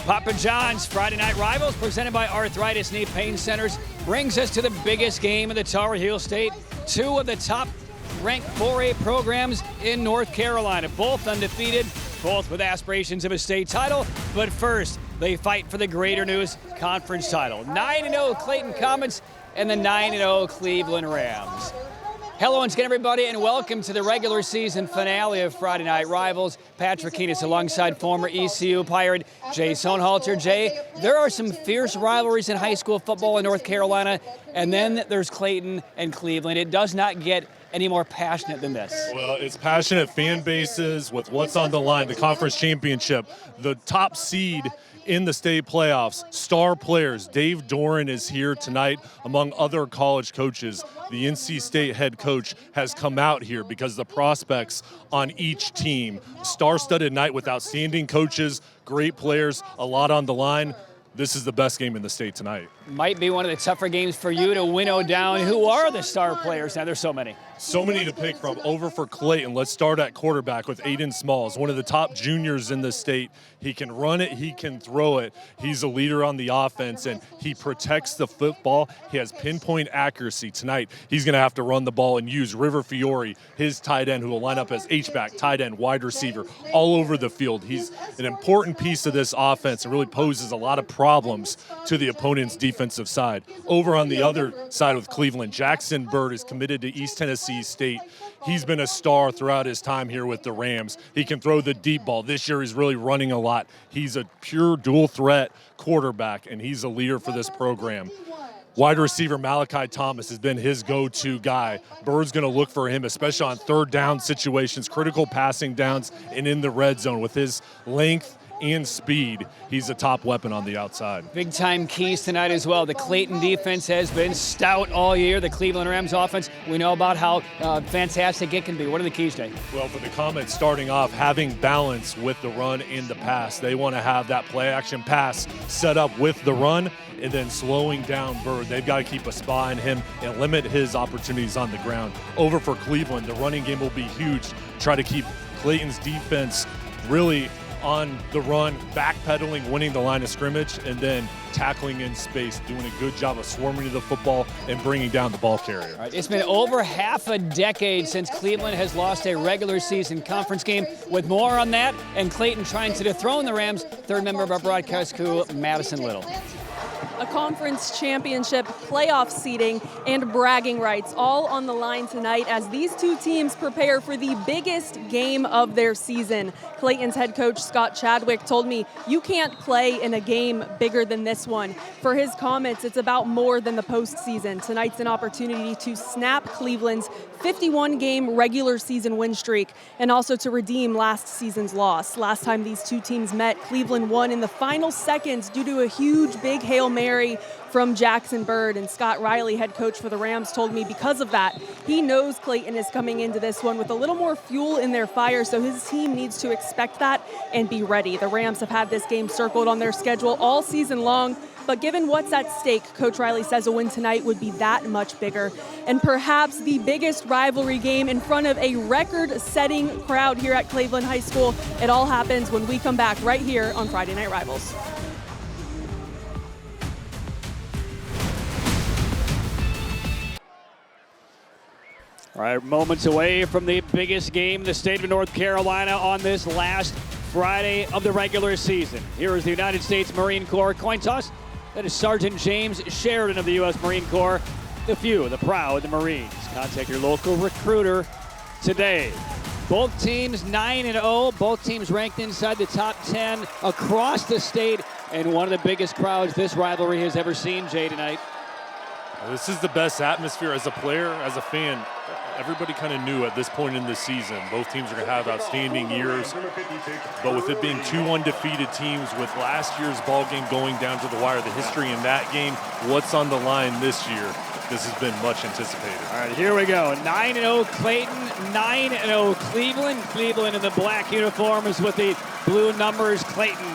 Papa John's Friday Night Rivals, presented by Arthritis Knee Pain Centers, brings us to the biggest game in the Tar Heel State. Two of the top-ranked 4A programs in North Carolina, both undefeated, both with aspirations of a state title. But first, they fight for the Greater News Conference title. 9-0 Clayton Comets and the 9-0 Cleveland Rams. Hello once again, everybody, and welcome to the regular season finale of Friday Night Rivals. Patrick Keenis alongside former ECU Pirate Jay Sohnhalter. Jay, there are some fierce rivalries in high school football in North Carolina, and then there's Clayton and Cleveland. It does not get any more passionate than this. Well, it's passionate fan bases with what's on the line, the conference championship, the top seed in the state playoffs, star players. Dave Doran is here tonight, among other college coaches. The NC State head coach has come out here because the prospects on each team. Star-studded night with outstanding coaches, great players, a lot on the line. This is the best game in the state tonight. Might be one of the tougher games for you to winnow down. Who are the star players now? There's so many. So many to pick from. Over for Clayton, let's start at quarterback with Aiden Smalls, one of the top juniors in the state. He can run it, he can throw it. He's a leader on the offense, and he protects the football. He has pinpoint accuracy. Tonight, he's going to have to run the ball and use River Fiore, his tight end, who will line up as H-back, tight end, wide receiver, all over the field. He's an important piece of this offense and really poses a lot of problems to the opponent's defensive side. Over on the other side with Cleveland, Jackson Bird is committed to East Tennessee State. He's been a star throughout his time here with the Rams. He can throw the deep ball. This year he's really running a lot. He's a pure dual threat quarterback, and he's a leader for this program. Wide receiver Malachi Thomas has been his go-to guy. Bird's going to look for him, especially on third down situations, critical passing downs, and in the red zone. With his length and speed, he's a top weapon on the outside. Big-time keys tonight as well. The Clayton defense has been stout all year. The Cleveland Rams offense, we know about how fantastic it can be. What are the keys, Jay? Well, for the Comets, starting off, having balance with the run and the pass. They want to have that play-action pass set up with the run and then slowing down Bird. They've got to keep a spy on him and limit his opportunities on the ground. Over for Cleveland, the running game will be huge. Try to keep Clayton's defense really on the run, backpedaling, winning the line of scrimmage, and then tackling in space, doing a good job of swarming to the football and bringing down the ball carrier. All right, it's been over half a decade since Cleveland has lost a regular season conference game. With more on that and Clayton trying to dethrone the Rams, third member of our broadcast crew, Madison Little. A conference championship, playoff seeding, and bragging rights all on the line tonight as these two teams prepare for the biggest game of their season. Clayton's head coach, Scott Chadwick, told me, you can't play in a game bigger than this one. For his comments, it's about more than the postseason. Tonight's an opportunity to snap Cleveland's 51-game regular season win streak and also to redeem last season's loss. Last time these two teams met, Cleveland won in the final seconds due to a huge big Hail Mary from Jackson Bird, and Scott Riley, head coach for the Rams, told me because of that, he knows Clayton is coming into this one with a little more fuel in their fire, so his team needs to expect that and be ready. The Rams have had this game circled on their schedule all season long, but given what's at stake, Coach Riley says a win tonight would be that much bigger. And perhaps the biggest rivalry game in front of a record-setting crowd here at Cleveland High School. It all happens when we come back right here on Friday Night Rivals. All right, moments away from the biggest game in the state of North Carolina on this last Friday of the regular season. Here is the United States Marine Corps coin toss. That is Sergeant James Sheridan of the U.S. Marine Corps. The few, the proud, the Marines. Contact your local recruiter today. Both teams 9-0. Both teams ranked inside the top 10 across the state. And one of the biggest crowds this rivalry has ever seen, Jay, tonight. This is the best atmosphere as a player, as a fan. Everybody kind of knew at this point in the season, both teams are going to have outstanding years. But with it being two undefeated teams, with last year's ball game going down to the wire, the history in that game, what's on the line this year, this has been much anticipated. All right, here we go. 9-0 Clayton, 9-0 Cleveland. Cleveland in the black uniforms with the blue numbers. Clayton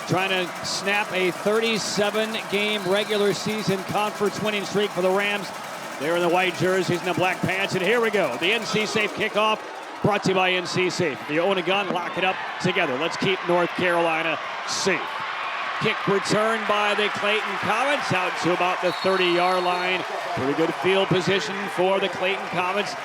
trying to snap a 37-game regular season conference winning streak for the Rams. They're in the white jerseys and the black pants. And here we go. The NC Safe kickoff brought to you by NC Safe. If you own a gun, lock it up together. Let's keep North Carolina safe. Kick returned by the Clayton Comets out to about the 30-yard line. Pretty good field position for the Clayton Comets.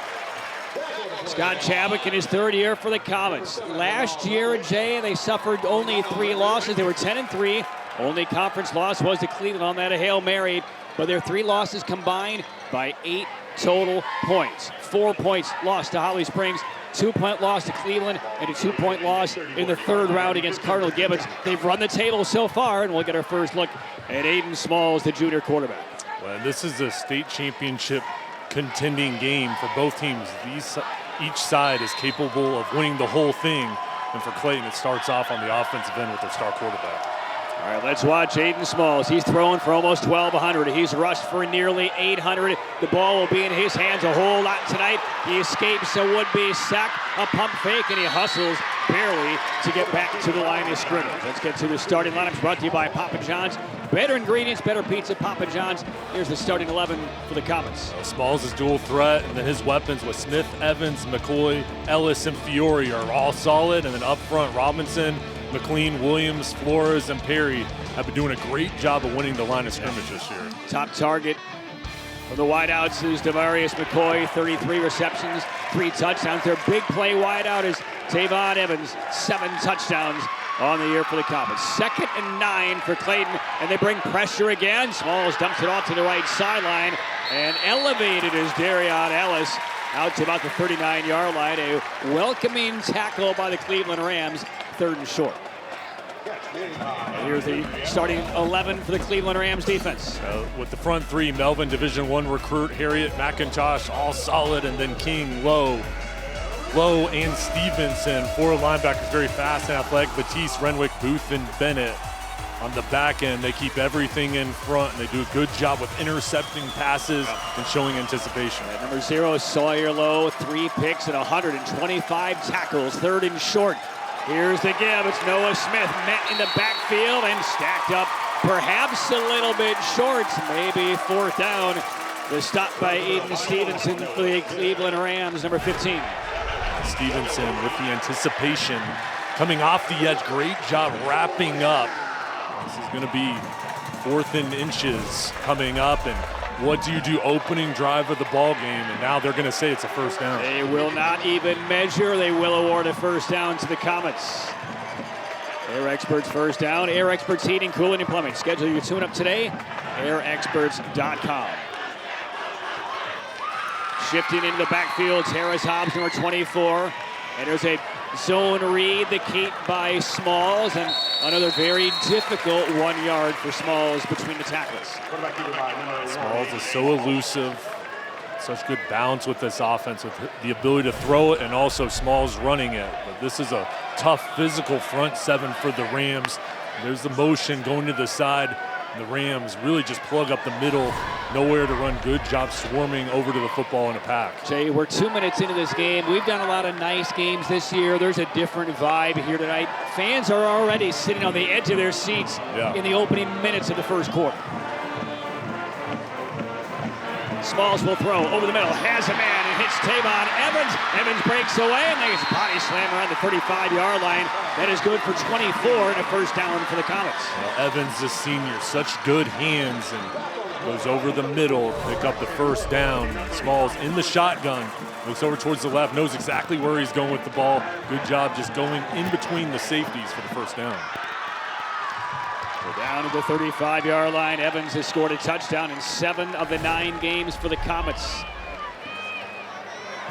Scott Chadwick in his third year for the Comets. Last year, Jay, they suffered only 3 losses. They were 10-3. Only conference loss was to Cleveland on that Hail Mary. But their 3 losses combined by 8 total points. 4 points lost to Holly Springs, 2-point loss to Cleveland, and a 2-point loss in the third round against Cardinal Gibbons. They've run the table so far, and we'll get our first look at Aiden Smalls, the junior quarterback. Well, this is a state championship contending game for both teams. Each side is capable of winning the whole thing. And for Clayton, it starts off on the offensive end with their star quarterback. All right, let's watch Aiden Smalls. He's thrown for almost 1,200. He's rushed for nearly 800. The ball will be in his hands a whole lot tonight. He escapes a would-be sack, a pump fake, and he hustles barely to get back to the line of scrimmage. Let's get to the starting lineup brought to you by Papa John's. Better ingredients, better pizza, Papa John's. Here's the starting 11 for the Comets. Smalls is dual threat, and then his weapons with Smith, Evans, McCoy, Ellis, and Fiore are all solid. And then up front, Robinson, McLean, Williams, Flores, and Perry have been doing a great job of winning the line of scrimmage this year. Top target for the wideouts is Devarius McCoy, 33 receptions, 3 touchdowns. Their big play wideout is Tavon Evans, 7 touchdowns on the year for the Comets. 2nd and 9 for Clayton, and they bring pressure again. Smalls dumps it off to the right sideline, and elevated is Darion Ellis out to about the 39-yard line. A welcoming tackle by the Cleveland Rams, 3rd and short. Here's the starting 11 for the Cleveland Rams defense. With the front 3, Melvin, Division I recruit, Harriet, McIntosh, all solid, and then King, Lowe, and Stevenson. 4 linebackers, very fast and athletic. Batiste, Renwick, Booth, and Bennett. On the back end, they keep everything in front, and they do a good job with intercepting passes and showing anticipation. At number 0, Sawyer Lowe, 3 picks and 125 tackles, 3rd and short. Here's the give. It's Noah Smith met in the backfield and stacked up perhaps a little bit short. Maybe 4th down. The stop by Aiden Stevenson for the Cleveland Rams, number 15. Stevenson with the anticipation coming off the edge. Great job wrapping up. This is going to be 4th and inches coming up. And what do you do opening drive of the ball game? And now they're going to say it's a 1st down. They will not even measure. They will award a 1st down to the Comets. Air Experts 1st down. Air Experts Heating, Cooling, and Plumbing. Schedule your tune-up today. AirExperts.com. Shifting into the backfield, Harris Hobbs, number 24. And there's a zone read, the keep by Smalls, and another very difficult 1 yard for Smalls between the tackles. Smalls is so elusive, such good balance with this offense, with the ability to throw it and also Smalls running it. But this is a tough physical front 7 for the Rams. There's the motion going to the side. The Rams really just plug up the middle, nowhere to run. Good job swarming over to the football in a pack. Jay, we're 2 minutes into this game. We've done a lot of nice games this year. There's a different vibe here tonight. Fans are already sitting on the edge of their seats in the opening minutes of the first quarter. Smalls will throw over the middle, has a man, and hits Tavon Evans. Evans breaks away, and there's a body slam around the 35-yard line. That is good for 24 and a 1st down for the Comets. Well, Evans, the senior, such good hands, and goes over the middle, pick up the 1st down. Smalls in the shotgun, looks over towards the left, knows exactly where he's going with the ball. Good job just going in between the safeties for the 1st down. We're down to the 35-yard line. Evans has scored a touchdown in 7 of the 9 games for the Comets.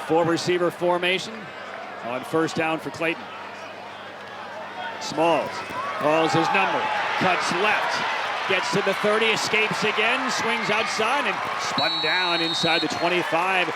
4-receiver formation on 1st down for Clayton. Smalls calls his number, cuts left, gets to the 30, escapes again, swings outside, and spun down inside the 25.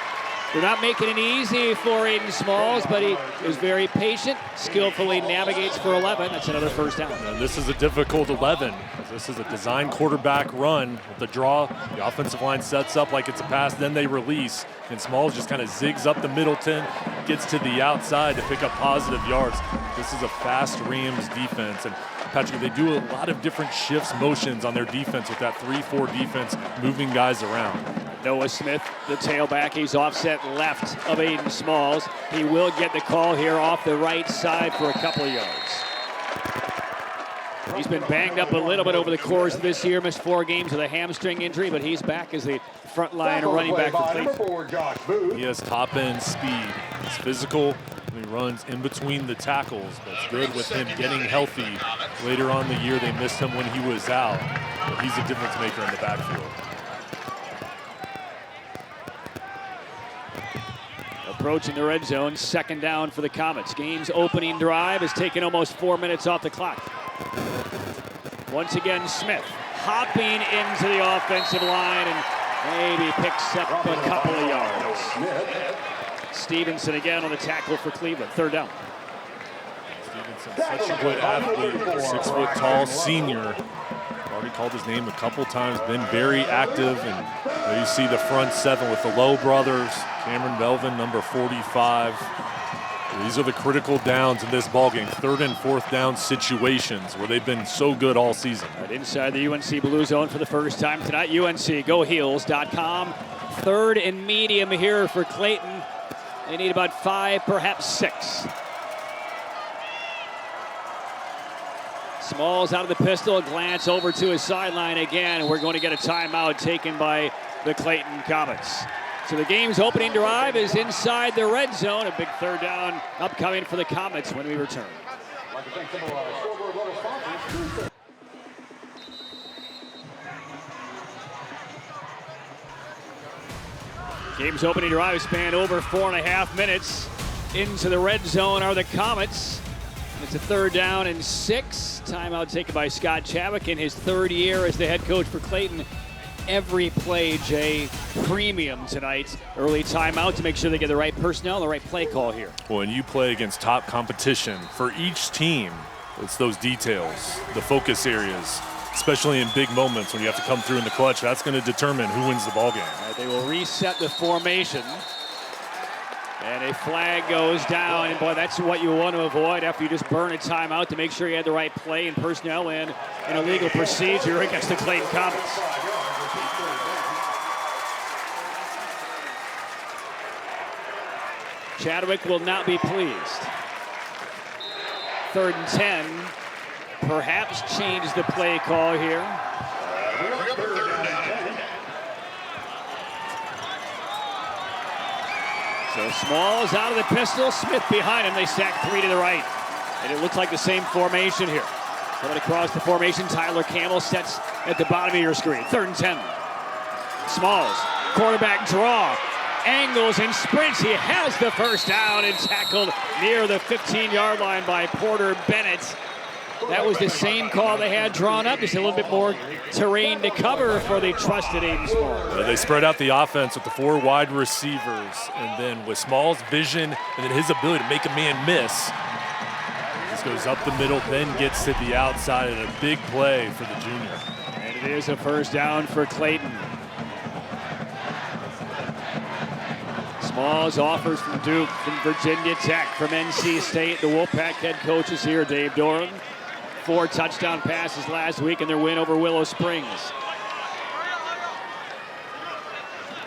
They're not making it easy for Aiden Smalls, but he is very patient, skillfully navigates for 11. That's another 1st down. And this is a difficult 11. This is a design quarterback run with the draw. The offensive line sets up like it's a pass, then they release. And Smalls just kind of zigs up the Middleton, gets to the outside to pick up positive yards. This is a fast Rams defense. And Patrick, they do a lot of different shifts, motions on their defense with that 3-4 defense, moving guys around. Noah Smith, the tailback, he's offset left of Aiden Smalls. He will get the call here off the right side for a couple of yards. He's been banged up a little bit over the course of this year, missed 4 games with a hamstring injury, but he's back as the front line running back for Clayton. He has top-end speed. He's physical. He runs in between the tackles, but it's good with him getting healthy. Later on in the year, they missed him when he was out, but he's a difference maker in the backfield. Approaching the red zone, 2nd down for the Comets. Game's opening drive has taken almost 4 minutes off the clock. Once again, Smith hopping into the offensive line and maybe picks up a couple of yards. Stevenson again on the tackle for Cleveland. 3rd down. Stevenson, such a good athlete, 6-foot-tall senior. Already called his name a couple times, been very active. And there you see the front 7 with the Lowe brothers, Cameron Melvin, number 45. These are the critical downs in this ballgame, 3rd and 4th down situations where they've been so good all season. Right inside the UNC Blue Zone for the first time tonight. UNCGoHeels.com. 3rd and medium here for Clayton. They need about 5, perhaps 6. Smalls out of the pistol, a glance over to his sideline again, and we're going to get a timeout taken by the Clayton Comets. So the game's opening drive is inside the red zone. A big 3rd down upcoming for the Comets when we return. Game's opening drive span over 4.5 minutes. Into the red zone are the Comets. It's a 3rd down and 6. Timeout taken by Scott Chadwick in his 3rd year as the head coach for Clayton. Every play, Jay, premium tonight. Early timeout to make sure they get the right personnel, the right play call here. When you play against top competition, for each team, it's those details, the focus areas, especially in big moments when you have to come through in the clutch. That's going to determine who wins the ballgame. Right, they will reset the formation. And a flag goes down, and boy, that's what you want to avoid after you just burn a timeout to make sure you had the right play and personnel and an illegal procedure against the Clayton Comets. Chadwick will not be pleased. 3rd and 10. Perhaps change the play call here. So Smalls out of the pistol, Smith behind him. They stack 3 to the right. And it looks like the same formation here. Coming across the formation, Tyler Campbell sets at the bottom of your screen. 3rd and 10. Smalls, quarterback draw, angles and sprints. He has the 1st down and tackled near the 15-yard line by Porter Bennett. That was the same call they had drawn up, just a little bit more terrain to cover for the trusted Aiden Smalls. They spread out the offense with the 4 wide receivers, and then with Smalls' vision and then his ability to make a man miss, this goes up the middle, then gets to the outside, and a big play for the junior. And it is a 1st down for Clayton. Smalls offers from Duke, from Virginia Tech, from NC State. The Wolfpack head coaches here, Dave Doran. 4 touchdown passes last week in their win over Willow Springs.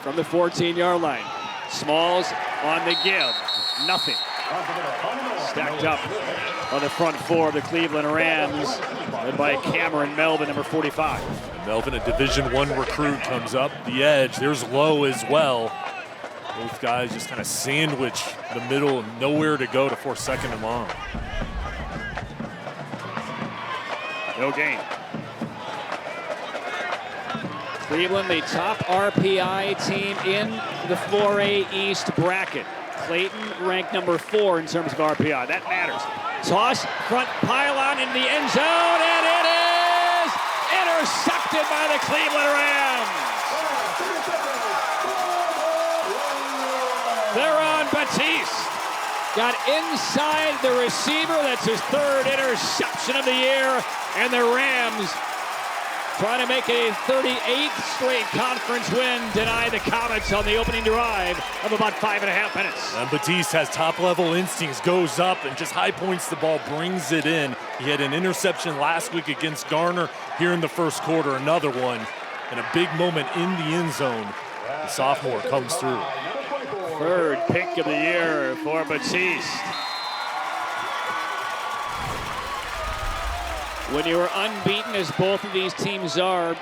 From the 14-yard line, Smalls on the give, nothing. Stacked up on the front 4 of the Cleveland Rams, led by Cameron Melvin, number 45. And Melvin, a Division I recruit, comes up the edge. There's Lowe as well. Both guys just kind of sandwich the middle and nowhere to go to force 2nd and long. No gain. Cleveland, the top RPI team in the 4A East bracket. Clayton ranked number 4 in terms of RPI. That matters. Toss, front pylon in the end zone, and it is intercepted by the Cleveland Rams. They're on Batiste. Got inside the receiver. That's his 3rd interception of the year. And the Rams trying to make a 38th straight conference win, deny the Comets on the opening drive of about 5.5 minutes. And Batiste has top-level instincts, goes up and just high points the ball, brings it in. He had an interception last week against Garner here in the 1st quarter, another one. And a big moment in the end zone. The sophomore comes through. 3rd pick of the year for Batiste. When you are unbeaten, as both of these teams are,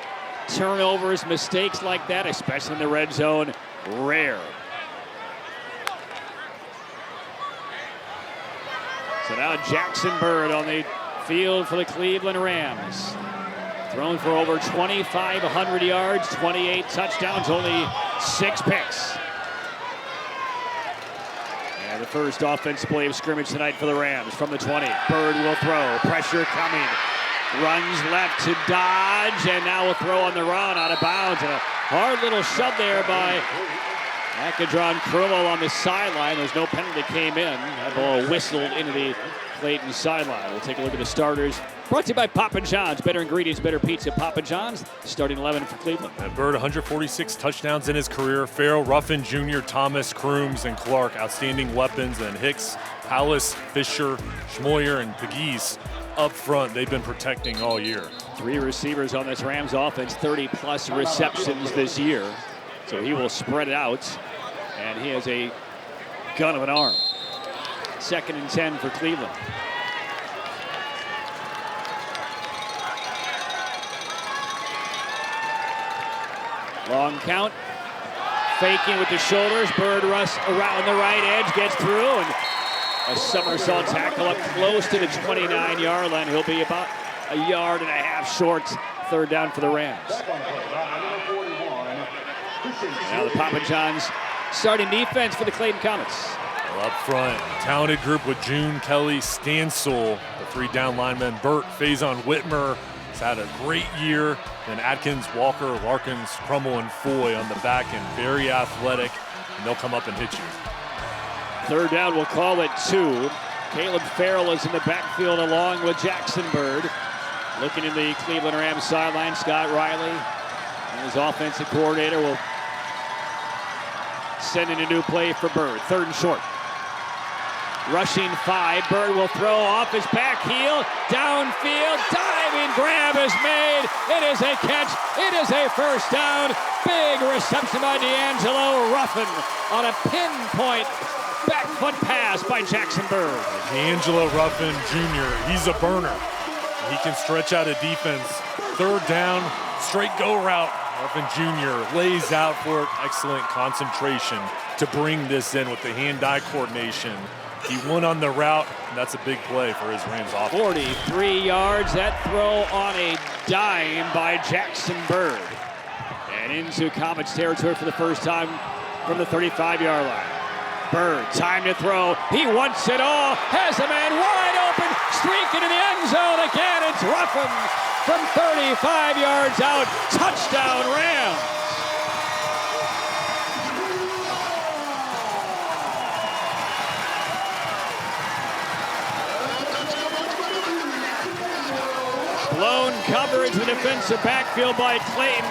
turnovers, mistakes like that, especially in the red zone, rare. So now Jackson Bird on the field for the Cleveland Rams. Thrown for over 2,500 yards, 28 touchdowns, only 6 picks. And the first offensive play of scrimmage tonight for the Rams from the 20. Bird will throw, pressure coming. Runs left to Dodge, and now will throw on the run out of bounds. And a hard little shove there by Akadron Curlo on the sideline. There's no penalty came in. That ball whistled into the Clayton sideline. We'll take a look at the starters. Brought to you by Papa John's. Better ingredients, better pizza. Papa John's, starting 11 for Cleveland. And Bird, 146 touchdowns in his career. Farrell, Ruffin Jr., Thomas, Crooms, and Clark, outstanding weapons. And Hicks, Hallis, Fisher, Schmoyer, and Pegues up front. They've been protecting all year. 3 receivers on this Rams offense, 30-plus receptions this year. So he will spread it out, and he has a gun of an arm. 2nd and 10 for Cleveland. Long count. Faking with the shoulders. Bird rush around the right edge, gets through, and a somersault tackle up close to the 29-yard line. He'll be about a yard and a half short. 3rd down for the Rams. Now the Papa John's starting defense for the Clayton Comets. Well, up front, talented group with June, Kelly, Stansel, the 3 down linemen, Burt, Faison, Whitmer. Has had a great year. Then Atkins, Walker, Larkins, Crummel, and Foy on the back end. Very athletic, and they'll come up and hit you. 3rd down, we'll call it 2. Caleb Farrell is in the backfield along with Jackson Bird. Looking in the Cleveland Rams sideline, Scott Riley and his offensive coordinator will send in a new play for Bird. 3rd and short. Rushing 5. Bird will throw off his back heel. Downfield. Diving grab is made. It is a catch. It is a 1st down. Big reception by D'Angelo Ruffin on a pinpoint back foot pass by Jackson Bird. D'Angelo Ruffin Jr., he's a burner. He can stretch out a defense. 3rd down, straight go route. Ruffin Jr. lays out for it. Excellent concentration to bring this in with the hand-eye coordination. He won on the route, and that's a big play for his Rams offense. 43 yards, that throw on a dime by Jackson Bird. And into Comets territory for the first time from the 35-yard line. Bird, time to throw. He wants it all. Has a man wide open. Streak into the end zone again. It's Ruffin from 35 yards out. Touchdown Rams. Blown coverage in the defensive backfield by Clayton.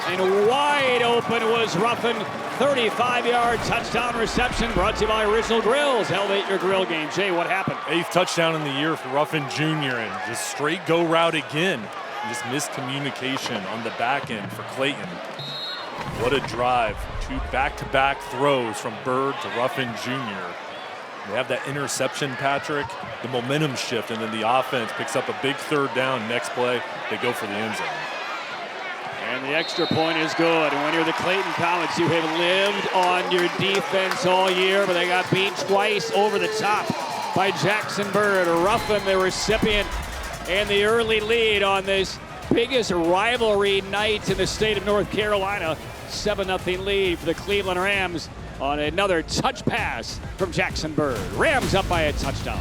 And wide open was Ruffin. 35-yard touchdown reception brought to you by Original Grills. Elevate your grill game. Jay, what happened? 8th touchdown in the year for Ruffin Jr. and just straight go route again. And just miscommunication on the back end for Clayton. What a drive. 2 back-to-back throws from Bird to Ruffin Jr. They have that interception, Patrick, the momentum shift, and then the offense picks up a big 3rd down. Next play, they go for the end zone. And the extra point is good. And when you're the Clayton Comets, you have lived on your defense all year, but they got beat twice over the top by Jackson Bird. Ruffin, the recipient, and the early lead on this biggest rivalry night in the state of North Carolina. 7-0 lead for the Cleveland Rams on another touch pass from Jackson Bird. Rams up by a touchdown.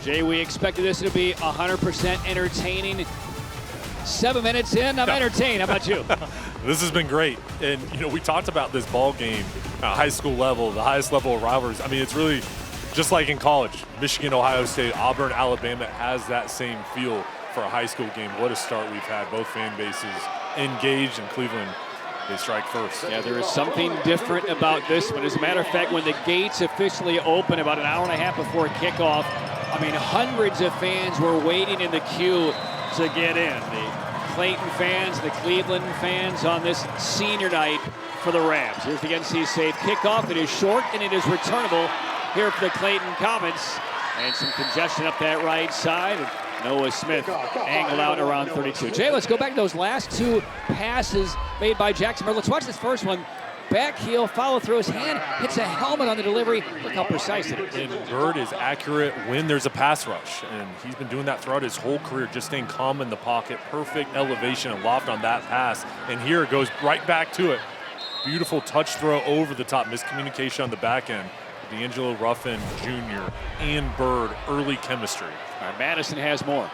Jay, we expected this to be 100% entertaining. 7 minutes in, I'm entertained. How about you? This has been great. And, you know, we talked about this ball game, high school level, the highest level of rivalries. I mean, it's really just like in college. Michigan, Ohio State, Auburn, Alabama has that same feel for a high school game. What a start we've had. Both fan bases engaged, in Cleveland, they strike first. Yeah, there is something different about this one. As a matter of fact, when the gates officially open about an hour and a half before kickoff, I mean, hundreds of fans were waiting in the queue to get in. The Clayton fans, the Cleveland fans on this senior night for the Rams. Here's the NC State kickoff. It is short and it is returnable here for the Clayton Comets. And some congestion up that right side. Noah Smith angled out around 32. Jay, let's go back to those last two passes made by Jackson. Let's watch this first one. Back heel, follow through, his hand hits a helmet on the delivery. Look how precise it is. And Bird is accurate when there's a pass rush, and he's been doing that throughout his whole career, just staying calm in the pocket, perfect elevation and loft on that pass. And here it goes right back to it. Beautiful touch throw over the top, miscommunication on the back end. D'Angelo Ruffin Jr. and Bird, early chemistry. All right, Madison has more.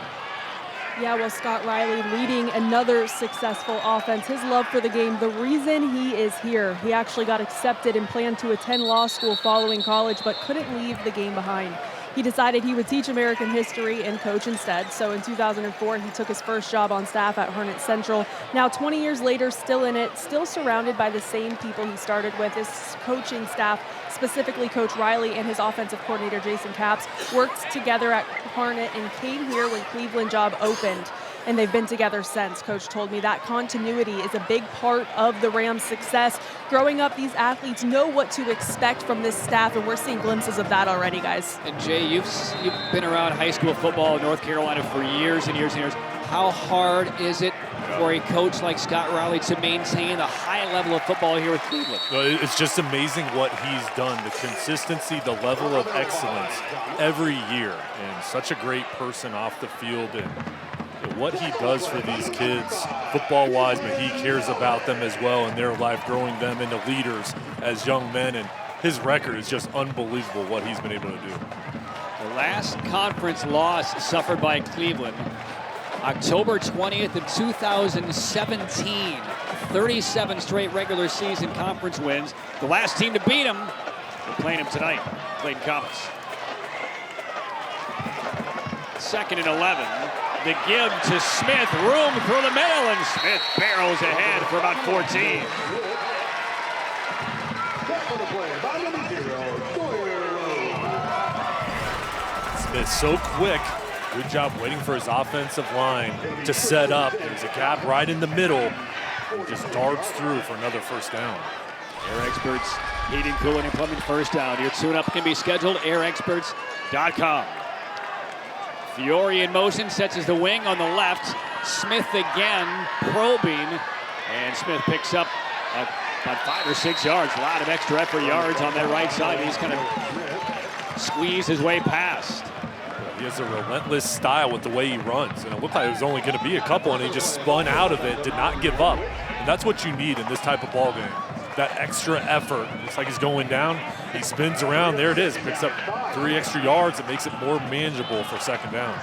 Yeah, well, Scott Riley leading another successful offense. His love for the game, the reason he is here. He actually got accepted and planned to attend law school following college, but couldn't leave the game behind. He decided he would teach American history and coach instead. So in 2004, he took his first job on staff at Harnett Central. Now, 20 years later, still in it, still surrounded by the same people he started with. His coaching staff, specifically Coach Riley and his offensive coordinator, Jason Capps, worked together at Harnett and came here when Cleveland job opened. And they've been together since. Coach told me that continuity is a big part of the Rams' success. Growing up, these athletes know what to expect from this staff, and we're seeing glimpses of that already, guys. And Jay, you've been around high school football in North Carolina for years and years and years. How hard is it for a coach like Scott Riley to maintain a high level of football here with Cleveland? It's just amazing what he's done, the consistency, the level of excellence every year, and such a great person off the field. And what he does for these kids football-wise, but he cares about them as well in their life, growing them into leaders as young men. And his record is just unbelievable what he's been able to do. The last conference loss suffered by Cleveland, October 20th of 2017. 37 straight regular season conference wins. The last team to beat them, we're playing them tonight, Clayton Comets. 2nd and 11. The give to Smith, room through the middle, and Smith barrels ahead for about 14. Smith so quick. Good job waiting for his offensive line to set up. There's a gap right in the middle. Just darts through for another first down. Air Experts, heating, cooling, and plumbing first down. Your tune-up can be scheduled, airexperts.com. Fiore in motion, sets as the wing on the left. Smith again, probing, and Smith picks up about 5 or 6 yards. A lot of extra effort yards on that right side. He's kind of squeezed his way past. He has a relentless style with the way he runs, and it looked like it was only going to be a couple, and he just spun out of it, did not give up. And that's what you need in this type of ball game. That extra effort. Looks like he's going down. He spins around. There it is. Picks up 3 extra yards. It makes it more manageable for second down.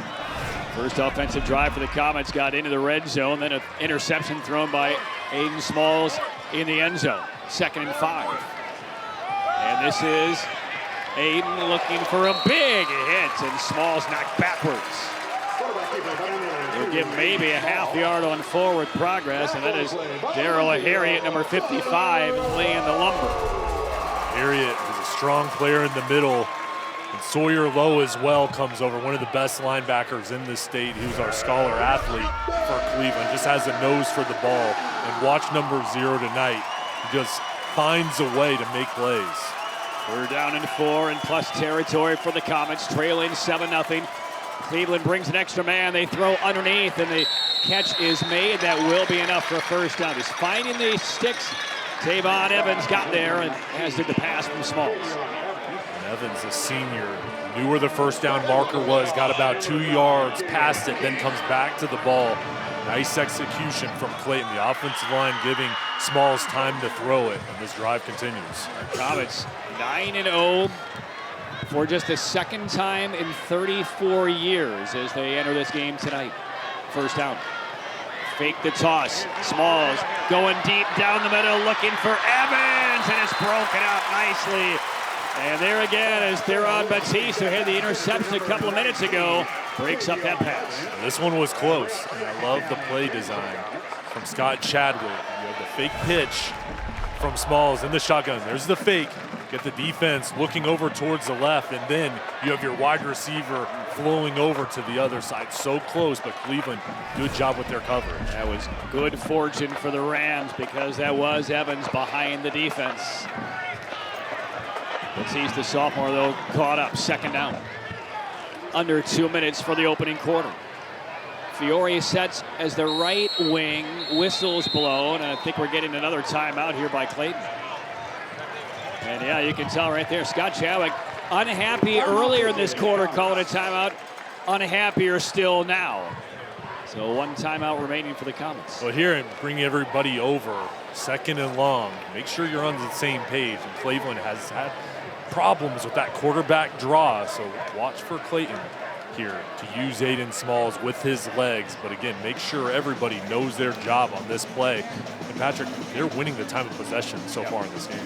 First offensive drive for the Comets got into the red zone. Then an interception thrown by Aiden Smalls in the end zone. 2nd and 5. And this is Aiden looking for a big hit, and Smalls knocked backwards. They'll give maybe a half yard on forward progress, and that is Darrell Harriet, number 55, laying the lumber. Harriet is a strong player in the middle, and Sawyer Lowe as well comes over, one of the best linebackers in this state. He was our scholar athlete for Cleveland, just has a nose for the ball. And watch number 0 tonight. He just finds a way to make plays. 3rd down and 4 in plus territory for the Comets, trailing 7-0. Cleveland brings an extra man. They throw underneath, and the catch is made. That will be enough for a first down. Just finding the sticks. Tavon Evans got there, and as did the pass from Smalls. And Evans, a senior, knew where the first down marker was, got about 2 yards past it, then comes back to the ball. Nice execution from Clayton. The offensive line giving Smalls time to throw it, and this drive continues. Comets 9-0 for just the 2nd time in 34 years as they enter this game tonight. First down. Fake the toss. Smalls going deep down the middle, looking for Evans, and it's broken out nicely. And there again is Theron Batiste, who had the interception a couple of minutes ago, breaks up that pass. This one was close, and I love the play design from Scott Chadwick. You have the fake pitch, from Smalls in the shotgun. There's the fake. Get the defense looking over towards the left, and then you have your wide receiver flowing over to the other side. So close, but Cleveland, good job with their coverage. That was good fortune for the Rams because that was Evans behind the defense. Sees the sophomore, though, caught up. Second down. Under 2 minutes for the opening quarter. Fiore sets as the right wing. Whistles blown, and I think we're getting another timeout here by Clayton. And yeah, you can tell right there, Scott Chadwick unhappy earlier in this quarter, calling a timeout. Unhappier still now. So one timeout remaining for the Comets. Well, here and bring everybody over, second and long. Make sure you're on the same page. And Cleveland has had problems with that quarterback draw, so watch for Clayton here to use Aiden Smalls with his legs. But again, make sure everybody knows their job on this play. And Patrick, they're winning the time of possession so far in this game.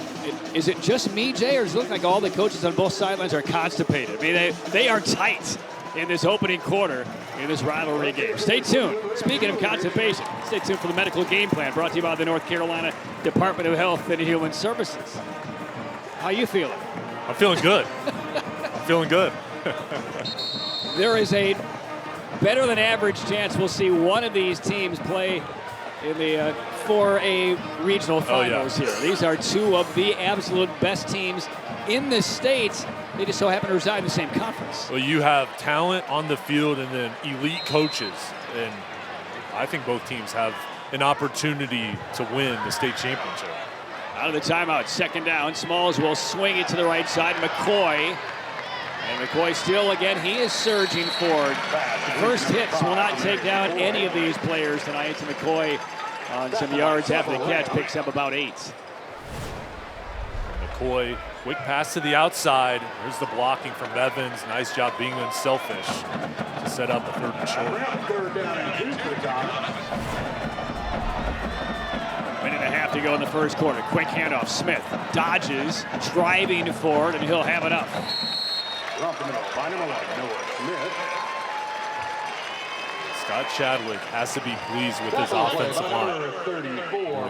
Is it just me, Jay, or does it look like all the coaches on both sidelines are constipated? I mean, they are tight in this opening quarter in this rivalry game. Stay tuned. Speaking of constipation, stay tuned for the medical game plan brought to you by the North Carolina Department of Health and Human Services. How you feeling? I'm feeling good. I'm feeling good. There is a better than average chance we'll see one of these teams play in the 4A regional finals here. These are two of the absolute best teams in the state. They just so happen to reside in the same conference. Well, you have talent on the field and then elite coaches. And I think both teams have an opportunity to win the state championship. Out of the timeout, second down. Smalls will swing it to the right side. McCoy. And McCoy still, again, he is surging forward. The first hits will not take down any of these players tonight. So McCoy on some yards after the catch picks up about 8. McCoy, quick pass to the outside. There's the blocking from Evans. Nice job being unselfish to set up the third and short. Minute and a half to go in the first quarter. Quick handoff. Smith dodges, driving forward, and he'll have it up. Scott Chadwick has to be pleased with his offensive line.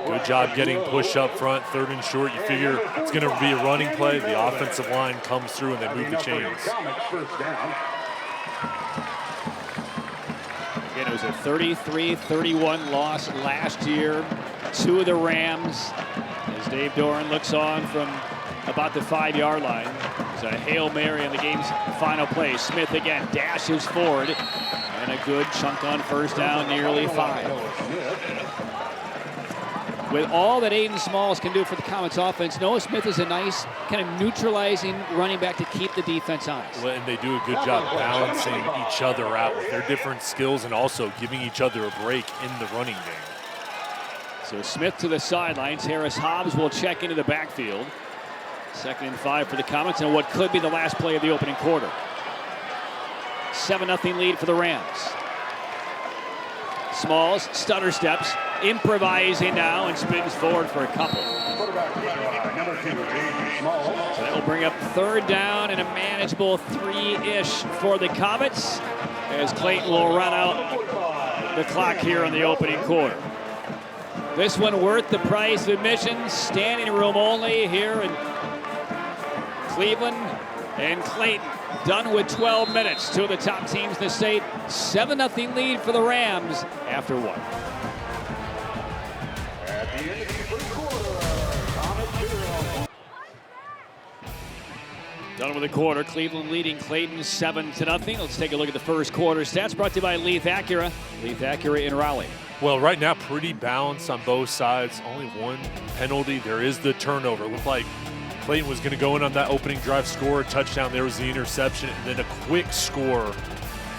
Good job getting push up front, third and short. You figure it's going to be a running play. The offensive line comes through and they move the chains. Again, it was a 33-31 loss last year to the Rams. As Dave Doran looks on from about the 5-yard line. It's a Hail Mary in the game's final play. Smith again dashes forward. And a good chunk on first down, nearly 5. With all that Aiden Smalls can do for the Comets offense, Noah Smith is a nice kind of neutralizing running back to keep the defense honest. Well, and they do a good job balancing each other out with their different skills and also giving each other a break in the running game. So Smith to the sidelines. Harris Hobbs will check into the backfield. 2nd and 5 for the Comets, and what could be the last play of the opening quarter. 7-0 lead for the Rams. Smalls stutter steps, improvising now, and spins forward for a couple. So that will bring up third down and a manageable 3-ish for the Comets as Clayton will run out the clock here in the opening quarter. This one worth the price of admission, standing room only here in Cleveland and Clayton. Done with 12 minutes. Two of the top teams in the state. 7-0 lead for the Rams after 1. At the end of the first quarter, Done with the quarter. Cleveland leading Clayton 7-0. Let's take a look at the first quarter stats brought to you by Leith Acura. Leith Acura in Raleigh. Well, right now, pretty balanced on both sides. Only one penalty. There is the turnover. It looked like Clayton was going to go in on that opening drive, score a touchdown. There was the interception, and then a quick score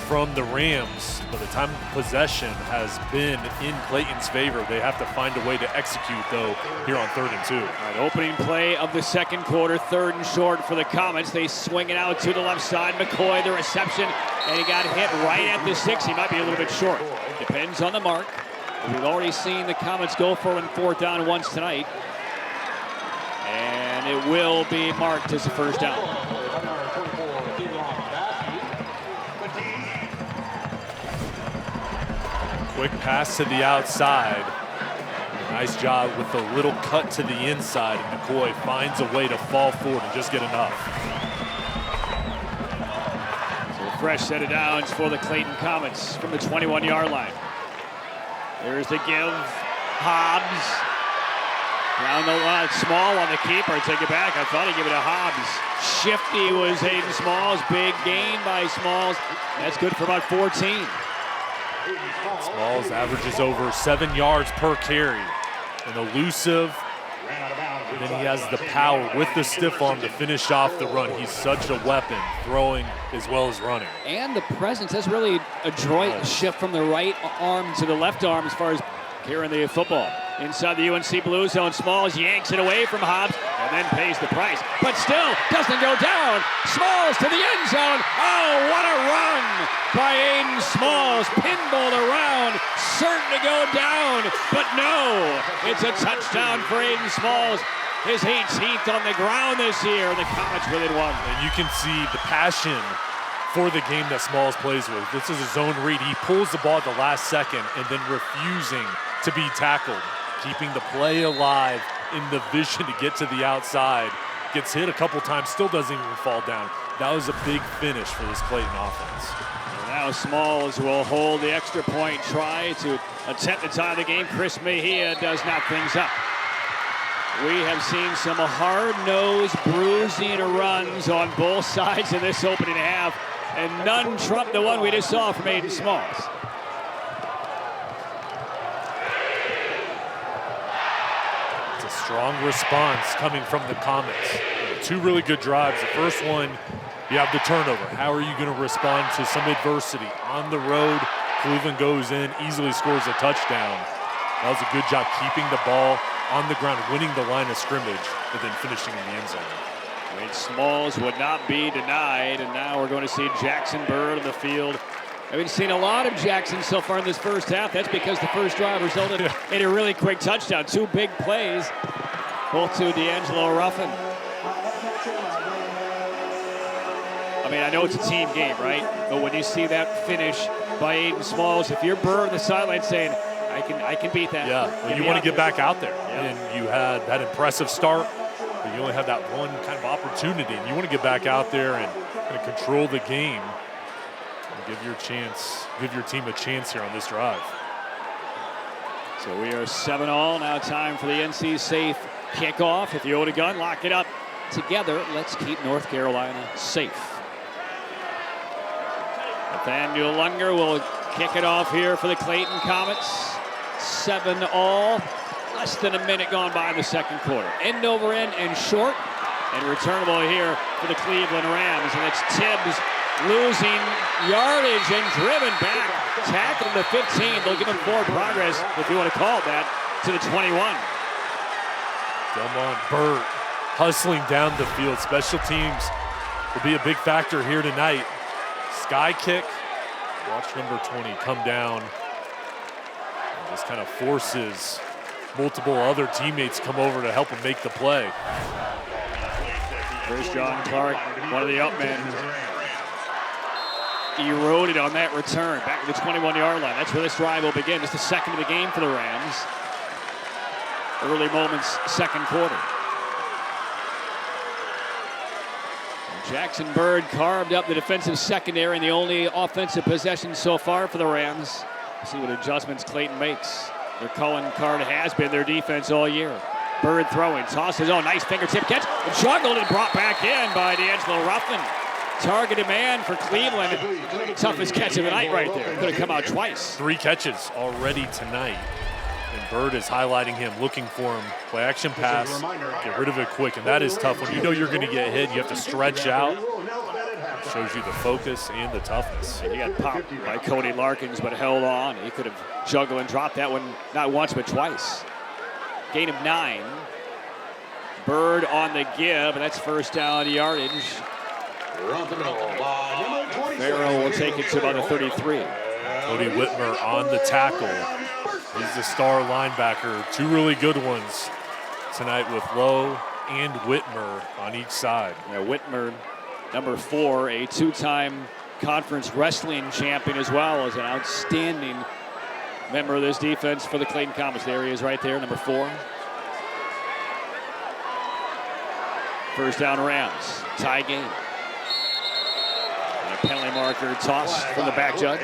from the Rams. But the time of possession has been in Clayton's favor. They have to find a way to execute, though, here on 3rd and 2. All right, opening play of the second quarter, 3rd and short for the Comets. They swing it out to the left side. McCoy, the reception, and he got hit right at the 6. He might be a little bit short. Depends on the mark. We've already seen the Comets go for it on 4th down once tonight. And it will be marked as a first down. Quick pass to the outside. Nice job with the little cut to the inside, and McCoy finds a way to fall forward and just get enough. So a fresh set of downs for the Clayton Comets from the 21-yard line. There's the give. Hobbs. Down the line, Small on the keeper. Take it back. I thought he'd give it to Hobbs. Shifty was Hayden Smalls. Big gain by Smalls. That's good for about 14. Smalls averages over 7 yards per carry. And elusive. And then he has the power with the stiff arm to finish off the run. He's such a weapon, throwing as well as running. And the presence, that's really adroit shift from the right arm to the left arm as far as carrying the football. Inside the UNC blue zone, Smalls yanks it away from Hobbs and then pays the price. But still doesn't go down. Smalls to the end zone. Oh, what a run by Aiden Smalls. Pinballed around, certain to go down. But no, it's a touchdown for Aiden Smalls. His 18th on the ground this year. The Comets within one. And you can see the passion for the game that Smalls plays with. This is a zone read. He pulls the ball at the last second and then refusing to be tackled, keeping the play alive in the vision to get to the outside. Gets hit a couple times, still doesn't even fall down. That was a big finish for this Clayton offense. And now Smalls will hold the extra point try to attempt to tie the game. Chris Mejia does knock things up. We have seen some hard-nosed bruising runs on both sides in this opening half, and none trump the one we just saw from Aiden Smalls. It's a strong response coming from the Comets. Two really good drives. The first one, you have the turnover. How are you going to respond to some adversity? On the road, Cleveland goes in, easily scores a touchdown. That was a good job keeping the ball on the ground, winning the line of scrimmage, and then finishing in the end zone. Wade Smalls would not be denied, and now we're going to see Jackson Bird on the field. I haven't seen a lot of Jackson so far in this first half. That's because the first drive resulted in a really quick touchdown. Two big plays, both to D'Angelo Ruffin. I mean, I know it's a team game, right? But when you see that finish by Aiden Smalls, if you're Bird on the sideline saying, I can beat that. Yeah, well, you want to get back out there. Yeah. And you had that impressive start, but you only have that one kind of opportunity. And you want to get back out there and kind of control the game and give your team a chance here on this drive. So we are 7-all. Now time for the NC safe kickoff. If you own a gun, lock it up. Together, let's keep North Carolina safe. Nathaniel Lunger will kick it off here for the Clayton Comets. 7-all. Less than a minute gone by in the second quarter. End over end and short. And returnable here for the Cleveland Rams. And it's Tibbs losing yardage and driven back. Tackled to the 15. They'll give him forward progress, if you want to call it that, to the 21. Delmont Burt hustling down the field. Special teams will be a big factor here tonight. Sky kick. Watch number 20 come down. And just kind of forces multiple other teammates come over to help him make the play. There's John Clark, one of the up men. Eroded on that return, back to the 21-yard line. That's where this drive will begin. Just the second of the game for the Rams. Early moments, second quarter. Jackson Bird carved up the defensive secondary, and the only offensive possession so far for the Rams. See what adjustments Clayton makes. Their calling card has been their defense all year. Bird throwing, tosses, nice fingertip catch. Juggled and brought back in by D'Angelo Ruffin. Targeted man for Cleveland. Toughest catch of the night right there. Could have come out twice. 3 catches already tonight. And Bird is highlighting him, looking for him. Play action pass, get rid of it quick. And that is tough. When you know you're going to get hit, you have to stretch out. It shows you the focus and the toughness. He got popped by Cody Larkins, but held on. He could have juggled and dropped that one, not once, but twice. Gain of 9. Bird on the give, and that's first down yardage. Farrell will take it to about the 33. Cody Whitmer on the tackle. He's the star linebacker. 2 really good ones tonight with Lowe and Whitmer on each side. Yeah, Whitmer, number 4, a 2-time conference wrestling champion as well as an outstanding member of this defense for the Clayton Comets. There he is right there, number 4. First down Rams, tie game. And a penalty marker toss from the back judge.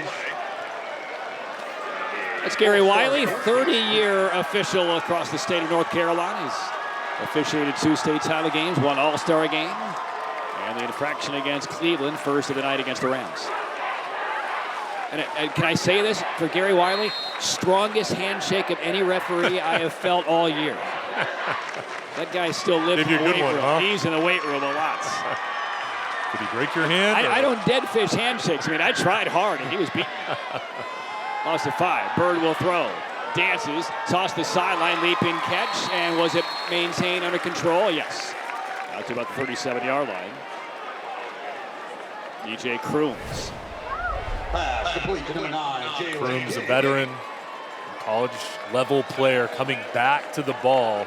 That's Gary Wiley, 30-year official across the state of North Carolina. He's officiated 2 state title games, 1 All-Star game, and the infraction against Cleveland, first of the night against the Rams. And can I say this for Gary Wiley? Strongest handshake of any referee I have felt all year. That guy still lives in the weight room. Huh? He's in the weight room a lot. Did he break your hand? I don't dead fish handshakes. I mean, I tried hard, and he was beaten. Lost to 5. Bird will throw. Dances. Toss the sideline. Leaping catch. And was it maintained under control? Yes. Out to about the 37-yard line. DJ Crooms. Pass complete to number 9. Crooms, a veteran, college-level player, coming back to the ball.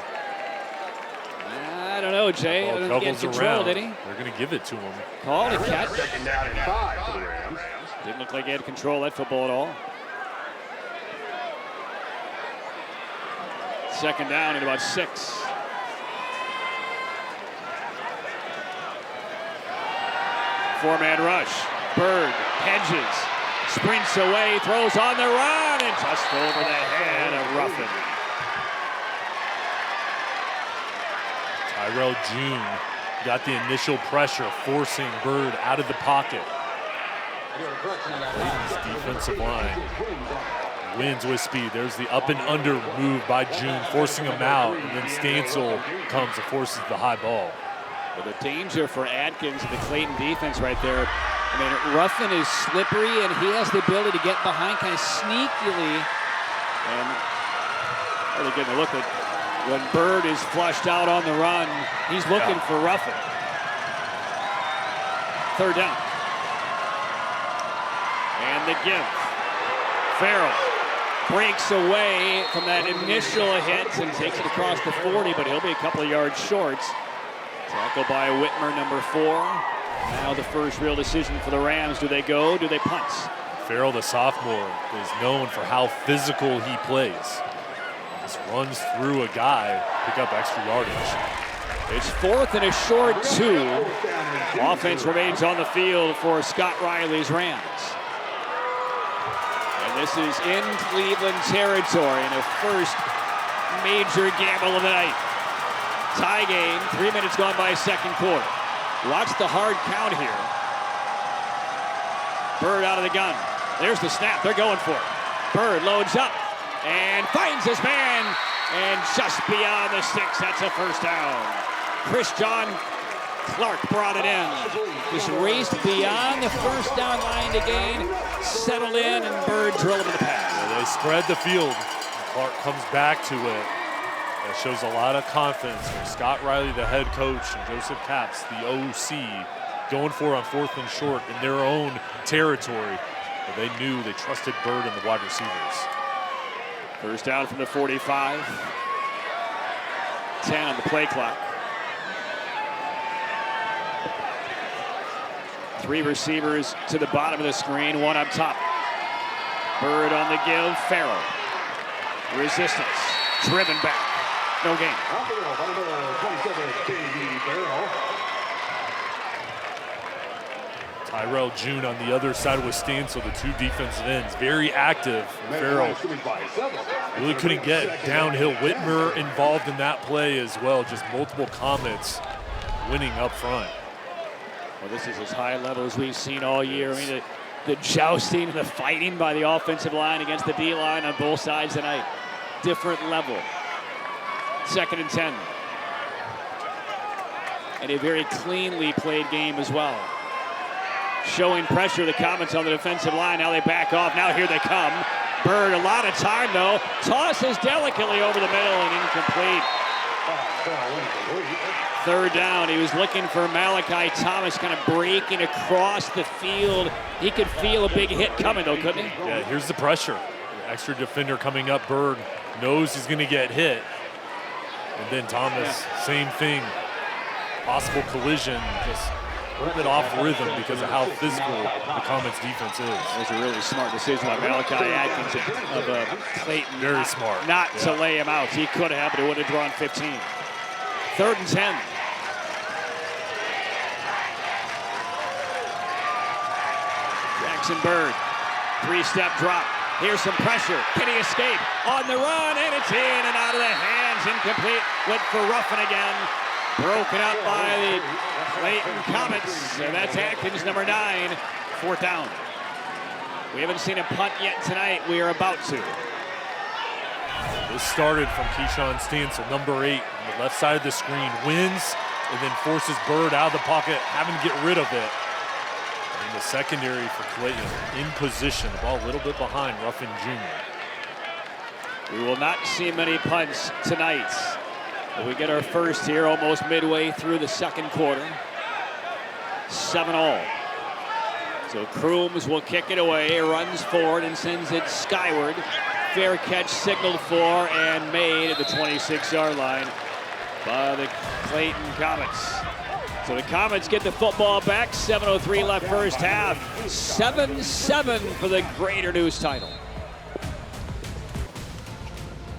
I don't know, Jay. Ball Didn't get control, did he? They're going to give it to him. Called a catch. Second down and 5 for the Rams. Didn't look like he had control of that football at all. Second down at about 6. Four-man rush. Bird hedges, sprints away, throws on the run, and just over the head of Ruffin. Tyrell June got the initial pressure, forcing Bird out of the pocket. Clayton's defensive line wins with speed. There's the up and under move by June, forcing him out, and then Stansel comes and forces the high ball. Well, the danger for Atkins and the Clayton defense right there. I mean, Ruffin is slippery, and he has the ability to get behind kind of sneakily. And really getting a look at when Bird is flushed out on the run, he's looking for Ruffin. Third down. And the give. Farrell breaks away from that initial hit and takes it across the 40, but he'll be a couple of yards short. Tackle by Whitmer, number 4. Now the first real decision for the Rams. Do they go? Do they punt? Farrell, the sophomore, is known for how physical he plays. Just runs through a guy, pick up extra yardage. It's 4th and a short 2. Offense remains on the field for Scott Riley's Rams. And this is in Cleveland territory in a first major gamble of the night. Tie game, 3 minutes gone by second quarter. Watch the hard count here. Bird out of the gun. There's the snap. They're going for it. Bird loads up and finds his man. And just beyond the sticks, that's a first down. Chris John Clark brought it in. Just raced beyond the first down line to gain. Settled in, and Bird drilled him in the pass. Yeah, they spread the field. Clark comes back to it. That shows a lot of confidence from Scott Riley, the head coach, and Joseph Capps, the OC, going for it on 4th and short in their own territory. But they knew they trusted Bird and the wide receivers. First down from the 45. 10 on the play clock. 3 receivers to the bottom of the screen, 1 up top. Bird on the give, Farrell. Resistance, driven back. No gain. Tyrell June on the other side with Stansel, the 2 defensive ends, very active. Farrell really couldn't get downhill. Whitmer involved in that play as well, just multiple Comets winning up front. Well, this is as high level as we've seen all year. I mean, the jousting and the fighting by the offensive line against the D-line on both sides tonight. Different level. 2nd and 10. And a very cleanly played game as well. Showing pressure, the Comets on the defensive line. Now they back off. Now here they come. Bird, a lot of time though. Tosses delicately over the middle and incomplete. Third down. He was looking for Malachi Thomas, kind of breaking across the field. He could feel a big hit coming though, couldn't he? Yeah, here's the pressure. Extra defender coming up. Bird knows he's going to get hit. And then Thomas, same thing. Possible collision. Just little bit off rhythm because of how physical the Comets defense is. That was a really smart decision by Malachi Atkins of Clayton. Very smart. Not to lay him out. He could have, but it would have drawn 15. 3rd and 10. Jackson Bird, 3-step drop. Here's some pressure. Can he escape? On the run, and it's in and out of the hands. Incomplete. Went for Ruffin again. Broken up by the Clayton Comets. And that's Atkins, number 9. 4th down. We haven't seen a punt yet tonight. We are about to. This started from Keyshawn Stansel, number 8, on the left side of the screen. Wins and then forces Bird out of the pocket, having to get rid of it. And the secondary for Clayton in position, the ball a little bit behind Ruffin Jr. We will not see many punts tonight. But we get our first here almost midway through the 2nd quarter. 7-all. So Crooms will kick it away, runs forward and sends it skyward. Fair catch signaled for and made at the 26-yard line by the Clayton Comets. So the Comets get the football back. 7:03 left first half. 7-7 for the Greater News title.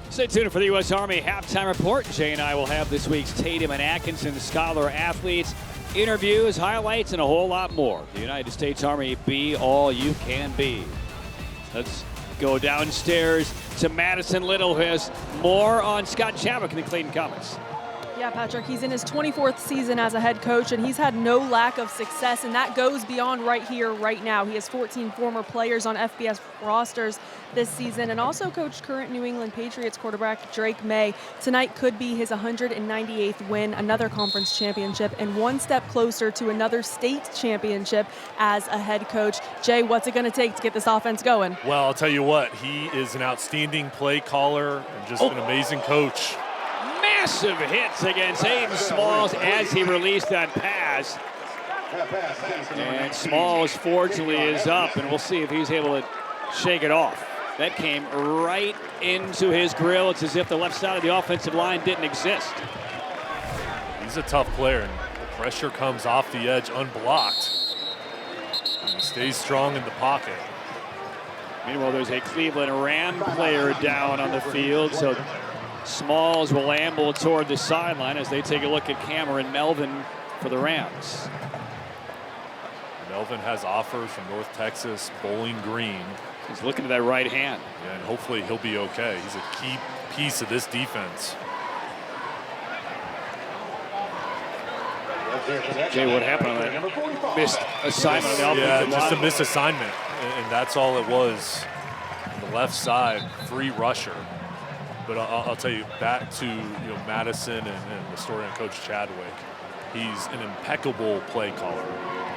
Stay tuned for the U.S. Army halftime report. Jay and I will have this week's Tatum and Atkinson Scholar athletes, interviews, highlights, and a whole lot more. The United States Army, be all you can be. Let's go downstairs to Madison Little, who has more on Scott Chadwick and the Clayton Comets. Yeah, Patrick, he's in his 24th season as a head coach, and he's had no lack of success, and that goes beyond right here, right now. He has 14 former players on FBS rosters this season, and also coached current New England Patriots quarterback Drake May. Tonight could be his 198th win, another conference championship, and one step closer to another state championship as a head coach. Jay, what's it going to take to get this offense going? Well, I'll tell you what, he is an outstanding play caller and just an amazing coach. Massive hits against Aiden Smalls as he released that pass. And Smalls, fortunately, is up, and we'll see if he's able to shake it off. That came right into his grill. It's as if the left side of the offensive line didn't exist. He's a tough player, and the pressure comes off the edge unblocked. And he stays strong in the pocket. Meanwhile, there's a Cleveland Ram player down on the field, so Smalls will amble toward the sideline as they take a look at Cameron Melvin for the Rams. Melvin has offers from North Texas, Bowling Green. He's looking to that right hand. Yeah, and hopefully he'll be okay. He's a key piece of this defense. Jay, what happened on that missed assignment on the offensive line? Yeah, just a missed assignment, and that's all it was. On the left side, free rusher. But I'll tell you, back to Madison and the story on Coach Chadwick. He's an impeccable play caller.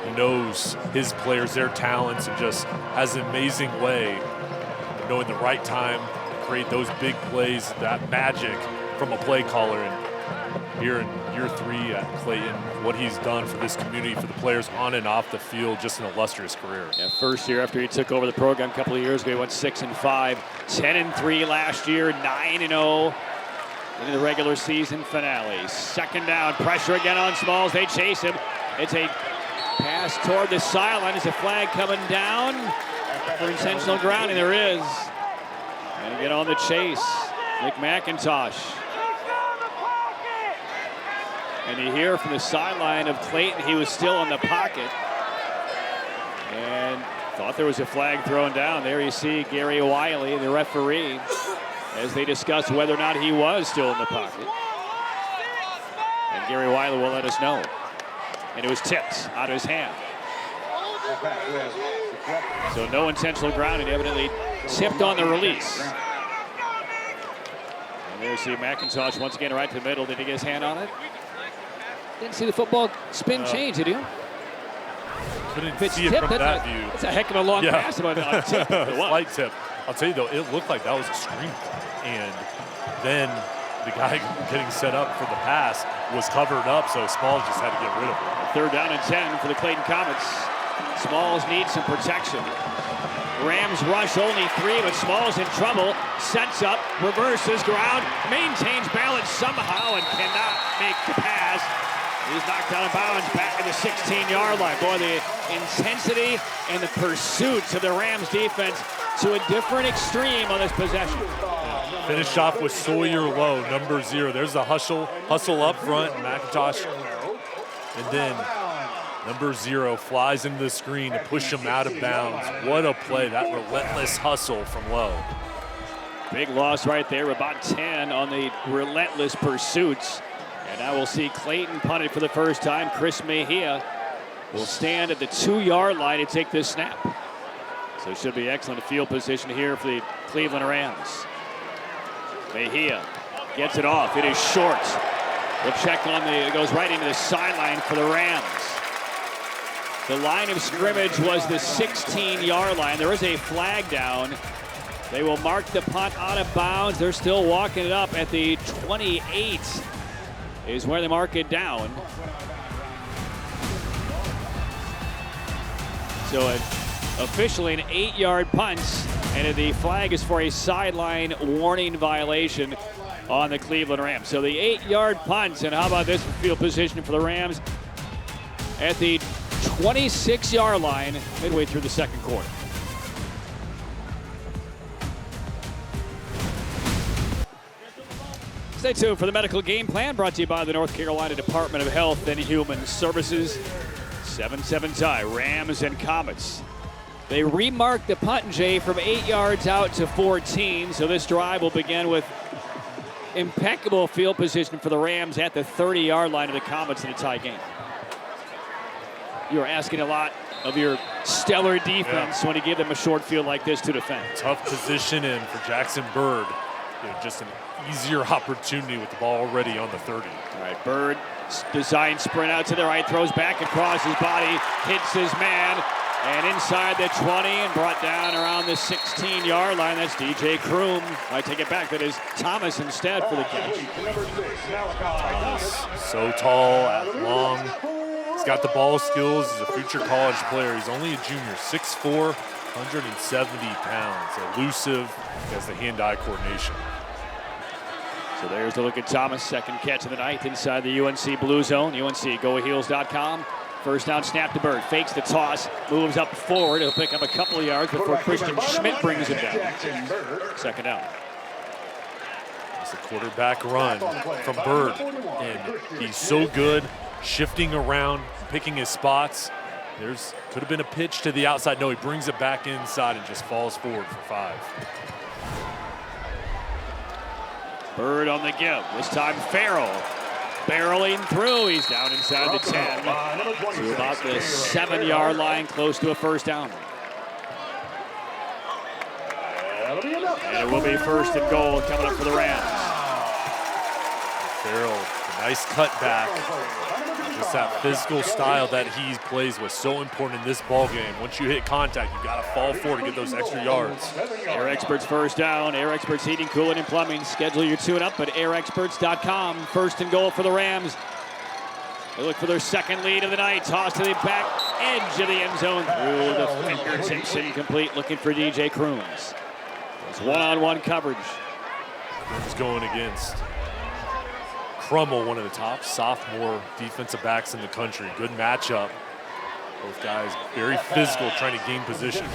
He knows his players, their talents, and just has an amazing way of knowing the right time to create those big plays, that magic from a play caller. And here in year 3 at Clayton, what he's done for this community, for the players on and off the field, just an illustrious career. Yeah, first year after he took over the program a couple of years ago, he went 6-5, 10-3 last year, 9-0 into the regular season finale. 2nd down, pressure again on Smalls. They chase him. It's a pass toward the sideline. Is a flag coming down for intentional grounding? There is. And get on the chase. Nick McIntosh. And you hear from the sideline of Clayton, he was still in the pocket. And thought there was a flag thrown down. There you see Gary Wiley, the referee, as they discuss whether or not he was still in the pocket. And Gary Wiley will let us know. And it was tipped out of his hand. So no intentional grounding, evidently tipped on the release. And there's the McIntosh once again right to the middle. Did he get his hand on it? Didn't see the football spin change, did you? Couldn't see it from that view. That's a heck of a long pass. On tip. Slight tip. I'll tell you though, it looked like that was a screen. And then the guy getting set up for the pass was covered up, so Smalls just had to get rid of it. 3rd down and 10 for the Clayton Comets. Smalls needs some protection. Rams rush only 3, but Smalls in trouble. Sets up, reverses ground, maintains balance somehow, and cannot make the pass. He's knocked out of bounds back at the 16-yard line. Boy, the intensity and the pursuits of the Rams defense to a different extreme on this possession. Finished off with Sawyer Lowe, number 0. There's the hustle up front, McIntosh. And then number 0 flies into the screen to push him out of bounds. What a play, that relentless hustle from Lowe. Big loss right there, about 10 on the relentless pursuits. And now we'll see Clayton punted for the first time. Chris Mejia will stand at the 2-yard line to take this snap. So it should be excellent field position here for the Cleveland Rams. Mejia gets it off. It is short. We'll check on it goes right into the sideline for the Rams. The line of scrimmage was the 16-yard line. There is a flag down. They will mark the punt out of bounds. They're still walking it up at the 28 is where they mark it down. So officially an 8-yard punt, and the flag is for a sideline warning violation on the Cleveland Rams. So the 8-yard punt, and how about this field position for the Rams at the 26-yard line midway through the second quarter. Stay tuned for the medical game plan brought to you by the North Carolina Department of Health and Human Services. 7-7 tie, Rams and Comets. They remarked the punt, Jay, from 8 yards out to 14. So this drive will begin with impeccable field position for the Rams at the 30-yard line of the Comets in a tie game. You're asking a lot of your stellar defense when you give them a short field like this to defend. Tough position in for Jackson Bird. Just an easier opportunity with the ball already on the 30. All right, Bird, design sprint out to the right, throws back across his body, hits his man, and inside the 20 and brought down around the 16-yard line. That's DJ Kroom. I take it back. That is Thomas instead for the catch. So tall, long. He's got the ball skills. He's a future college player. He's only a junior, 6'4", 170 pounds. Elusive. He has the hand-eye coordination. So there's the look at Thomas, second catch of the night inside the UNC blue zone. UNC, goheels.com. First down, snap to Bird, fakes the toss, moves up forward. He'll pick up a couple of yards before Christian Schmidt brings him down. Second down. It's a quarterback run from Bird, and he's so good shifting around, picking his spots. Could have been a pitch to the outside. No, he brings it back inside and just falls forward for 5. Bird on the give. This time Farrell barreling through. He's down inside the 10 to about the 7-yard line, close to a first down. And it will be first and goal coming up for the Rams. Farrell, a nice cutback. Just that physical style that he plays was so important in this ball game. Once you hit contact, you got to fall forward to get those extra yards. Air Experts first down. Air Experts Heating, Cooling, and Plumbing. Schedule your tune-up at airexperts.com. First and goal for the Rams. They look for their second lead of the night. Toss to the back edge of the end zone through the fingertips, incomplete. Looking for DJ Crooms. It's one-on-one coverage. Crooms going against Crummel, one of the top sophomore defensive backs in the country. Good matchup. Both guys very physical, trying to gain position.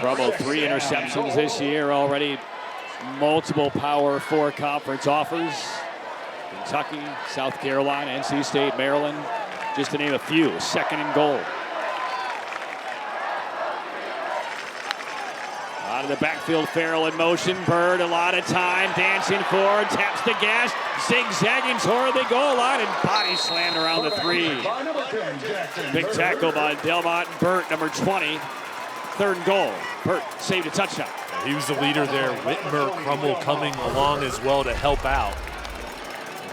Crummel, 3 interceptions this year already. Multiple Power 4 conference offers. Kentucky, South Carolina, NC State, Maryland, just to name a few. Second and goal. Out of the backfield, Farrell in motion. Bird, a lot of time, dancing forward, taps the gas, zigzagging toward the goal line, and body slammed around the 3. Big tackle by Delmont and Burt, number 20. Third and goal. Burt saved a touchdown. He was the leader there. Whitmer, Crummel coming along as well to help out.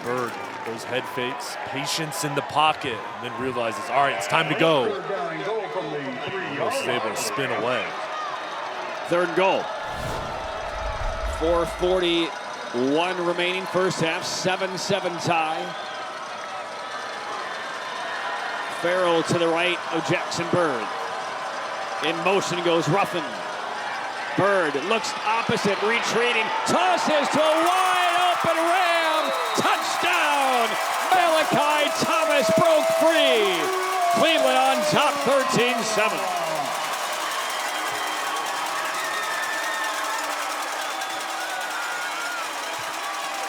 Bird, those head fakes, patience in the pocket, and then realizes, all right, it's time to go. Almost able to spin away. Third and goal. 4:41 remaining first half, 7-7 tie. Farrell to the right of Jackson Bird. In motion goes Ruffin. Bird looks opposite, retreating, tosses to a wide open Ram. 13-7.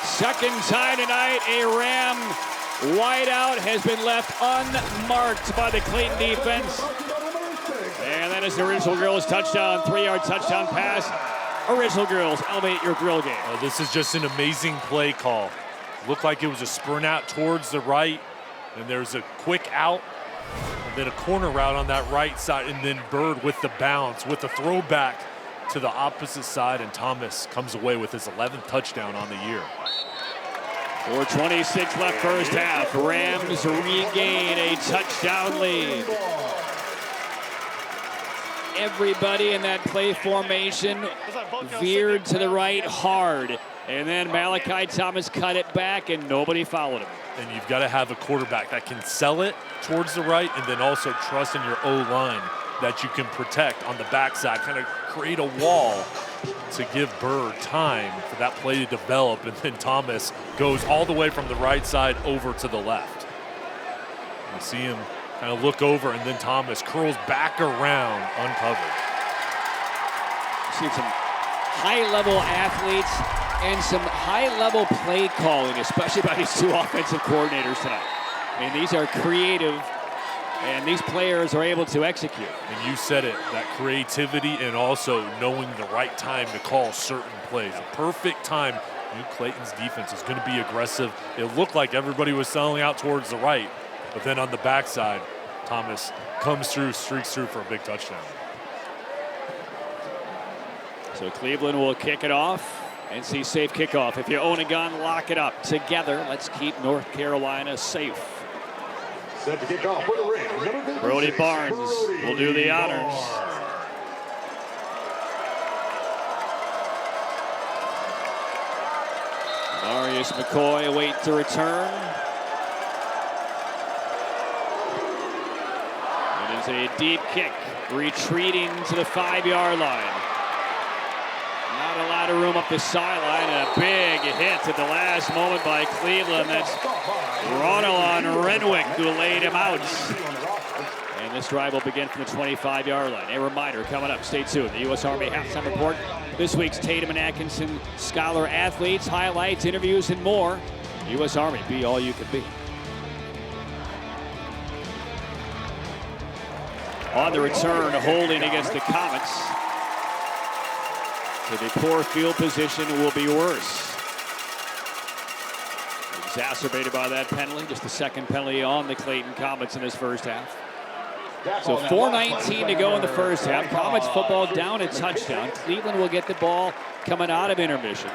Second time tonight, a Ram wideout has been left unmarked by the Clayton defense. And that is the Original Girls touchdown, 3-yard touchdown pass. Original Girls, elevate your grill game. This is just an amazing play call. Looked like it was a sprint out towards the right, and there's a quick out, and then a corner route on that right side, and then Bird with the bounce, with the throwback to the opposite side, and Thomas comes away with his 11th touchdown on the year. 4:26 left first half. Rams regain a touchdown lead. Everybody in that play formation veered to the right hard. And then Malachi Thomas cut it back and nobody followed him. And you've got to have a quarterback that can sell it towards the right and then also trust in your O-line that you can protect on the backside, kind of create a wall to give Bird time for that play to develop, and then Thomas goes all the way from the right side over to the left. You see him kind of look over, and then Thomas curls back around uncovered. See some high-level athletes and some high-level play calling, especially by these two offensive coordinators tonight. I mean, these are creative, and these players are able to execute. And you said it, that creativity and also knowing the right time to call certain plays. A perfect time. Clayton's defense is going to be aggressive. It looked like everybody was selling out towards the right, but then on the backside, Thomas comes through, streaks through for a big touchdown. So Cleveland will kick it off. NC safe kickoff. If you own a gun, lock it up. Together, let's keep North Carolina safe. Set to kick off for the Rams. Brody Barnes will do the honors. Marius McCoy awaits the return. It is a deep kick, retreating to the 5-yard line. Not a lot of room up the sideline, and a big hit at the last moment by Cleveland. That's Ronalon Renwick who laid him out. And this drive will begin from the 25-yard line. A reminder coming up, stay tuned. The U.S. Army halftime report. This week's Tatum and Atkinson Scholar athletes, highlights, interviews, and more. U.S. Army, be all you can be. On the return, holding against the Comets. So the poor field position will be worse. Exacerbated by that penalty, just the second penalty on the Clayton Comets in this first half. So 4:19 to go in the first half. Comets football down a touchdown. Cleveland will get the ball coming out of intermission.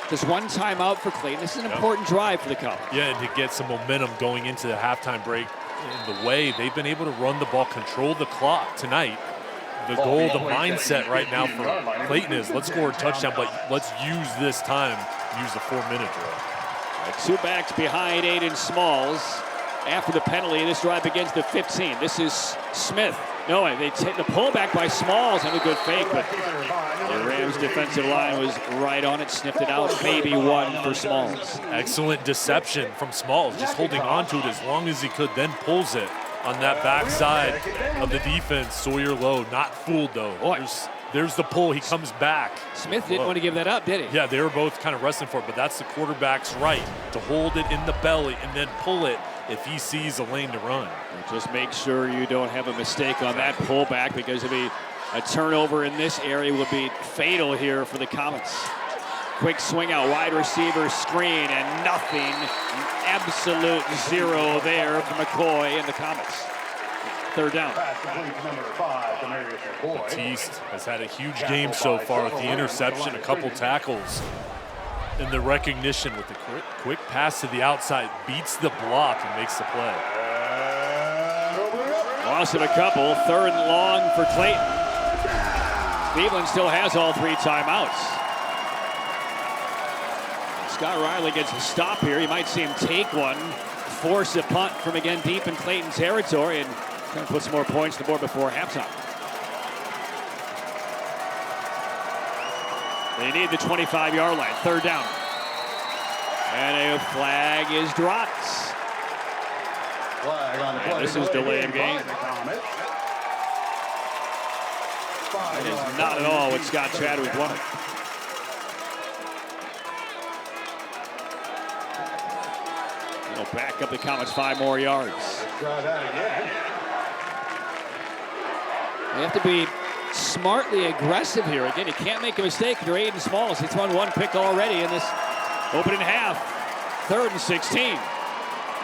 Just one timeout for Clayton. This is an important drive for the Comets. Yeah, and to get some momentum going into the halftime break. In the way they've been able to run the ball, control the clock tonight. The goal, the mindset right now for Clayton is let's score a touchdown, but let's use this time, use the 4-minute drill. Two backs behind Aiden Smalls. After the penalty, this drive begins to 15. This is Smith. No, they take the pullback by Smalls and a good fake, but the Rams defensive line was right on it, sniffed it out. Maybe one for Smalls. Excellent deception from Smalls, just holding on to it as long as he could, then pulls it on that backside of the defense. Sawyer Lowe, not fooled though. There's the pull, he comes back. Smith didn't want to give that up, did he? Yeah, they were both kind of wrestling for it, but that's the quarterback's right, to hold it in the belly and then pull it if he sees a lane to run. Just make sure you don't have a mistake on that pullback, because it'll be a turnover in this area would be fatal here for the Comets. Quick swing out, wide receiver screen, and nothing. Absolute zero there for McCoy and the Comets. Third down. Batiste has had a huge game so far with the interception, a couple tackles. And the recognition with the quick pass to the outside, beats the block and makes the play. Loss of a couple, third and long for Clayton. Cleveland still has all three timeouts. Scott Riley gets a stop here. You might see him take one, force a punt from again deep in Clayton territory, and try to put some more points on the board before halftime. They need the 25-yard line, third down. And a flag is dropped. Flag on the play. This is delay of game. It is not at all what Scott Chadwick wanted. He'll back up the Comets 5 more yards. Try that again. They have to be smartly aggressive here. Again, you can't make a mistake. They're Aiden Smalls. He's thrown one pick already in this opening half. 3rd and 16.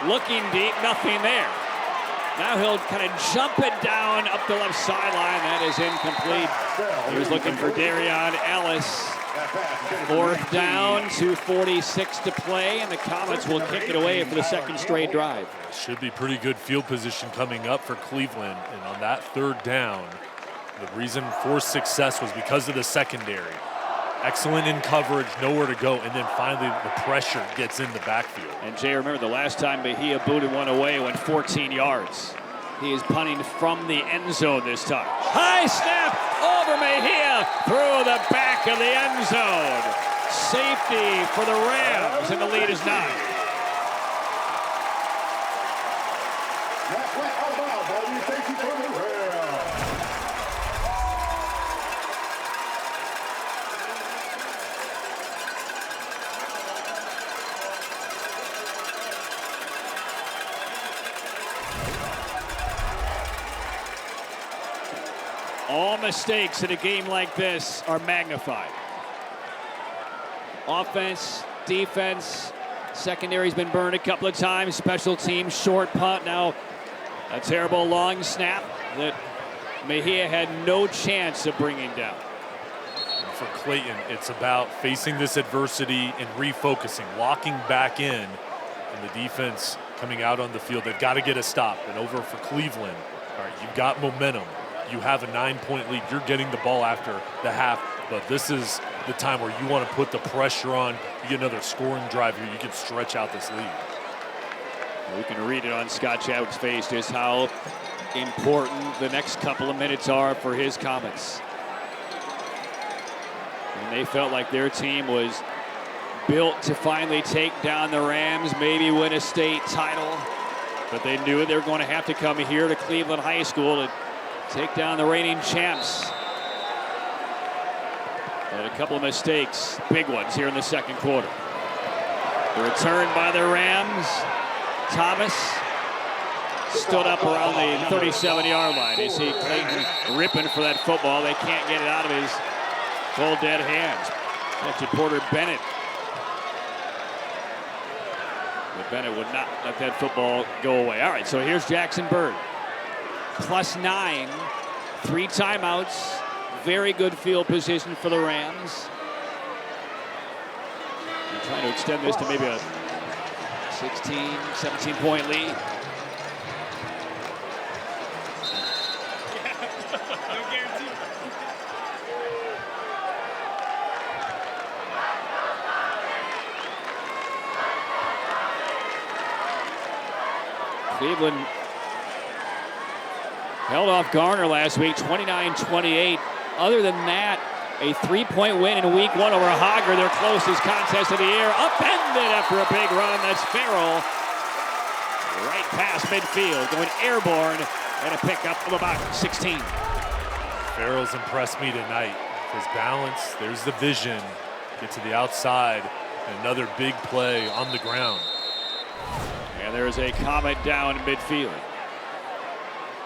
Looking deep, nothing there. Now he'll kind of jump it down up the left sideline. That is incomplete. He was looking for Darion Ellis. 4th down, 2:46 to play, and the Comets will kick it away for the 2nd straight drive. Should be pretty good field position coming up for Cleveland. And on that 3rd down, the reason for success was because of the secondary. Excellent in coverage, nowhere to go, and then finally the pressure gets in the backfield. And Jay, remember the last time Mejia booted one away, went 14 yards. He is punting from the end zone this time. High snap over Mejia through the back of the end zone. Safety for the Rams, and the lead is 9. All mistakes in a game like this are magnified. Offense, defense, secondary's been burned a couple of times. Special teams, short punt. Now a terrible long snap that Mejia had no chance of bringing down. For Clayton, it's about facing this adversity and refocusing, locking back in, and the defense coming out on the field. They've got to get a stop. And over for Cleveland, all right, you've got momentum. You have a 9-point lead. You're getting the ball after the half, but this is the time where you want to put the pressure on. You get another scoring drive here. You can stretch out this lead. We can read it on Scott Chadwick's face just how important the next couple of minutes are for his Comets. And they felt like their team was built to finally take down the Rams, maybe win a state title, but they knew they were going to have to come here to Cleveland High School to take down the reigning champs. And a couple of mistakes, big ones here in the 2nd quarter. The return by the Rams. Thomas stood up around the 37-yard line. You see Clayton ripping for that football. They can't get it out of his cold dead hands. That's Porter Bennett. But Bennett would not let that football go away. All right, so here's Jackson Bird. +9, 3 timeouts, very good field position for the Rams. They're trying to extend this to maybe a 16, 17-point lead. Cleveland held off Garner last week, 29-28. Other than that, a 3-point win in week 1 over Hogger, their closest contest of the year. Upended after a big run. That's Farrell. Right past midfield, going airborne, and a pickup of about 16. Farrell's impressed me tonight. His balance, there's the vision. Get to the outside, and another big play on the ground. And there's a Comet down midfield.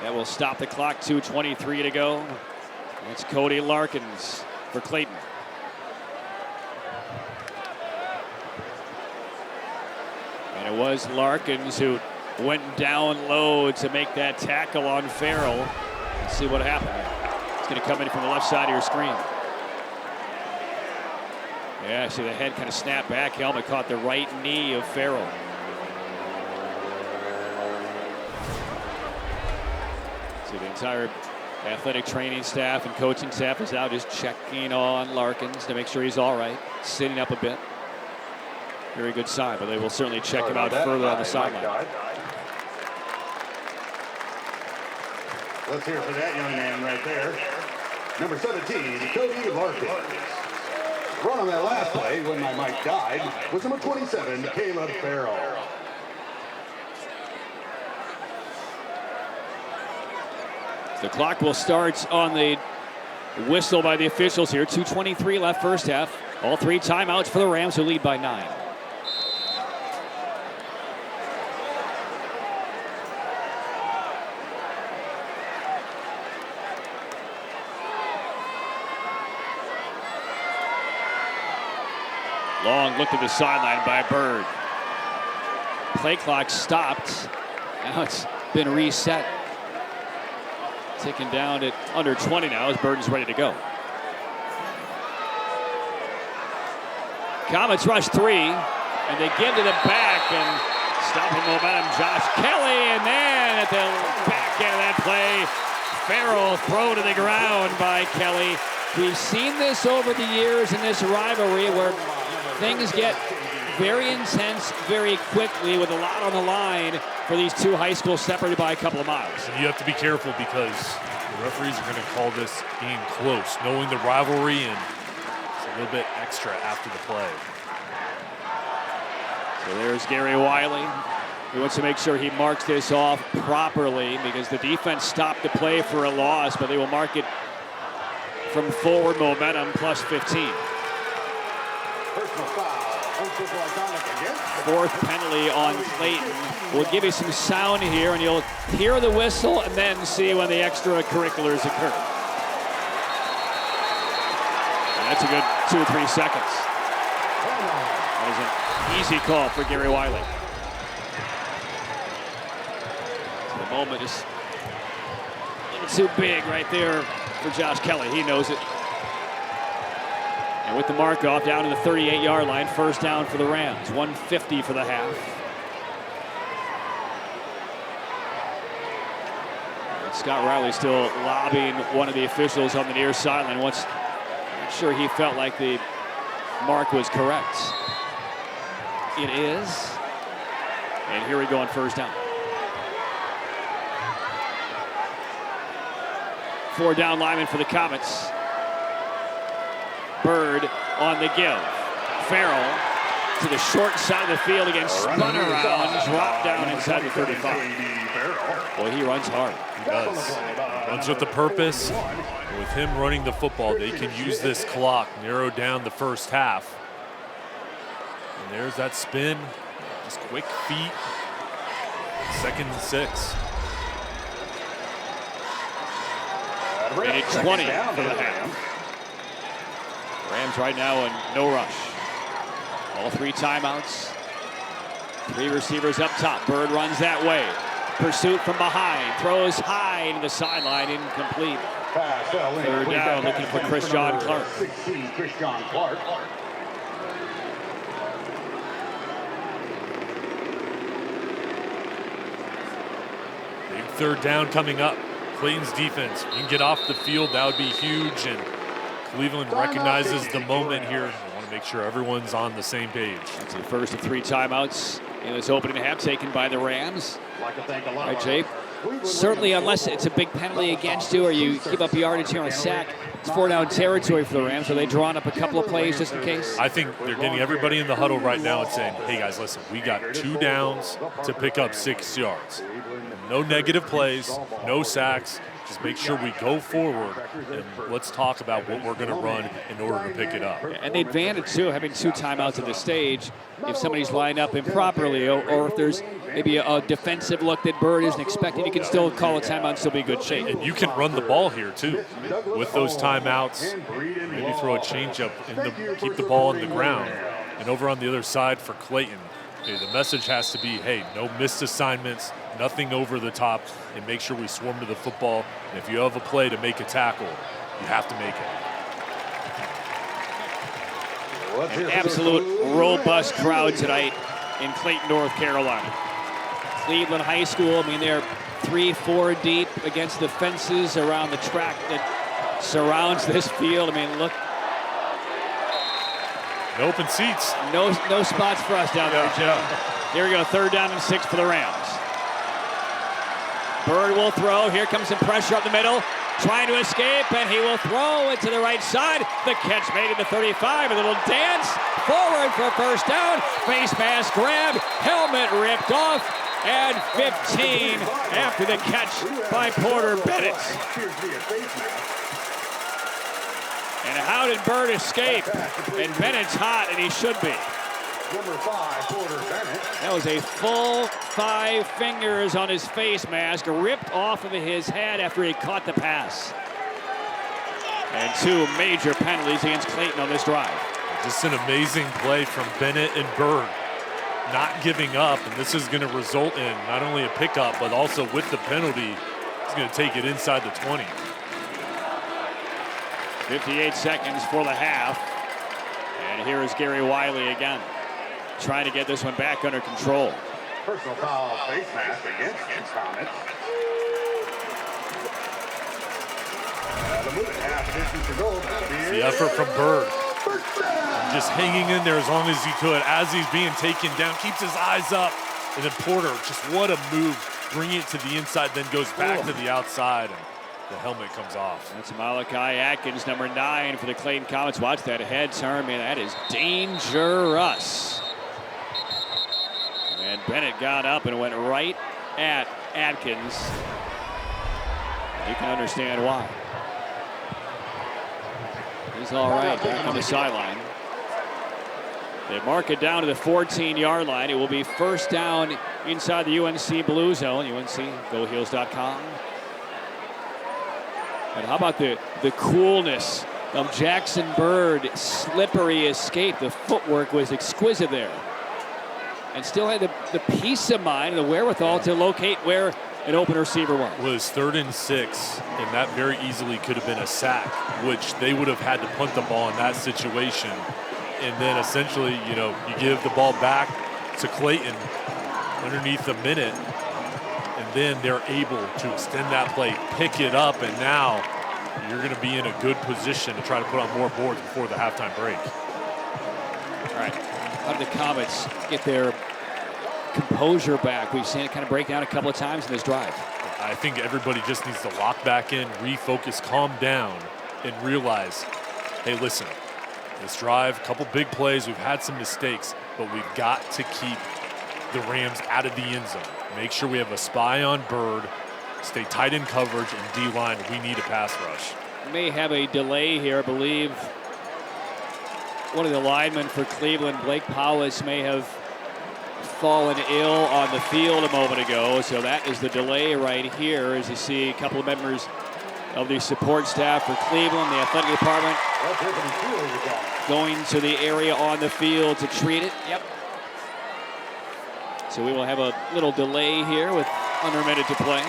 That will stop the clock, 2:23 to go. That's Cody Larkins for Clayton. And it was Larkins who went down low to make that tackle on Farrell. Let's see what happened. It's going to come in from the left side of your screen. Yeah, see the head kind of snapped back. Helmet caught the right knee of Farrell. See the entire athletic training staff and coaching staff is out just checking on Larkins to make sure he's all right, sitting up a bit. Very good sign, but they will certainly check him out further on the sideline. Let's hear for that young man right there. Number 17, Cody Larkins. Run on that last play when my mic died was number 27, Caleb Farrell. The clock will start on the whistle by the officials here. 2:23 left first half. All 3 timeouts for the Rams, who lead by 9. Long look to the sideline by Bird. Play clock stopped. Now it's been reset. Ticking down at under 20 now as Bird is ready to go. Comets rush 3, and they give to the back, and stopping momentum, Josh Kelly, and then at the back end of that play, Farrell thrown to the ground by Kelly. We've seen this over the years in this rivalry where things get very intense very quickly with a lot on the line for these two high schools separated by a couple of miles. And you have to be careful because the referees are going to call this game close, knowing the rivalry, and it's a little bit extra after the play. So there's Gary Wiley. He wants to make sure he marks this off properly because the defense stopped the play for a loss, but they will mark it from forward momentum plus 15. Fourth penalty on Clayton. We'll give you some sound here, and you'll hear the whistle and then see when the extracurriculars occur. And that's a good 2 or 3 seconds. That was an easy call for Gary Wiley. So the moment is a little too big right there for Josh Kelly. He knows it. And with the mark off down to the 38-yard line, first down for the Rams. 1:50 for the half. And Scott Riley still lobbying one of the officials on the near sideline. Not sure he felt like the mark was correct. It is. And here we go on first down. 4 down linemen for the Comets. Bird on the give. Farrell to the short side of the field again, spun around, dropped down inside the 35. Boy, he runs hard. He does. Runs with the purpose. With him running the football, they can use this clock, narrow down the first half. And there's that spin. Just quick feet. 2nd and 6. Minute 20 for the half. Rams right now in no rush. All 3 timeouts. 3 receivers up top. Bird runs that way. Pursuit from behind. Throws high to the sideline. Incomplete. 3rd down, looking for Chris John Clark. Big 3rd down coming up. Clayton's defense, you can get off the field, that would be huge, and Cleveland recognizes the moment here. They want to make sure everyone's on the same page. That's the first of 3 timeouts in this opening half taken by the Rams. All right, Jay. Certainly, unless it's a big penalty against you or you give up yardage here on a sack, it's 4 down territory for the Rams. Are they drawing up a couple of plays just in case? I think they're getting everybody in the huddle right now and saying, hey guys, listen, we got 2 downs to pick up 6 yards. No negative plays, no sacks. Just make sure we go forward and let's talk about what we're going to run in order to pick it up. And the advantage, too, having 2 timeouts at this stage, if somebody's lined up improperly or if there's maybe a defensive look that Bird isn't expecting, you can still call a timeout and still be in good shape. And you can run the ball here, too. With those timeouts, maybe throw a changeup and keep the ball on the ground. And over on the other side for Clayton, the message has to be, hey, no missed assignments, nothing over the top, and make sure we swarm to the football. And if you have a play to make a tackle, you have to make it. An absolute robust crowd tonight in Clayton, North Carolina. Cleveland High School, I mean, they're 3-4 deep against the fences around the track that surrounds this field. I mean, look. No open seats. No spots for us down there, Jim. Here we go, 3rd down and 6 for the Rams. Bird will throw. Here comes some pressure up the middle. Trying to escape, and he will throw it to the right side. The catch made at the 35. A little dance forward for a first down. Face mask grabbed. Helmet ripped off. and 15 after the catch by Porter Bennett. And how did Bird escape? And Bennett's hot, and he should be. Number 5, Porter Bennett. That was a full 5 fingers on his face mask, ripped off of his head after he caught the pass. And 2 major penalties against Clayton on this drive. Just an amazing play from Bennett and Bird, not giving up, and this is going to result in not only a pickup, but also with the penalty, he's going to take it inside the 20. 58 seconds for the half. And here is Gary Wiley again, trying to get this one back under control. Personal foul face mask against Thomas. The effort from Bird. Just hanging in there as long as he could as he's being taken down, keeps his eyes up. And then Porter, just what a move, bringing it to the inside, then goes back to the outside. And the helmet comes off. That's Malachi Atkins, number 9 for the Clayton Comets. Watch that head turn, man, that is dangerous. And Bennett got up and went right at Atkins. You can understand why. He's all right back on the sideline. They mark it down to the 14-yard line. It will be first down inside the UNC blue zone. UNC, GoHeels.com. And how about the coolness of Jackson Bird, slippery escape. The footwork was exquisite there. And still had the peace of mind and the wherewithal to locate where an open receiver was. It was 3rd and 6, and that very easily could have been a sack, which they would have had to punt the ball in that situation. And then essentially, you know, you give the ball back to Clayton underneath a minute, and then they're able to extend that play, pick it up, and now you're going to be in a good position to try to put on more boards before the halftime break. All right, how did the Comets get their composure back? We've seen it kind of break down a couple of times in this drive. I think everybody just needs to lock back in, refocus, calm down, and realize, hey, listen, this drive, a couple big plays, we've had some mistakes, but we've got to keep the Rams out of the end zone. Make sure we have a spy on Bird, stay tight in coverage, and D-line, we need a pass rush. We may have a delay here. I believe one of the linemen for Cleveland, Blake Powis, may have fallen ill on the field a moment ago. So that is the delay right here, as you see a couple of members of the support staff for Cleveland, the athletic department, going to the area on the field to treat it. Yep. So we will have a little delay here with under a minute to play.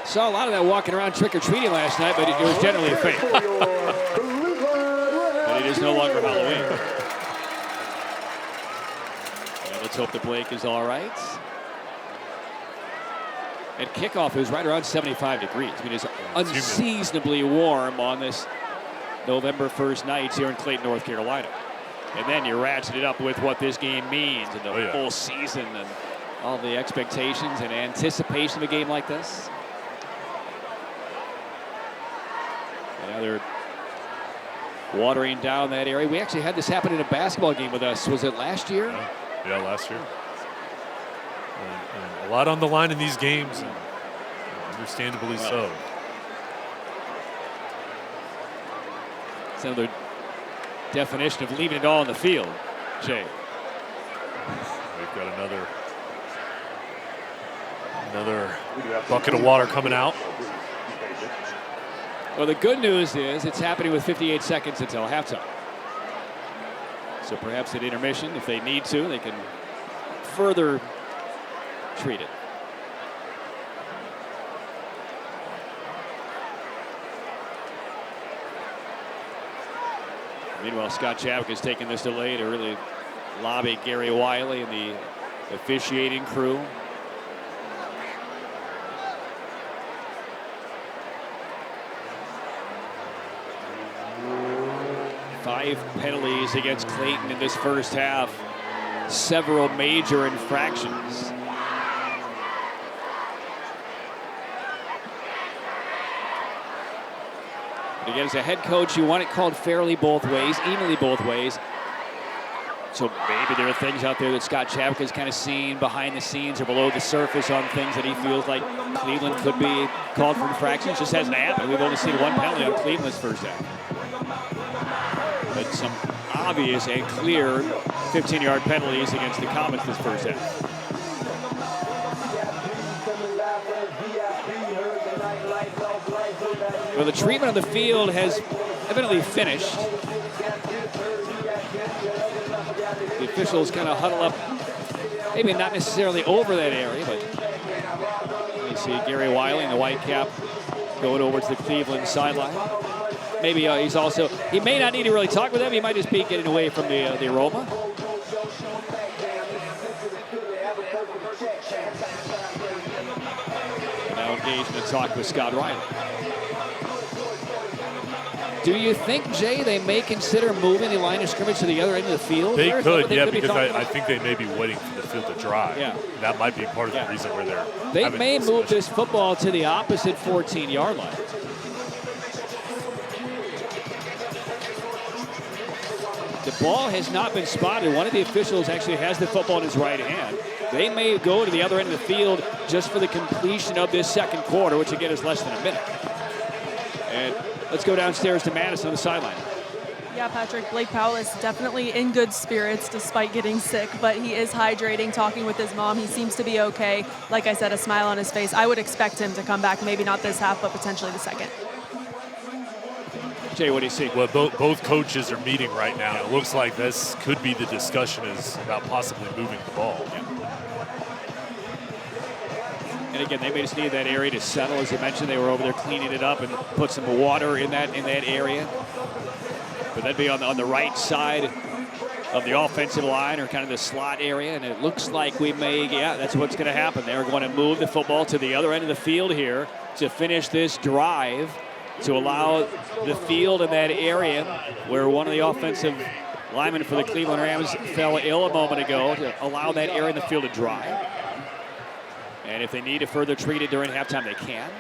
Saw a lot of that walking around trick-or-treating last night, but it was generally a fake. But it is no longer Halloween. And let's hope that Blake is all right. And kickoff is right around 75 degrees. I mean, it's unseasonably warm on this November 1st night here in Clayton, North Carolina. And then you ratchet it up with what this game means and the full season and all the expectations and anticipation of a game like this. And now they're watering down that area. We actually had this happen in a basketball game with us. Was it last year? Yeah, last year. And a lot on the line in these games, and understandably so. It's another definition of leaving it all on the field, Jay. We've got another bucket of water coming out. Well, the good news is it's happening with 58 seconds until halftime. So perhaps at intermission, if they need to, they can further treat it. Meanwhile, Scott Chadwick has taken this delay to really lobby Gary Wiley and the officiating crew. Five penalties against Clayton in this first half. Several major infractions. Again, as a head coach, you want it called fairly both ways, evenly both ways. So maybe there are things out there that Scott Chadwick has kind of seen behind the scenes or below the surface on things that he feels like Cleveland could be called for infractions. Just hasn't happened. We've only seen one penalty on Cleveland's first half. But some obvious and clear 15-yard penalties against the Comets this first half. Well, the treatment of the field has evidently finished. The officials kind of huddle up, maybe not necessarily over that area, but you see Gary Wiley in the white cap going over to the Cleveland sideline. Maybe he may not need to really talk with them. He might just be getting away from the aroma. Now engaged in a talk with Scott Riley. Do you think, Jay, they may consider moving the line of scrimmage to the other end of the field? They could, yeah, because I think they may be waiting for the field to dry. Yeah. That might be part of the reason where they may move this football to the opposite 14-yard line. The ball has not been spotted. One of the officials actually has the football in his right hand. They may go to the other end of the field just for the completion of this second quarter, which again is less than a minute. And let's go downstairs to Madison on the sideline. Yeah, Patrick, Blake Powell is definitely in good spirits despite getting sick, but he is hydrating, talking with his mom. He seems to be okay. Like I said, a smile on his face. I would expect him to come back, maybe not this half, but potentially the second. Jay, what do you see? Well, both coaches are meeting right now. It looks like this could be the discussion is about possibly moving the ball. Yeah. And again, they may just need that area to settle. As you mentioned, they were over there cleaning it up and put some water in that area. But that'd be on the right side of the offensive line or kind of the slot area. And it looks like that's what's going to happen. They're going to move the football to the other end of the field here to finish this drive, to allow the field in that area where one of the offensive linemen for the Cleveland Rams fell ill a moment ago, to allow that area in the field to dry. And if they need to further treat it during halftime, they can.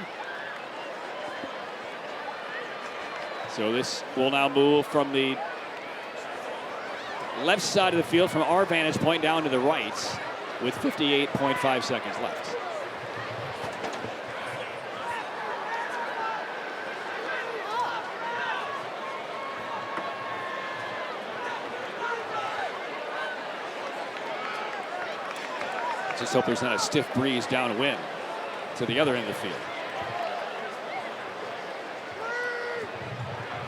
So this will now move from the left side of the field from our vantage point down to the right with 58.5 seconds left. Just hope there's not a stiff breeze downwind to the other end of the field.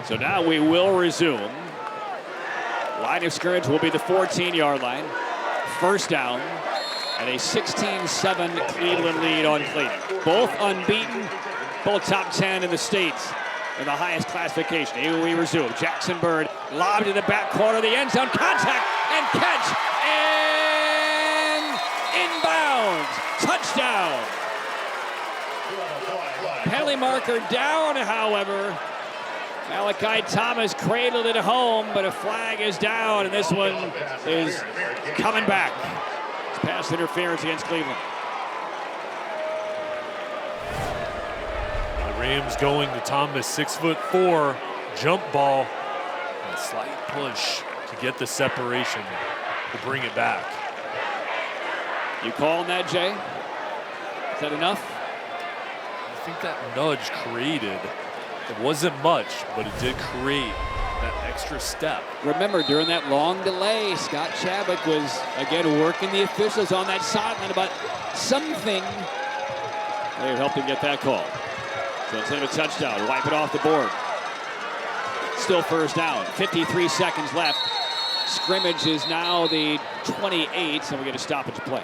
So now we will resume. Line of scrimmage will be the 14-yard line. First down and a 16-7 Cleveland lead on Clayton. Both unbeaten, both top 10 in the state in the highest classification. Here we resume. Jackson Bird lobbed in the back corner of the end zone. Contact and catch. Touchdown. Penalty marker down, however. Malachi Thomas cradled it home, but a flag is down, and this one is coming back. It's pass interference against Cleveland. The Rams going to Thomas, 6'4", jump ball, and a slight push to get the separation to bring it back. You calling that, Jay? Is that enough? I think that nudge created, it wasn't much, but it did create that extra step. Remember, during that long delay, Scott Chadwick was, again, working the officials on that sideline about something. They helped him get that call. So instead of a touchdown, wipe it off the board. Still first down, 53 seconds left. Scrimmage is now the 28, so we get a stoppage play.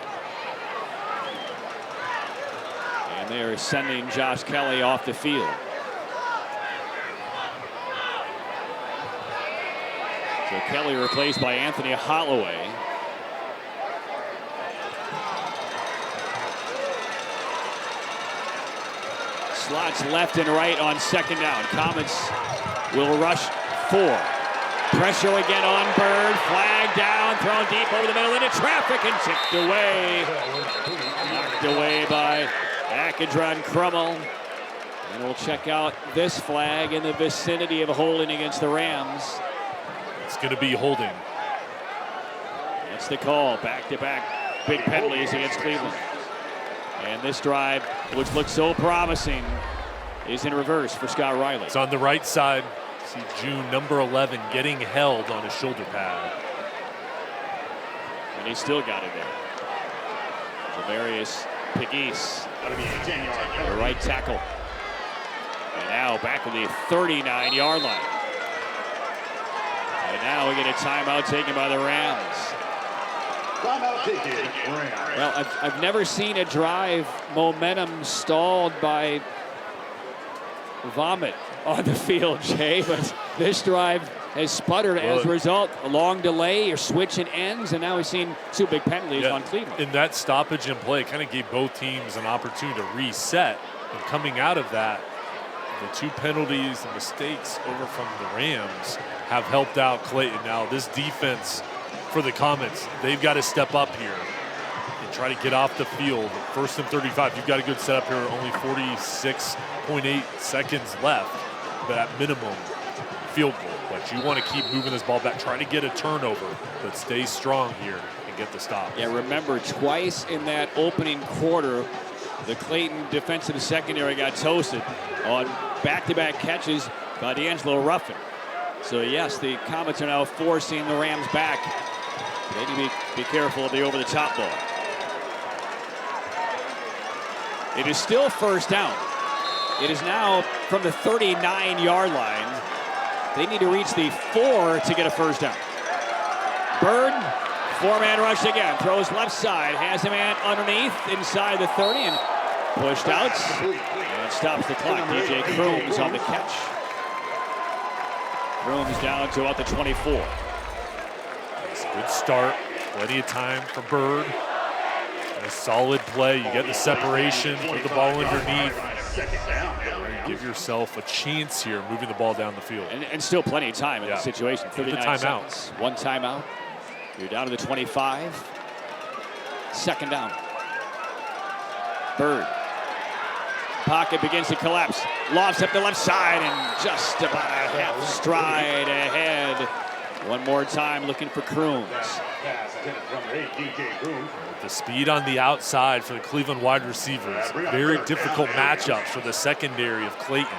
And they are sending Josh Kelly off the field. So Kelly replaced by Anthony Holloway. Slots left and right on second down. Comets will rush 4. Pressure again on Bird. Flag down, thrown deep over the middle into traffic and tipped away. Knocked away by Akadron Crummell. And we'll check out this flag in the vicinity of a holding against the Rams. It's going to be holding. That's the call. Back-to-back big penalties against Cleveland. And this drive, which looks so promising, is in reverse for Scott Riley. It's on the right side. See June, number 11, getting held on a shoulder pad. And he still got it there. Javarius Pegues, the right tackle. And now back to the 39-yard line. And now we get a timeout taken by the Rams. Timeout taken, Rams. Well, I've never seen a drive momentum stalled by vomit on the field, Jay, but this drive has sputtered as a result. A long delay, you're switching ends, and now we've seen two big penalties on Cleveland. In that stoppage in play, kind of gave both teams an opportunity to reset. And coming out of that, the two penalties and mistakes over from the Rams have helped out Clayton. Now, this defense for the Comets, they've got to step up here and try to get off the field. First and 35, you've got a good setup here, only 46.8 seconds left, but at minimum, field goal. But you want to keep moving this ball back, try to get a turnover, but stay strong here and get the stop. Yeah, remember, twice in that opening quarter, the Clayton defensive secondary got toasted on back-to-back catches by D'Angelo Ruffin. So yes, the Comets are now forcing the Rams back. They need to be careful of the over-the-top ball. It is still first down. It is now from the 39-yard line. They need to reach the 4 to get a first down. Bird, four-man rush again. Throws left side, has a man underneath inside the 30 and pushed out. And stops the clock. DJ Crooms on the catch. Crooms down to about the 24. That's a good start. Plenty of time for Bird. And a solid play. You get the separation, put the ball underneath. Give yourself a chance here moving the ball down the field. And still plenty of time in the situation. 39 seconds. One timeout. You're down to the 25. Second down. Bird. Pocket begins to collapse. Lofts up the left side and just about a half stride ahead. One more time looking for Crooms. The speed on the outside for the Cleveland wide receivers. Very difficult matchups for the secondary of Clayton.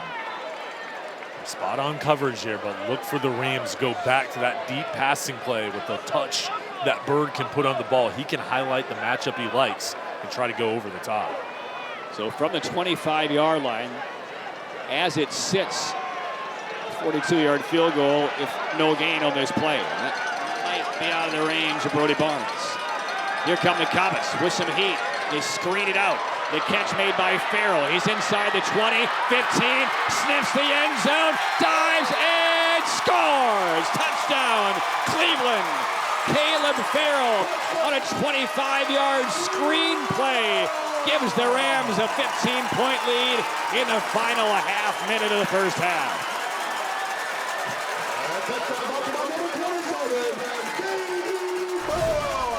Spot on coverage there, but look for the Rams go back to that deep passing play with the touch that Bird can put on the ball. He can highlight the matchup he likes and try to go over the top. So from the 25-yard line, as it sits, 42-yard field goal if no gain on this play. That might be out of the range of Brody Barnes. Here come the Comets with some heat. They screen it out. The catch made by Farrell. He's inside the 20, 15, sniffs the end zone, dives and scores! Touchdown, Cleveland! Caleb Farrell on a 25-yard screen play gives the Rams a 15-point lead in the final half minute of the first half.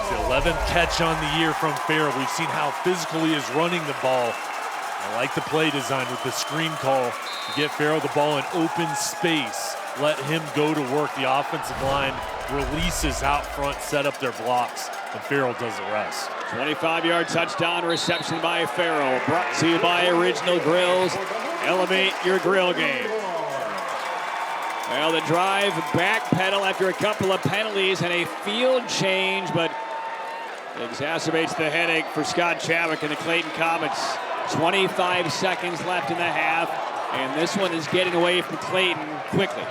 The 11th catch on the year from Farrell. We've seen how physical he is running the ball. I like the play design with the screen call. You get Farrell the ball in open space. Let him go to work. The offensive line releases out front, set up their blocks, and Farrell does the rest. 25-yard touchdown reception by Farrell. Brought to you by Original Grills. Elevate your grill game. Well, the drive backpedal after a couple of penalties and a field change, but exacerbates the headache for Scott Chadwick and the Clayton Comets. 25 seconds left in the half, and this one is getting away from Clayton quickly.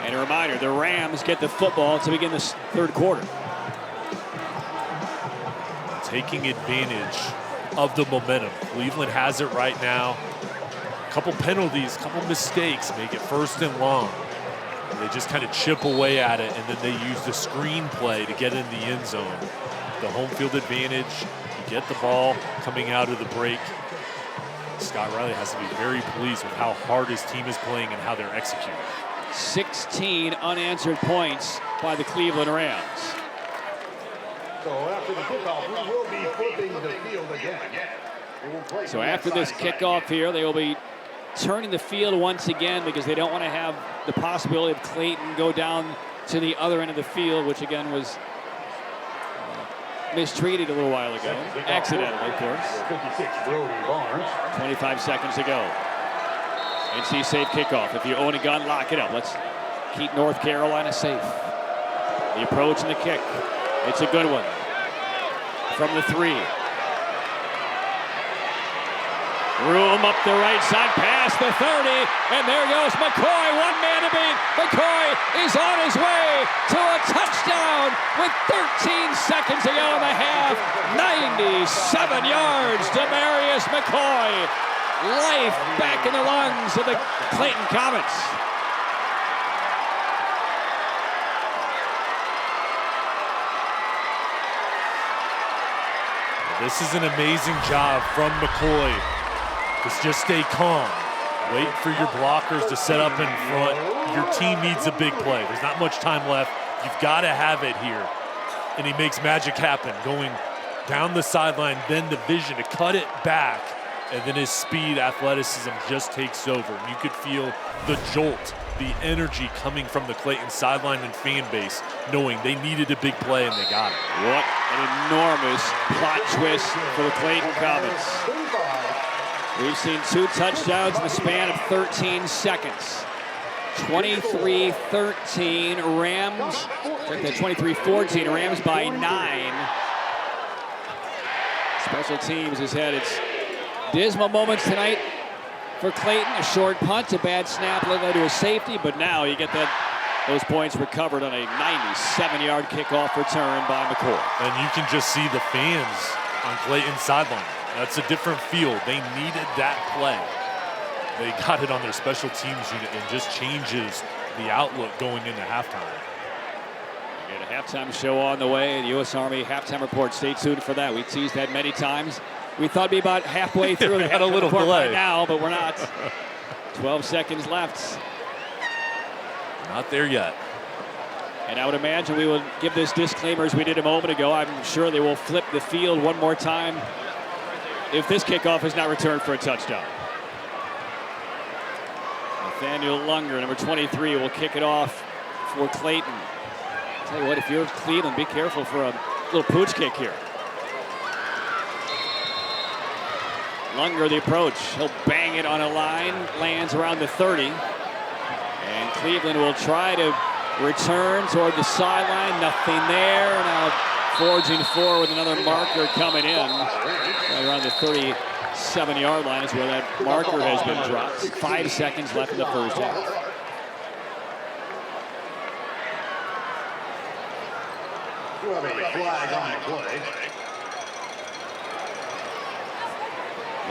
And a reminder, the Rams get the football to begin this third quarter. Taking advantage of the momentum. Cleveland has it right now. A couple penalties, couple mistakes, make it first and long. They just kind of chip away at it, and then they use the screen play to get in the end zone. The home field advantage, you get the ball coming out of the break. Scott Riley has to be very pleased with how hard his team is playing and how they're executing. 16 unanswered points by the Cleveland Rams. So after the kickoff, we will be flipping the field again. So after this kickoff here, they will be turning the field once again because they don't want to have the possibility of Clayton go down to the other end of the field, which again was mistreated a little while ago. Accidentally, of course. 25 seconds to go. NC safe kickoff. If you own a gun, lock it up. Let's keep North Carolina safe. The approach and the kick. It's a good one. From the 3. Room up the right side, past the 30, and there goes McCoy, one man to beat. McCoy is on his way to a touchdown with 13 seconds to go in the half. 97 yards to Marius McCoy. Life back in the lungs of the Clayton Comets. This is an amazing job from McCoy. Just stay calm. Wait for your blockers to set up in front. Your team needs a big play. There's not much time left. You've got to have it here. And he makes magic happen, going down the sideline, then the vision to cut it back. And then his speed, athleticism just takes over. And you could feel the jolt, the energy coming from the Clayton sideline and fan base, knowing they needed a big play and they got it. What an enormous plot twist for the Clayton Comets. We've seen 2 touchdowns in the span of 13 seconds. 23-13 Rams. Check that, 23-14 Rams by 9. Special teams has had its dismal moments tonight for Clayton. A short punt, a bad snap led to a safety, but now you get those points recovered on a 97-yard kickoff return by McCoy. And you can just see the fans on Clayton's sideline. That's a different field. They needed that play. They got it on their special teams unit and just changes the outlook going into halftime. We get a halftime show on the way. The U.S. Army halftime report. Stay tuned for that. We teased that many times. We thought it'd be about halfway through the had a little report delay right now, but we're not. 12 seconds left. Not there yet. And I would imagine we will give this disclaimer as we did a moment ago. I'm sure they will flip the field one more time if this kickoff is not returned for a touchdown. Nathaniel Lunger, number 23, will kick it off for Clayton. I'll tell you what, if you're Cleveland, be careful for a little pooch kick here. Lunger, the approach. He'll bang it on a line, lands around the 30. And Cleveland will try to return toward the sideline. Nothing there. Now forging forward with another marker coming in. Right around the 37-yard line is where that marker has been dropped. 5 seconds left in the first half. We'll have a flag on the play.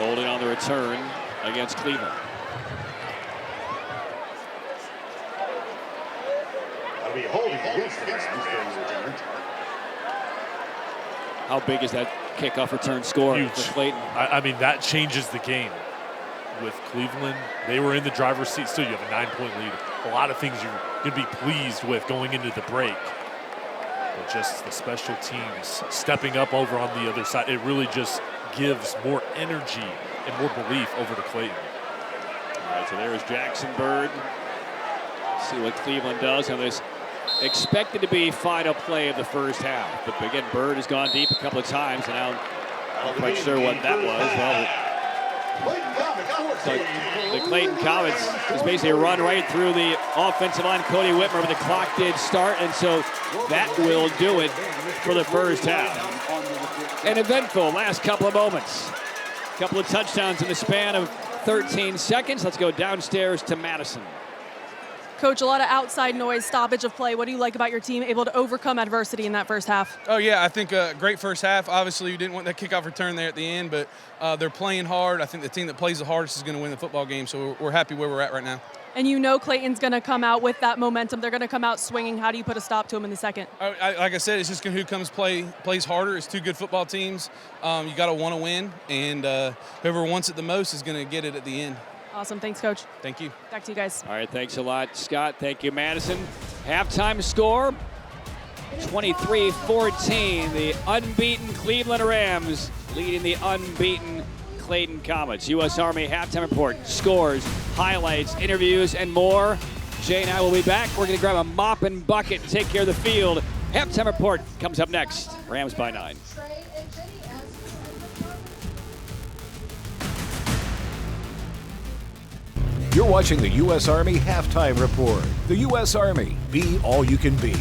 Holding on the return against Cleveland. That'll be holding against the Rams during the return. How big is that kickoff return score Huge. for Clayton? I mean, that changes the game. With Cleveland, they were in the driver's seat. Still, you have a 9-point lead. A lot of things you're going to be pleased with going into the break. But just the special teams stepping up over on the other side, it really just gives more energy and more belief over to Clayton. All right, so there's Jackson Bird. See what Cleveland does on this expected to be final play of the first half. But again, Bird has gone deep a couple of times, and now I'm not quite sure what that was. Well, the Clayton Comets just basically run right through the offensive line. Cody Whitmer, but the clock did start, and so that will do it for the first half. An eventful last couple of moments. A couple of touchdowns in the span of 13 seconds. Let's go downstairs to Madison. Coach, a lot of outside noise, stoppage of play. What do you like about your team able to overcome adversity in that first half? Oh, yeah, I think a great first half. Obviously, you didn't want that kickoff return there at the end, but they're playing hard. I think the team that plays the hardest is going to win the football game, so we're happy where we're at right now. And you know Clayton's going to come out with that momentum. They're going to come out swinging. How do you put a stop to them in the second? Like I said, it's just who plays harder. It's 2 good football teams. You got to want to win, and whoever wants it the most is going to get it at the end. Awesome. Thanks, Coach. Thank you. Back to you guys. All right, thanks a lot, Scott. Thank you, Madison. Halftime score, 23-14. The unbeaten Cleveland Rams leading the unbeaten Clayton Comets. U.S. Army halftime report, scores, highlights, interviews, and more. Jay and I will be back. We're going to grab a mop and bucket and take care of the field. Halftime report comes up next. Rams by 9. You're watching the U.S. Army Halftime Report. The U.S. Army, be all you can be.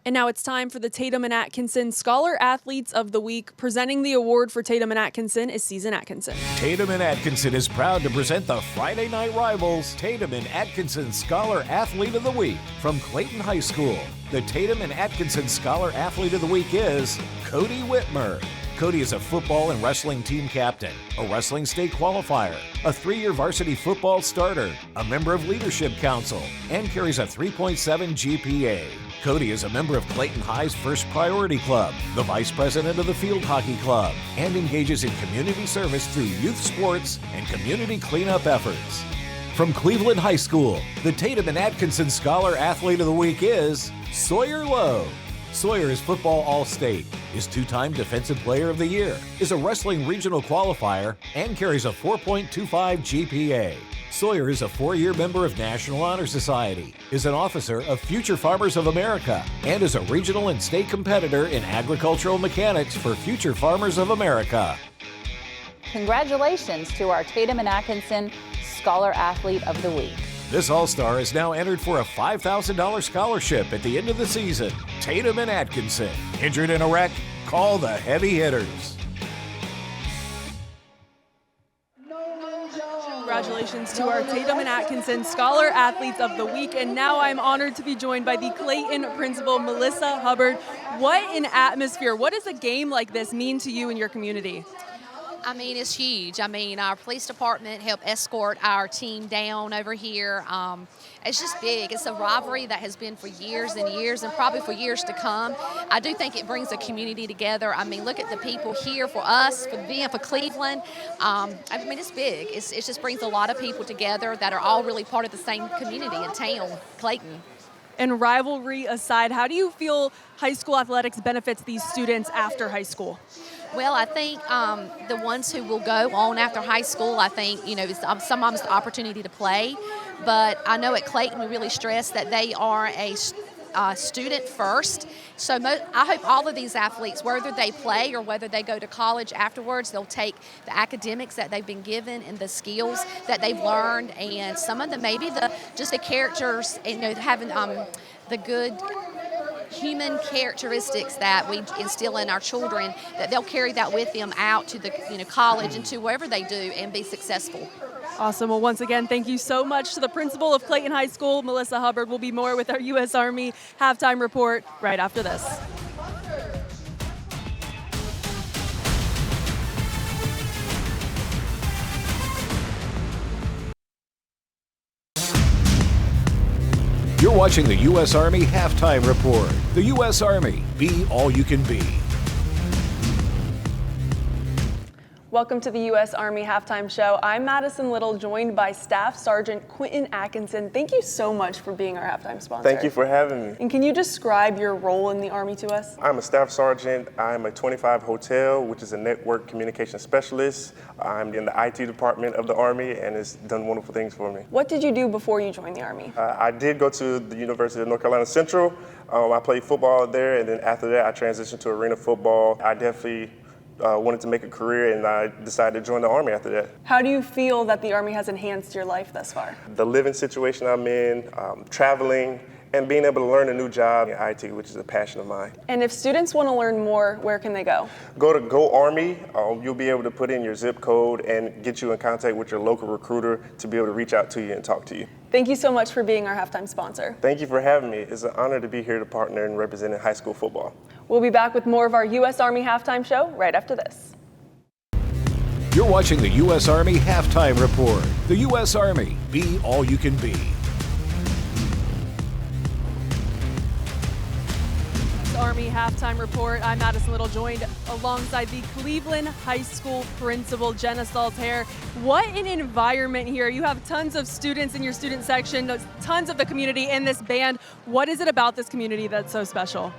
And now it's time for the Tatum and Atkinson Scholar Athletes of the Week. Presenting the award for Tatum and Atkinson is Season Atkinson. Tatum and Atkinson is proud to present the Friday Night Rivals Tatum and Atkinson Scholar Athlete of the Week from Clayton High School. The Tatum and Atkinson Scholar Athlete of the Week is Cody Whitmer. Cody is a football and wrestling team captain, a wrestling state qualifier, a 3-year varsity football starter, a member of Leadership Council, and carries a 3.7 GPA. Cody is a member of Clayton High's First Priority Club, the vice president of the Field Hockey Club, and engages in community service through youth sports and community cleanup efforts. From Cleveland High School, the Tatum and Atkinson Scholar Athlete of the Week is Sawyer Lowe. Sawyer is football All-State, is 2-time Defensive Player of the Year, is a wrestling regional qualifier, and carries a 4.25 GPA. Sawyer is a 4-year member of National Honor Society, is an officer of Future Farmers of America, and is a regional and state competitor in agricultural mechanics for Future Farmers of America. Congratulations to our Tatum and Atkinson Scholar Athlete of the Week. This All-Star is now entered for a $5,000 scholarship at the end of the season. Tatum and Atkinson. Injured in a wreck? Call the heavy hitters. Congratulations to our Tatum and Atkinson Scholar Athletes of the Week. And now I'm honored to be joined by the Clayton principal, Melissa Hubbard. What an atmosphere. What does a game like this mean to you and your community? I mean, it's huge. I mean, our police department helped escort our team down over here. It's just big. It's a rivalry that has been for years and years and probably for years to come. I do think it brings a community together. I mean, look at the people here for us, for them, for Cleveland. I mean, it's big. It just brings a lot of people together that are all really part of the same community in town, Clayton. And rivalry aside, how do you feel high school athletics benefits these students after high school? Well, I think the ones who will go on after high school, I think, you know, it's sometimes the opportunity to play. But I know at Clayton we really stress that they are a student first. So I hope all of these athletes, whether they play or whether they go to college afterwards, they'll take the academics that they've been given and the skills that they've learned, and some of them maybe just the characters, you know, having the good human characteristics that we instill in our children, that they'll carry that with them out to the college and to wherever they do and be successful. Awesome. Well, once again, thank you so much to the principal of Clayton High School, Melissa Hubbard. We'll be more with our U.S. Army halftime report right after this. You're watching the U.S. Army Halftime Report. The U.S. Army, be all you can be. Welcome to the U.S. Army Halftime Show. I'm Madison Little, joined by Staff Sergeant Quentin Atkinson. Thank you so much for being our halftime sponsor. Thank you for having me. And can you describe your role in the Army to us? I'm a Staff Sergeant. I'm a 25 Hotel, which is a network communication specialist. I'm in the IT department of the Army, and it's done wonderful things for me. What did you do before you joined the Army? I did go to the University of North Carolina Central. I played football there, and then after that, I transitioned to arena football. I definitely wanted to make a career, and I decided to join the Army after that. How do you feel that the Army has enhanced your life thus far? The living situation I'm in, traveling, and being able to learn a new job in IT, which is a passion of mine. And if students want to learn more, where can they go? Go to Go Army. You'll be able to put in your zip code and get you in contact with your local recruiter to be able to reach out to you and talk to you. Thank you so much for being our halftime sponsor. Thank you for having me. It's an honor to be here to partner and representing high school football. We'll be back with more of our U.S. Army Halftime Show right after this. You're watching the U.S. Army Halftime Report. The U.S. Army, be all you can be. Army Halftime Report. I'm Madison Little, joined alongside the Cleveland High School principal, Jenna Saltair. What an environment here. You have tons of students in your student section, tons of the community in this band. What is it about this community that's so special?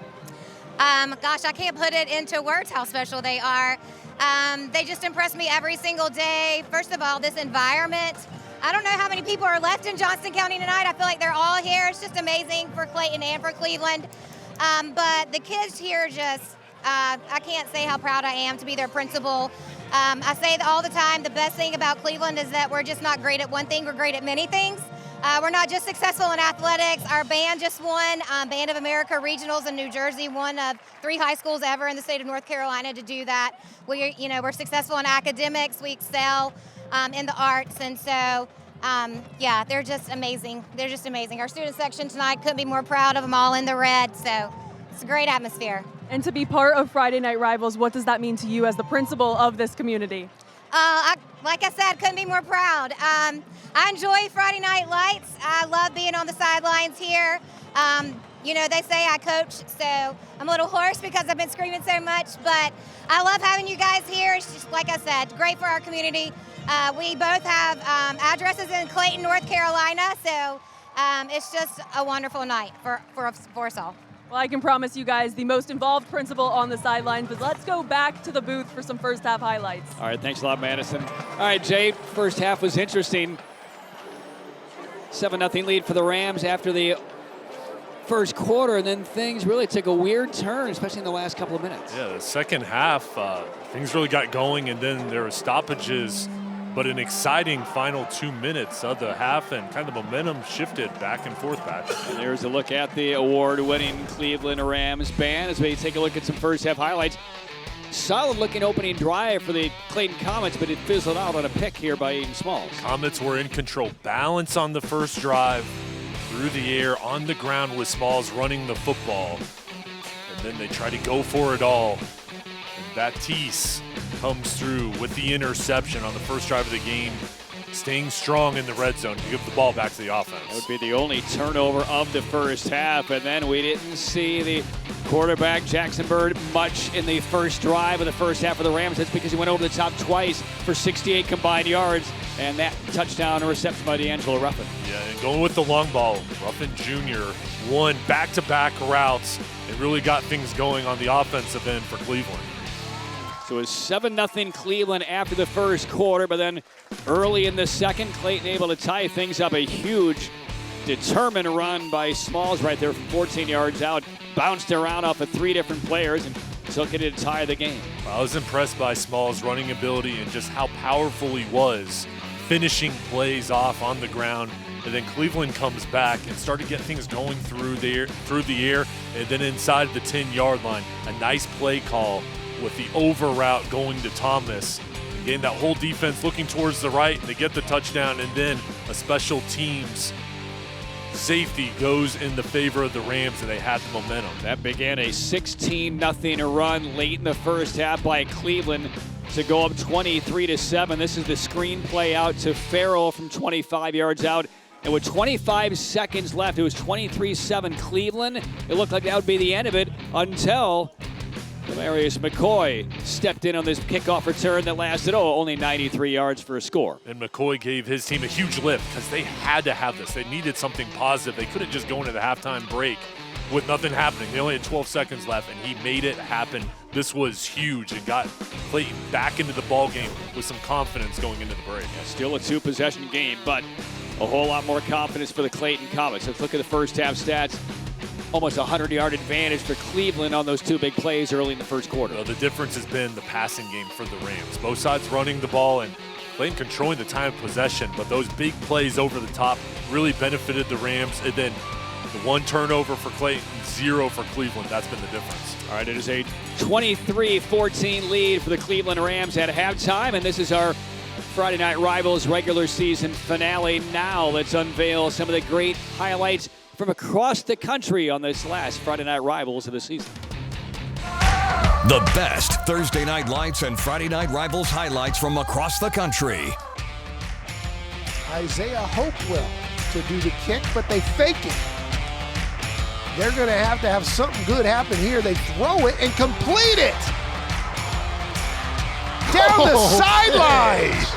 Gosh, I can't put it into words how special they are. They just impress me every single day. First of all, this environment. I don't know how many people are left in Johnston County tonight. I feel like they're all here. It's just amazing for Clayton and for Cleveland. But the kids here just, I can't say how proud I am to be their principal. I say all the time, the best thing about Cleveland is that we're just not great at one thing, we're great at many things. We're not just successful in athletics. Our band just won Band of America Regionals in New Jersey, one of 3 high schools ever in the state of North Carolina to do that. We're successful in academics, we excel in the arts, and so yeah, they're just amazing. They're just amazing. Our student section tonight couldn't be more proud of them all in the red, so it's a great atmosphere. And to be part of Friday Night Rivals, what does that mean to you as the principal of this community? Like I said, couldn't be more proud. I enjoy Friday Night Lights. I love being on the sidelines here. They say I coach, so I'm a little hoarse because I've been screaming so much, but I love having you guys here. It's just, like I said, great for our community. We both have addresses in Clayton, North Carolina, so it's just a wonderful night for us all. Well, I can promise you guys the most involved principal on the sidelines, but let's go back to the booth for some first half highlights. All right, thanks a lot, Madison. All right, Jay, first half was interesting. 7-0 lead for the Rams after the first quarter, and then things really took a weird turn, especially in the last couple of minutes. Yeah, the second half, things really got going, and then there were stoppages, but an exciting final 2 minutes of the half, and kind of momentum shifted back and forth, Patrick. And there's a look at the award-winning Cleveland Rams band as we take a look at some first half highlights. Solid-looking opening drive for the Clayton Comets, but it fizzled out on a pick here by Aiden Smalls. Comets were in control. Balance on the first drive, through the air, on the ground with Smalls running the football. And then they try to go for it all. And Baptiste comes through with the interception on the first drive of the game, staying strong in the red zone to give the ball back to the offense. That would be the only turnover of the first half, and then we didn't see the quarterback, Jackson Bird, much in the first drive of the first half of the Rams. That's because he went over the top twice for 68 combined yards, and that touchdown reception by D'Angelo Ruffin. Yeah, and going with the long ball, Ruffin Jr. won back-to-back routes and really got things going on the offensive end for Cleveland. So it was 7-0 Cleveland after the first quarter, but then early in the second, Clayton able to tie things up. A huge, determined run by Smalls right there from 14 yards out. Bounced around off of 3 different players and took it to tie the game. I was impressed by Smalls' running ability and just how powerful he was, finishing plays off on the ground. And then Cleveland comes back and started getting things going through the air, and then inside the 10-yard line. A nice play call with the over route going to Thomas. Again, that whole defense looking towards the right, and they get the touchdown, and then a special teams safety goes in the favor of the Rams, and they had the momentum. That began a 16-0 run late in the first half by Cleveland to go up 23-7. This is the screen play out to Farrell from 25 yards out. And with 25 seconds left, it was 23-7 Cleveland. It looked like that would be the end of it until Demarius McCoy stepped in on this kickoff return that lasted, only 93 yards for a score. And McCoy gave his team a huge lift because they had to have this. They needed something positive. They couldn't just go into the halftime break with nothing happening. They only had 12 seconds left, and he made it happen. This was huge and got Clayton back into the ball game with some confidence going into the break. Yeah, still a 2-possession game, but a whole lot more confidence for the Clayton Comets. Let's look at the first half stats. Almost a 100-yard advantage for Cleveland on those 2 big plays early in the first quarter. Well, the difference has been the passing game for the Rams. Both sides running the ball and Clayton controlling the time of possession, but those big plays over the top really benefited the Rams. And then the 1 turnover for Clayton, 0 for Cleveland. That's been the difference. All right, it is a 23-14 lead for the Cleveland Rams at halftime, and this is our Friday Night Rivals regular season finale. Now let's unveil some of the great highlights from across the country on this last Friday Night Rivals of the season. The best Thursday Night Lights and Friday Night Rivals highlights from across the country. Isaiah Hopewell to do the kick, but they fake it. They're going to have something good happen here. They throw it and complete it. Down the sidelines.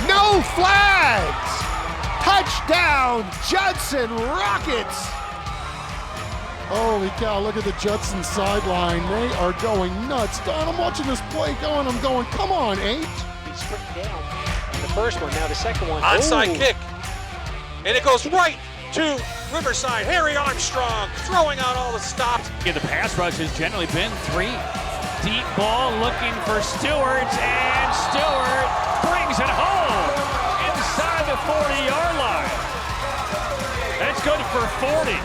No flags. Touchdown, Judson Rockets. Holy cow, look at the Judson sideline. They are going nuts. Don, I'm watching this play going. I'm going, come on, H. He's sprinting down. The first one, now the second one. Onside kick. And it goes right to Riverside. Harry Armstrong throwing out all the stops. The pass rush has generally been 3. Deep ball looking for Stewart, and Stewart brings it home inside the 40-yard line. That's good for 40.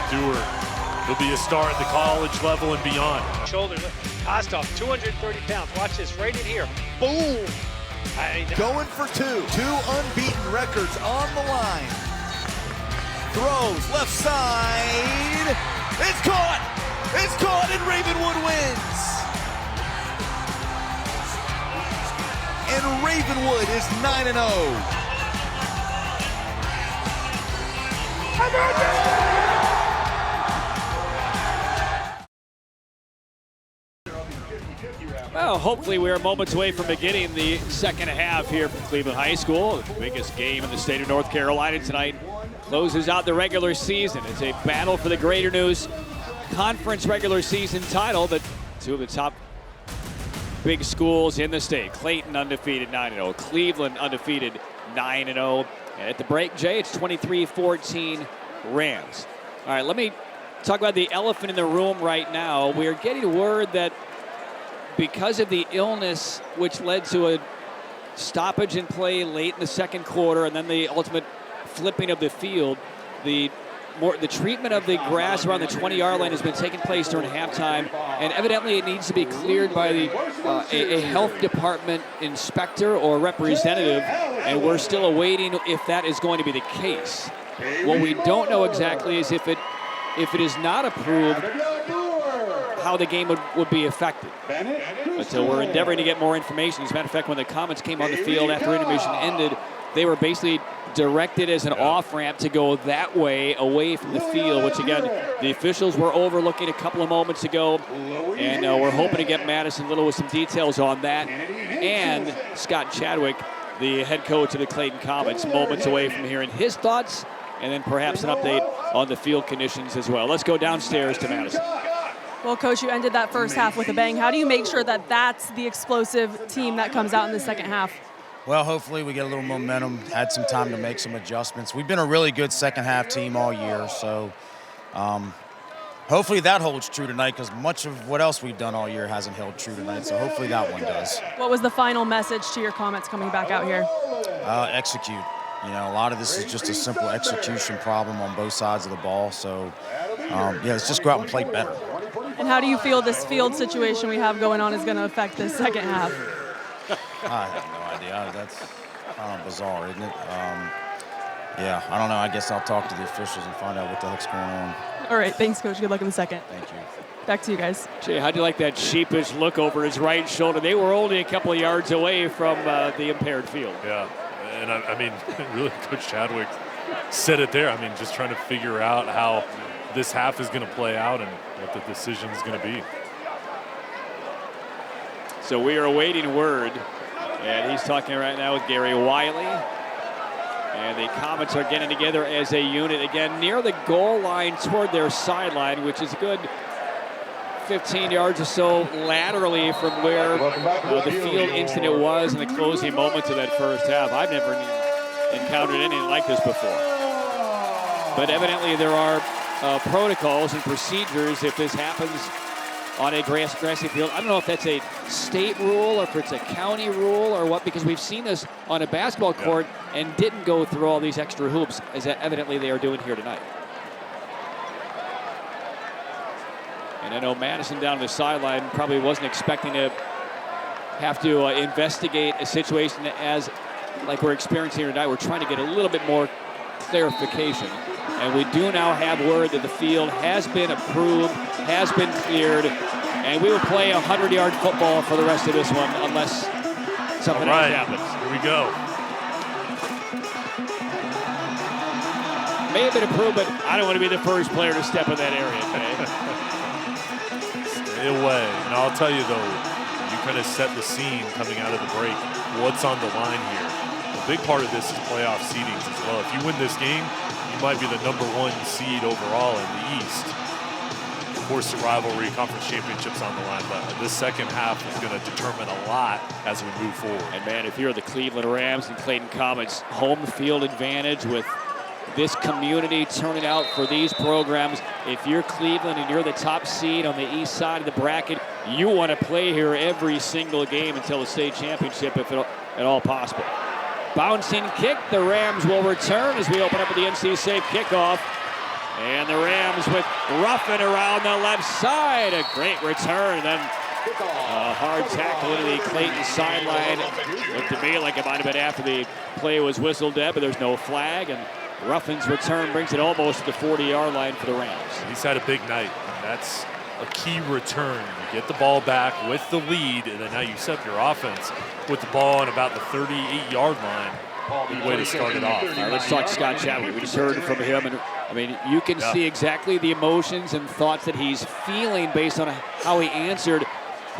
Stewart, he'll be a star at the college level and beyond. Shoulder lift. Kostoff, 230 pounds. Watch this right in here. Boom. Going for 2. 2 unbeaten records on the line. Throws left side. It's caught. It's caught, and Ravenwood wins. And Ravenwood is 9-0. Well, hopefully we are moments away from beginning the second half here from Cleveland High School. The biggest game in the state of North Carolina tonight closes out the regular season. It's a battle for the Greater News Conference regular season title, but two of the top big schools in the state. Clayton undefeated 9-0, Cleveland undefeated 9-0. And at the break, Jay, it's 23-14 Rams. All right, let me talk about the elephant in the room right now. We are getting word that because of the illness, which led to a stoppage in play late in the second quarter and then the ultimate flipping of the field, the treatment of the grass around the 20-yard line has been taking place during halftime, and evidently it needs to be cleared by a health department inspector or representative, and we're still awaiting if that is going to be the case. What we don't know exactly is if it is not approved, how the game would be affected. But we're endeavoring to get more information. As a matter of fact, when the Comets came on the field after intermission ended, they were basically directed as an off-ramp to go that way, away from the field, which again, the officials were overlooking a couple of moments ago, and we're hoping to get Madison Little with some details on that, and Scott Chadwick, the head coach of the Clayton Comets, moments away from hearing his thoughts, and then perhaps an update on the field conditions as well. Let's go downstairs to Madison. Well, Coach, you ended that first half with a bang. How do you make sure that that's the explosive team that comes out in the second half? Well, hopefully we get a little momentum, had some time to make some adjustments. We've been a really good second half team all year, so hopefully that holds true tonight, because much of what else we've done all year hasn't held true tonight, so hopefully that one does. What was the final message to your Comets coming back out here? Execute. You know, a lot of this is just a simple execution problem on both sides of the ball, so let's just go out and play better. And how do you feel this field situation we have going on is going to affect this second half? I have no idea. That's kind of bizarre, isn't it? I don't know. I guess I'll talk to the officials and find out what the heck's going on. All right. Thanks, Coach. Good luck in the second. Thank you. Back to you guys. Jay, how'd you like that sheepish look over his right shoulder? They were only a couple of yards away from the impaired field. Yeah, and I mean, really, Coach Chadwick said it there. I mean, just trying to figure out how this half is going to play out and what the decision is going to be. So we are awaiting word, and he's talking right now with Gary Wiley. And the Comets are getting together as a unit again near the goal line toward their sideline, which is a good 15 yards or so laterally from where the field incident was in the closing moments of that first half. I've never encountered anything like this before. But evidently there are protocols and procedures if this happens on a grassy field. I don't know if that's a state rule or if it's a county rule or what, because we've seen this on a basketball court and didn't go through all these extra hoops, as evidently they are doing here tonight. And I know Madison down the sideline probably wasn't expecting to have to investigate a situation as like we're experiencing here tonight. We're trying to get a little bit more clarification. And we do now have word that the field has been approved, has been cleared, and we will play a 100-yard football for the rest of this one unless something else happens. Here we go. May have been approved, but I don't want to be the first player to step in that area today. Stay away. And I'll tell you, though, you kind of set the scene coming out of the break. What's on the line here? A big part of this is playoff seedings as well. If you win this game, you might be the #1 seed overall in the East. Of course, the rivalry, conference championships on the line, but this second half is going to determine a lot as we move forward. And man, if you're the Cleveland Rams and Clayton Comets, home field advantage with this community turning out for these programs. If you're Cleveland and you're the top seed on the east side of the bracket, you want to play here every single game until the state championship, if at all possible. Bouncing kick, the Rams will return as we open up with the NC Safe kickoff. And the Rams with Ruffin around the left side. A great return. Then a hard tackle into the Clayton sideline. Looked to me like it might have been after the play was whistled at, but there's no flag. And Ruffin's return brings it almost to the 40-yard line for the Rams. He's had a big night, and that's a key return. You get the ball back with the lead, and then now you set up your offense with the ball on about the 38-yard line. Good way to start it off. All right, let's talk Scott Chadwick. We just heard from him, and I mean, you can see exactly the emotions and thoughts that he's feeling based on how he answered.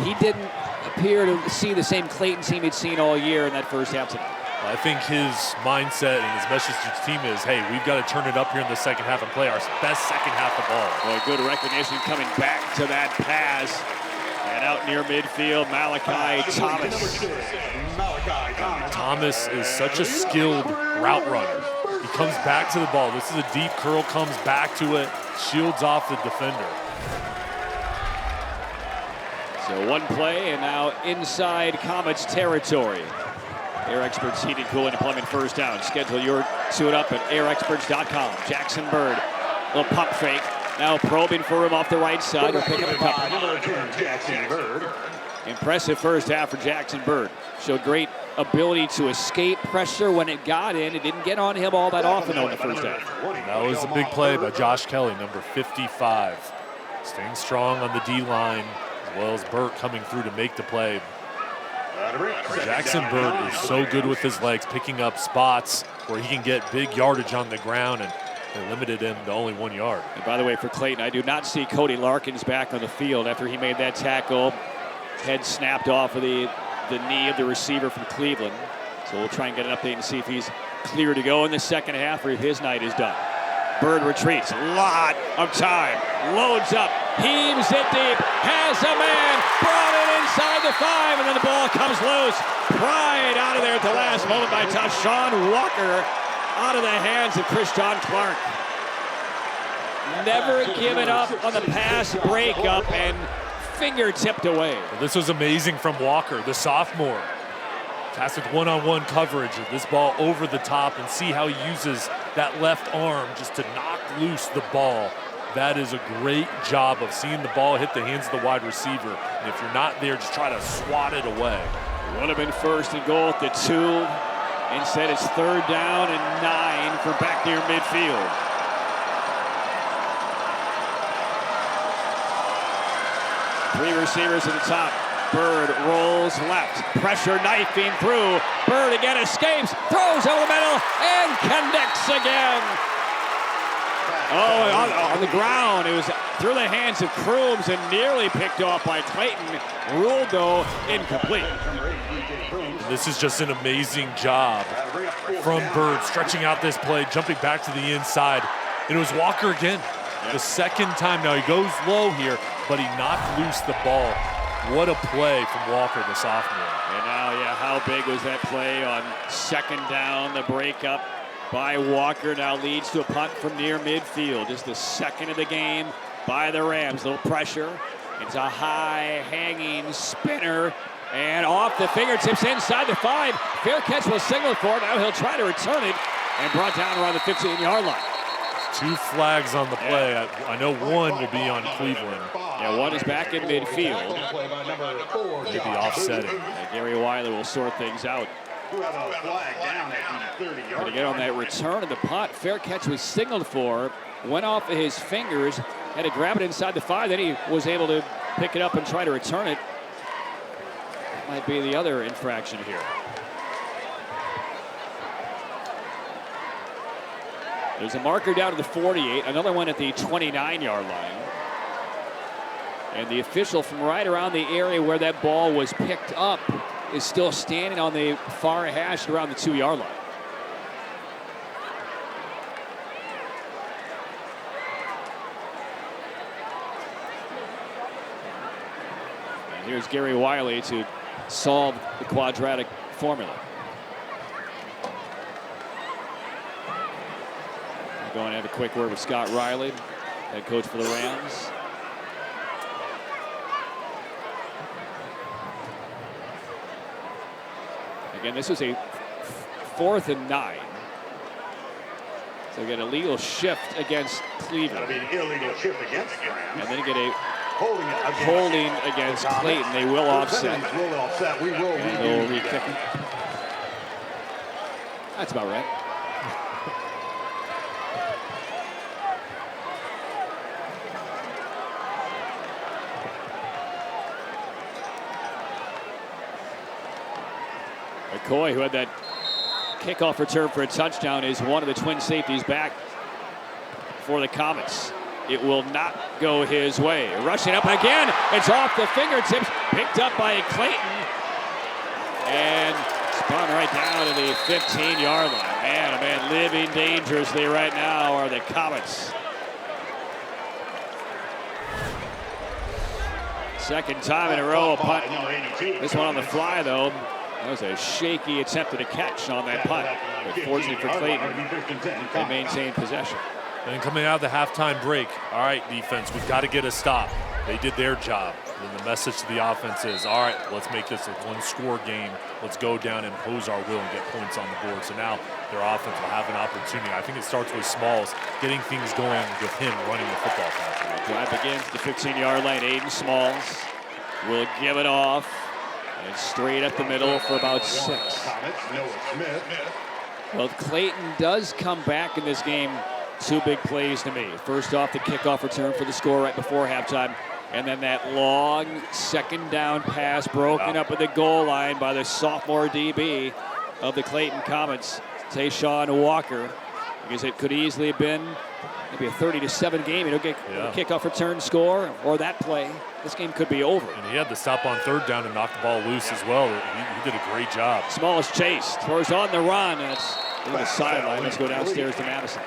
He didn't appear to see the same Clayton team he'd seen all year in that first half tonight. I think his mindset and his message to his team is, hey, we've got to turn it up here in the second half and play our best second half of ball. Well, good recognition coming back to that pass. And out near midfield, Malachi Thomas. Thomas is such a skilled route runner. He comes back to the ball. This is a deep curl, comes back to it, shields off the defender. So one play, and now inside Comets territory. Air Experts Heating, Cooling, and Plumbing first down. Schedule your suit up at airexperts.com. Jackson Bird, little pump fake. Now probing for him off the right side. We'll pick up a couple. Impressive first half for Jackson Bird. Showed great ability to escape pressure when it got in. It didn't get on him all that often though in the first half. That was a big play by Josh Kelly, number 55. Staying strong on the D-line, as well as Burt coming through to make the play. Jackson Bird is so good with his legs, picking up spots where he can get big yardage on the ground, and they limited him to only 1 yard. And by the way, for Clayton, I do not see Cody Larkins back on the field after he made that tackle. Head snapped off of the knee of the receiver from Cleveland. So we'll try and get an update and see if he's clear to go in the second half or if his night is done. Bird retreats, lot of time, loads up, heaves it deep, has a man, brought it inside the 5, and then the ball comes loose. Pried out of there at the last moment by Tashawn Walker, out of the hands of Christian Clark. Never given up on the pass breakup and finger-tipped away. Well, this was amazing from Walker, the sophomore. Tasked with one-on-one coverage of this ball over the top, and see how he uses that left arm just to knock loose the ball. That is a great job of seeing the ball hit the hands of the wide receiver. And if you're not there, just try to swat it away. Would have been first and goal at the 2. Instead, it's 3rd down and 9 for back near midfield. Three receivers at the top. Bird rolls left, pressure knifing through. Bird again escapes, throws over the middle, and connects again. Oh, on the ground. It was through the hands of Crooms and nearly picked off by Clayton. Ruled, though, incomplete. This is just an amazing job from Bird, stretching out this play, jumping back to the inside. And it was Walker again. The second time now. He goes low here, but he knocked loose the ball. What a play from Walker, the sophomore. And now, how big was that play on 2nd down? The breakup by Walker now leads to a punt from near midfield. Just the second of the game by the Rams. Little pressure. It's a high hanging spinner. And off the fingertips inside the 5. Fair catch was signaled for. Now he'll try to return it and brought down around the 15-yard line. 2 flags on the play. I know one will be on Cleveland. Yeah, one is back in midfield. Maybe offsetting. And Gary Weiler will sort things out. But again, on that return of the punt, fair catch was signaled for. Went off of his fingers, had to grab it inside the 5. Then he was able to pick it up and try to return it. That might be the other infraction here. There's a marker down to the 48, another one at the 29-yard line. And the official from right around the area where that ball was picked up is still standing on the far hash around the 2-yard line. here's Gary Wiley to solve the quadratic formula. We're going to have a quick word with Scott Riley, head coach for the Rams. Again, this was a 4th and 9. So get a legal shift against Cleveland. That'll be an illegal shift against the Rams. And then get a holding against Clayton. They will offset. We will and they'll re-kick it. That's about right. McCoy, who had that kickoff return for a touchdown, is one of the twin safeties back for the Comets. It will not go his way. Rushing up again. It's off the fingertips. Picked up by Clayton. And spun right down to the 15-yard line. Man, oh man, living dangerously right now are the Comets. Second time in a row, a punt. This one on the fly, though. That was a shaky attempt at a catch on that punt. But fortunately for Clayton, they maintained possession. And coming out of the halftime break, all right, defense, we've got to get a stop. They did their job. And the message to the offense is, all right, let's make this a one-score game. Let's go down and impose our will and get points on the board. So now their offense will have an opportunity. I think it starts with Smalls, getting things going with him running the football pass. Drive begins the 15-yard line. Aiden Smalls will give it off. And straight up the middle for about 6. Well, Clayton does come back in this game. 2 big plays to me. First off, the kickoff return for the score right before halftime. And then that long second down pass broken up at the goal line by the sophomore DB of the Clayton Comets, Tayshawn Walker. Because it could easily have been maybe a 30-7 game. You don't get a kickoff return score or that play. This game could be over. And he had to stop on 3rd down and knock the ball loose as well. He did a great job. Smalls chased. Throws on the run. That's in the sideline. Let's go downstairs to Madison.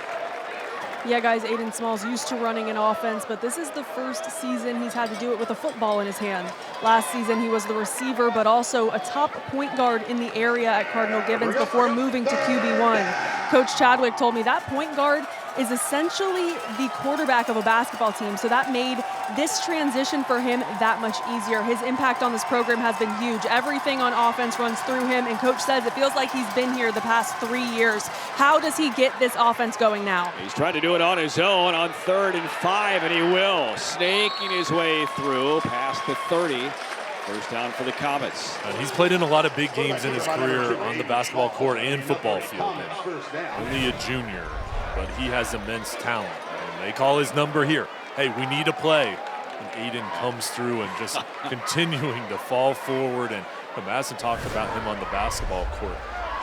Yeah, guys, Aiden Smalls used to running an offense, but this is the first season he's had to do it with a football in his hand. Last season, he was the receiver, but also a top point guard in the area at Cardinal Gibbons before moving to QB1. Coach Chadwick told me that point guard is essentially the quarterback of a basketball team, so that made this transition for him that much easier. His impact on this program has been huge. Everything on offense runs through him, and Coach says it feels like he's been here the past 3 years. How does he get this offense going now? He's trying to do it on his own on 3rd and 5, and he will. Snaking his way through past the 30. First down for the Comets. He's played in a lot of big games in his career on the basketball court and football field. Only a junior, but he has immense talent. And they call his number here. Hey, we need a play. And Aiden comes through and just continuing to fall forward. And Madison talked about him on the basketball court.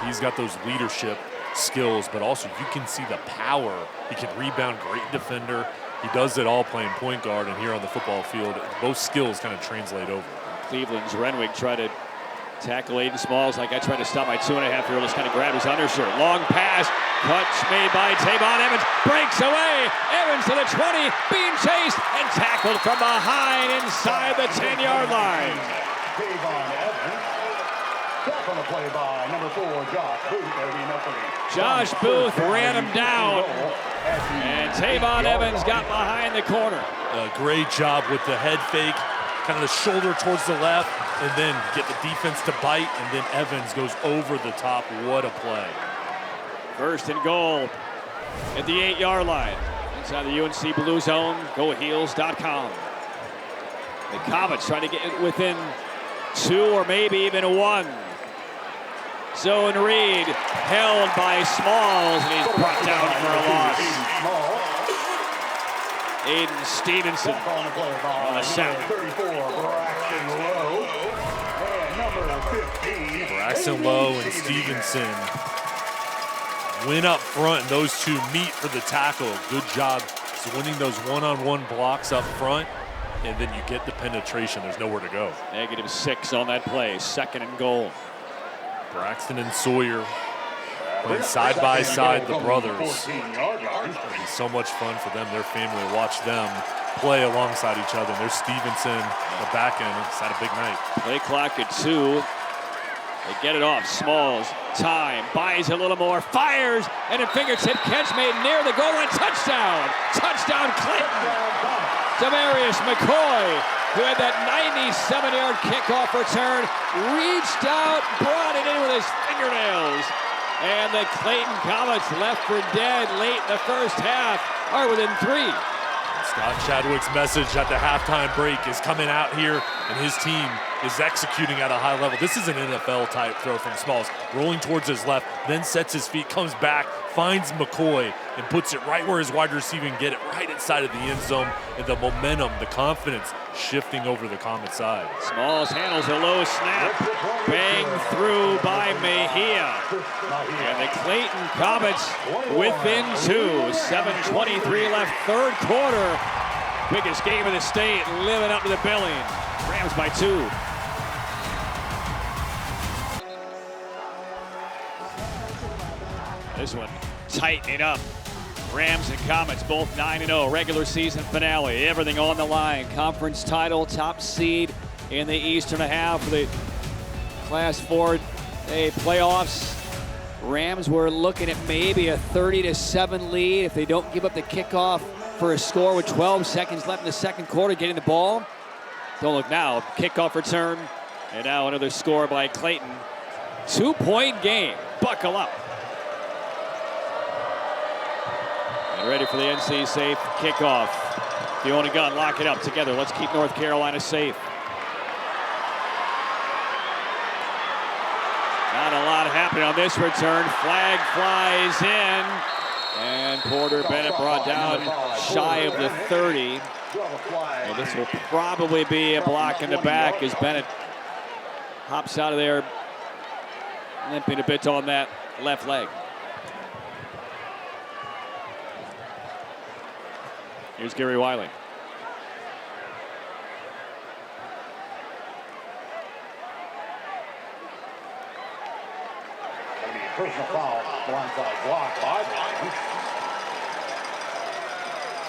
He's got those leadership skills, but also you can see the power. He can rebound, great defender. He does it all playing point guard, and here on the football field, both skills kind of translate over. Cleveland's Renwick tried to tackle Aiden Smalls like I tried to stop my 2.5-year-old. Just kind of grabbed his undershirt. Long pass, catch made by Tavon Evans, breaks away. Evans to the 20, being chased and tackled from behind inside the 10-yard line. Tavon Evans, tackle the play by number 4, Josh Booth. Josh Booth ran him down, and Tavon Evans got behind the corner. A great job with the head fake. Kind of the shoulder towards the left, and then get the defense to bite, and then Evans goes over the top. What a play. 1st and goal at the 8-yard line. Inside the UNC Blue Zone, goheels.com. The Comets trying to get it within 2 or maybe even 1. Zone read, held by Smalls, and he's brought down for a loss. Aiden Stevenson on the sack. Braxton Lowe and Stevenson win up front, and those two meet for the tackle. Good job winning those one-on-one blocks up front, and then you get the penetration. There's nowhere to go. -6 on that play. 2nd and goal. Braxton and Sawyer playing side by side, the brothers. It'll be so much fun for them, their family, to watch them play alongside each other. And there's Stevenson, the back end. He's had a big night. Play clock at 2. They get it off. Smalls, time, buys a little more, fires, and a fingertip catch made near the goal line. Touchdown! Touchdown, Clayton! Demarius McCoy, who had that 97-yard kickoff return, reached out, brought it in with his fingernails. And the Clayton Comets, left for dead late in the first half, are within 3. Scott Chadwick's message at the halftime break is coming out here, and his team is executing at a high level. This is an NFL-type throw from Smalls, rolling towards his left, then sets his feet, comes back, finds McCoy, and puts it right where his wide receiver can get it, right inside of the end zone, and the momentum, the confidence shifting over the Comet side. Smalls handles a low snap, bang through by Mejia. And the Clayton Comets within 2, 7:23 left, third quarter. Biggest game of the state, living up to the billing. Rams by 2. This one tightening up. Rams and Comets both 9-0. Regular season finale. Everything on the line. Conference title, top seed in the Eastern half of the Class 4A playoffs. Rams were looking at maybe a 30-7 lead if they don't give up the kickoff for a score with 12 seconds left in the second quarter, getting the ball. Don't look now. Kickoff return. And now another score by Clayton. 2-point game. Buckle up. And ready for the NC safe kickoff. If you own a gun, lock it up together. Let's keep North Carolina safe. Not a lot happening on this return. Flag flies in. And Porter Bennett brought down shy of the 30. And this will probably be a block in the back as Bennett hops out of there, limping a bit on that left leg. Here's Gary Wiley. Personal foul, blindside block by Ryan.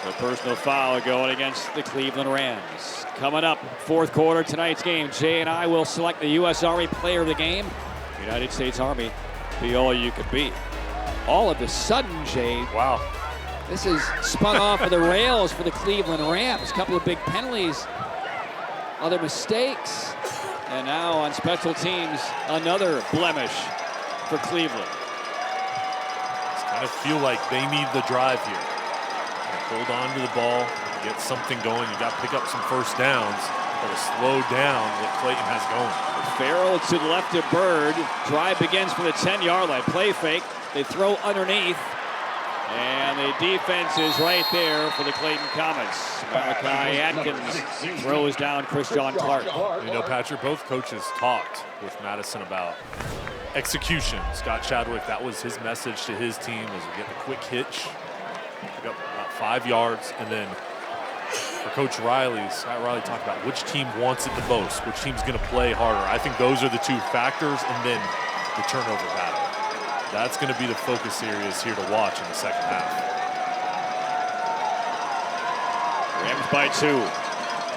So personal foul going against the Cleveland Rams. Coming up, fourth quarter, tonight's game. Jay and I will select the U.S. Army player of the game. United States Army, be all you could be. All of a sudden, Jay. Wow. This is spun off of the rails for the Cleveland Rams. A couple of big penalties, other mistakes. And now on special teams, another blemish for Cleveland. It's kind of feel like they need the drive here. Hold on to the ball, get something going. You got to pick up some first downs, but to slow down what Clayton has going. Farrell to the left of Bird. Drive begins from the 10-yard line. Play fake. They throw underneath. And the defense is right there for the Clayton Comets. Malachi Atkins throws down Christian Clark. You know, Patrick, both coaches talked with Madison about execution. Scott Chadwick, that was his message to his team, was we get the quick hitch, pick up about 5 yards, and then for Coach Riley, Scott Riley talked about which team wants it the most, which team's going to play harder. I think those are the two factors, and then the turnover battle. That's going to be the focus areas here to watch in the second half. Rams by 2,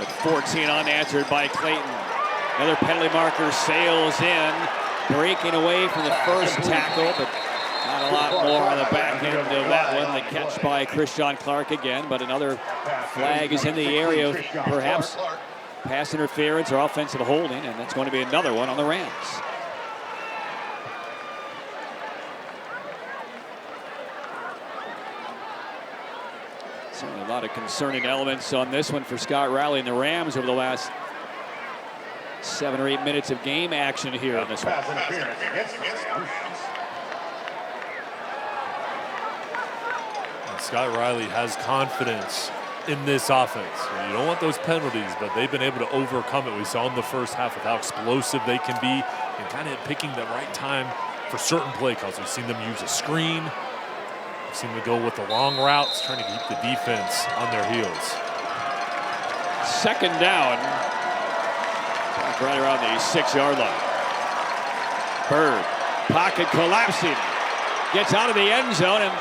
with 14 unanswered by Clayton. Another penalty marker sails in, breaking away from the first tackle, but not a lot more on the back end of that one. The catch by Christian Clark again, but another flag is in the area of perhaps pass interference or offensive holding, and that's going to be another one on the Rams. Certainly a lot of concerning elements on this one for Scott Riley and the Rams over the last 7 or 8 minutes of game action here on this one. Scott Riley has confidence in this offense. You don't want those penalties, but they've been able to overcome it. We saw in the first half with how explosive they can be and kind of picking the right time for certain play calls. We've seen them use a screen. We've seen them go with the long routes, trying to keep the defense on their heels. Second down, right around the 6-yard line. Bird, pocket collapsing. gets out of the end zone and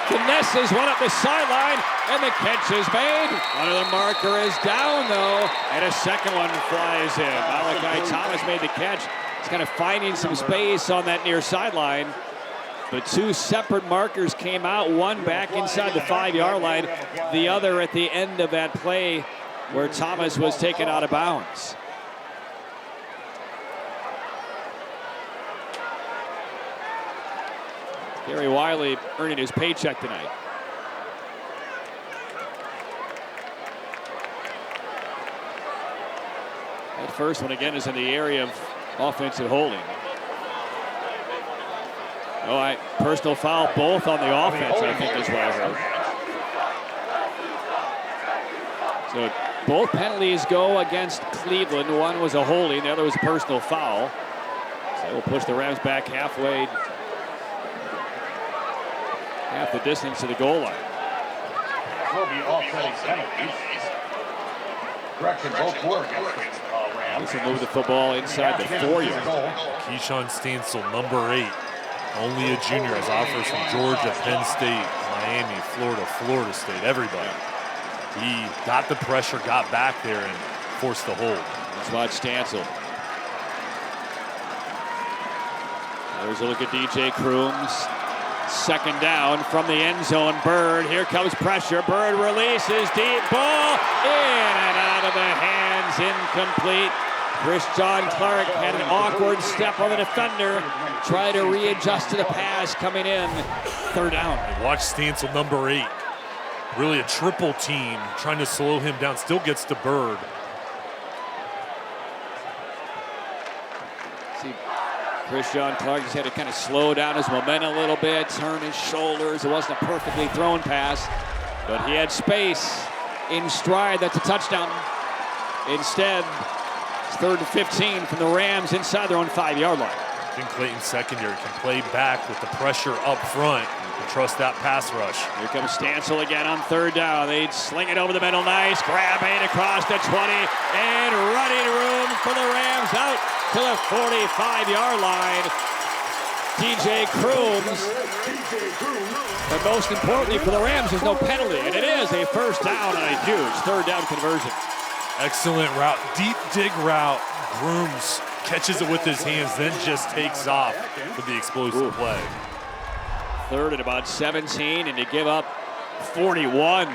finesses one up the sideline, and the catch is made. Another marker is down, though, and a second one flies in. Malachi Thomas made the catch. He's kind of finding some space on that near sideline. But two separate markers came out, one back inside the 5-yard line, the other at the end of that play where Thomas was taken out of bounds. Gary Wiley earning his paycheck tonight. That first one again is in the area of offensive holding. Personal foul both on the offense, I think is what I heard. So both penalties go against Cleveland. One was a holding, the other was a personal foul. So that will push the Rams back half the distance to the goal line. Will be offsetting penalties. Correction, both were against Rams. This will move the football inside the 4-yard line. Keyshawn Stansel, number 8. Only a junior, has offers from Georgia, Penn State, Miami, Florida, Florida State, everybody. He got the pressure, got back there, and forced the hold. Let's watch Stansel. There's a look at DJ Crooms. Second down from the end zone. Bird, here comes pressure. Bird releases, deep ball, in and out of the hands, incomplete. Chris John Clark had an awkward step on the defender. Try to readjust to the pass coming in. Third down. And watch Stansel, number 8. Really a triple team trying to slow him down. Still gets to Bird. See, Chris John Clark just had to kind of slow down his momentum a little bit, turn his shoulders. It wasn't a perfectly thrown pass, but he had space in stride. That's a touchdown. Instead, it's 3rd and 15 from the Rams inside their own 5-yard line. I think Clayton's secondary can play back with the pressure up front and trust that pass rush. Here comes Stansel again on 3rd down. They sling it over the middle. Nice grab made across the 20 and running room for the Rams out to the 45-yard line. DJ Crooms. But most importantly for the Rams, there's no penalty, and it is a first down and a huge 3rd down conversion. Excellent route, deep dig route. Grooms catches it with his hands, then just takes off with the explosive play. 3rd and about 17, and to give up 41.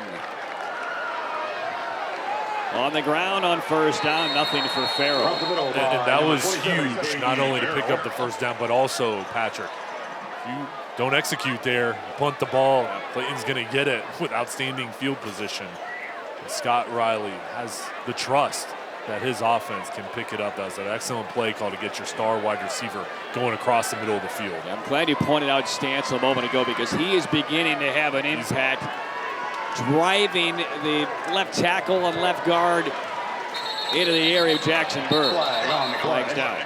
On the ground on first down, nothing for Farrell. And that was huge, not only to pick up the first down, but also, Patrick, if you don't execute there, you punt the ball, Clayton's going to get it with outstanding field position. Scott Riley has the trust that his offense can pick it up. That was an excellent play call to get your star wide receiver going across the middle of the field. I'm glad you pointed out Stansel a moment ago because he is beginning to have an impact driving the left tackle and left guard into the area of Jackson Bird. Flags down.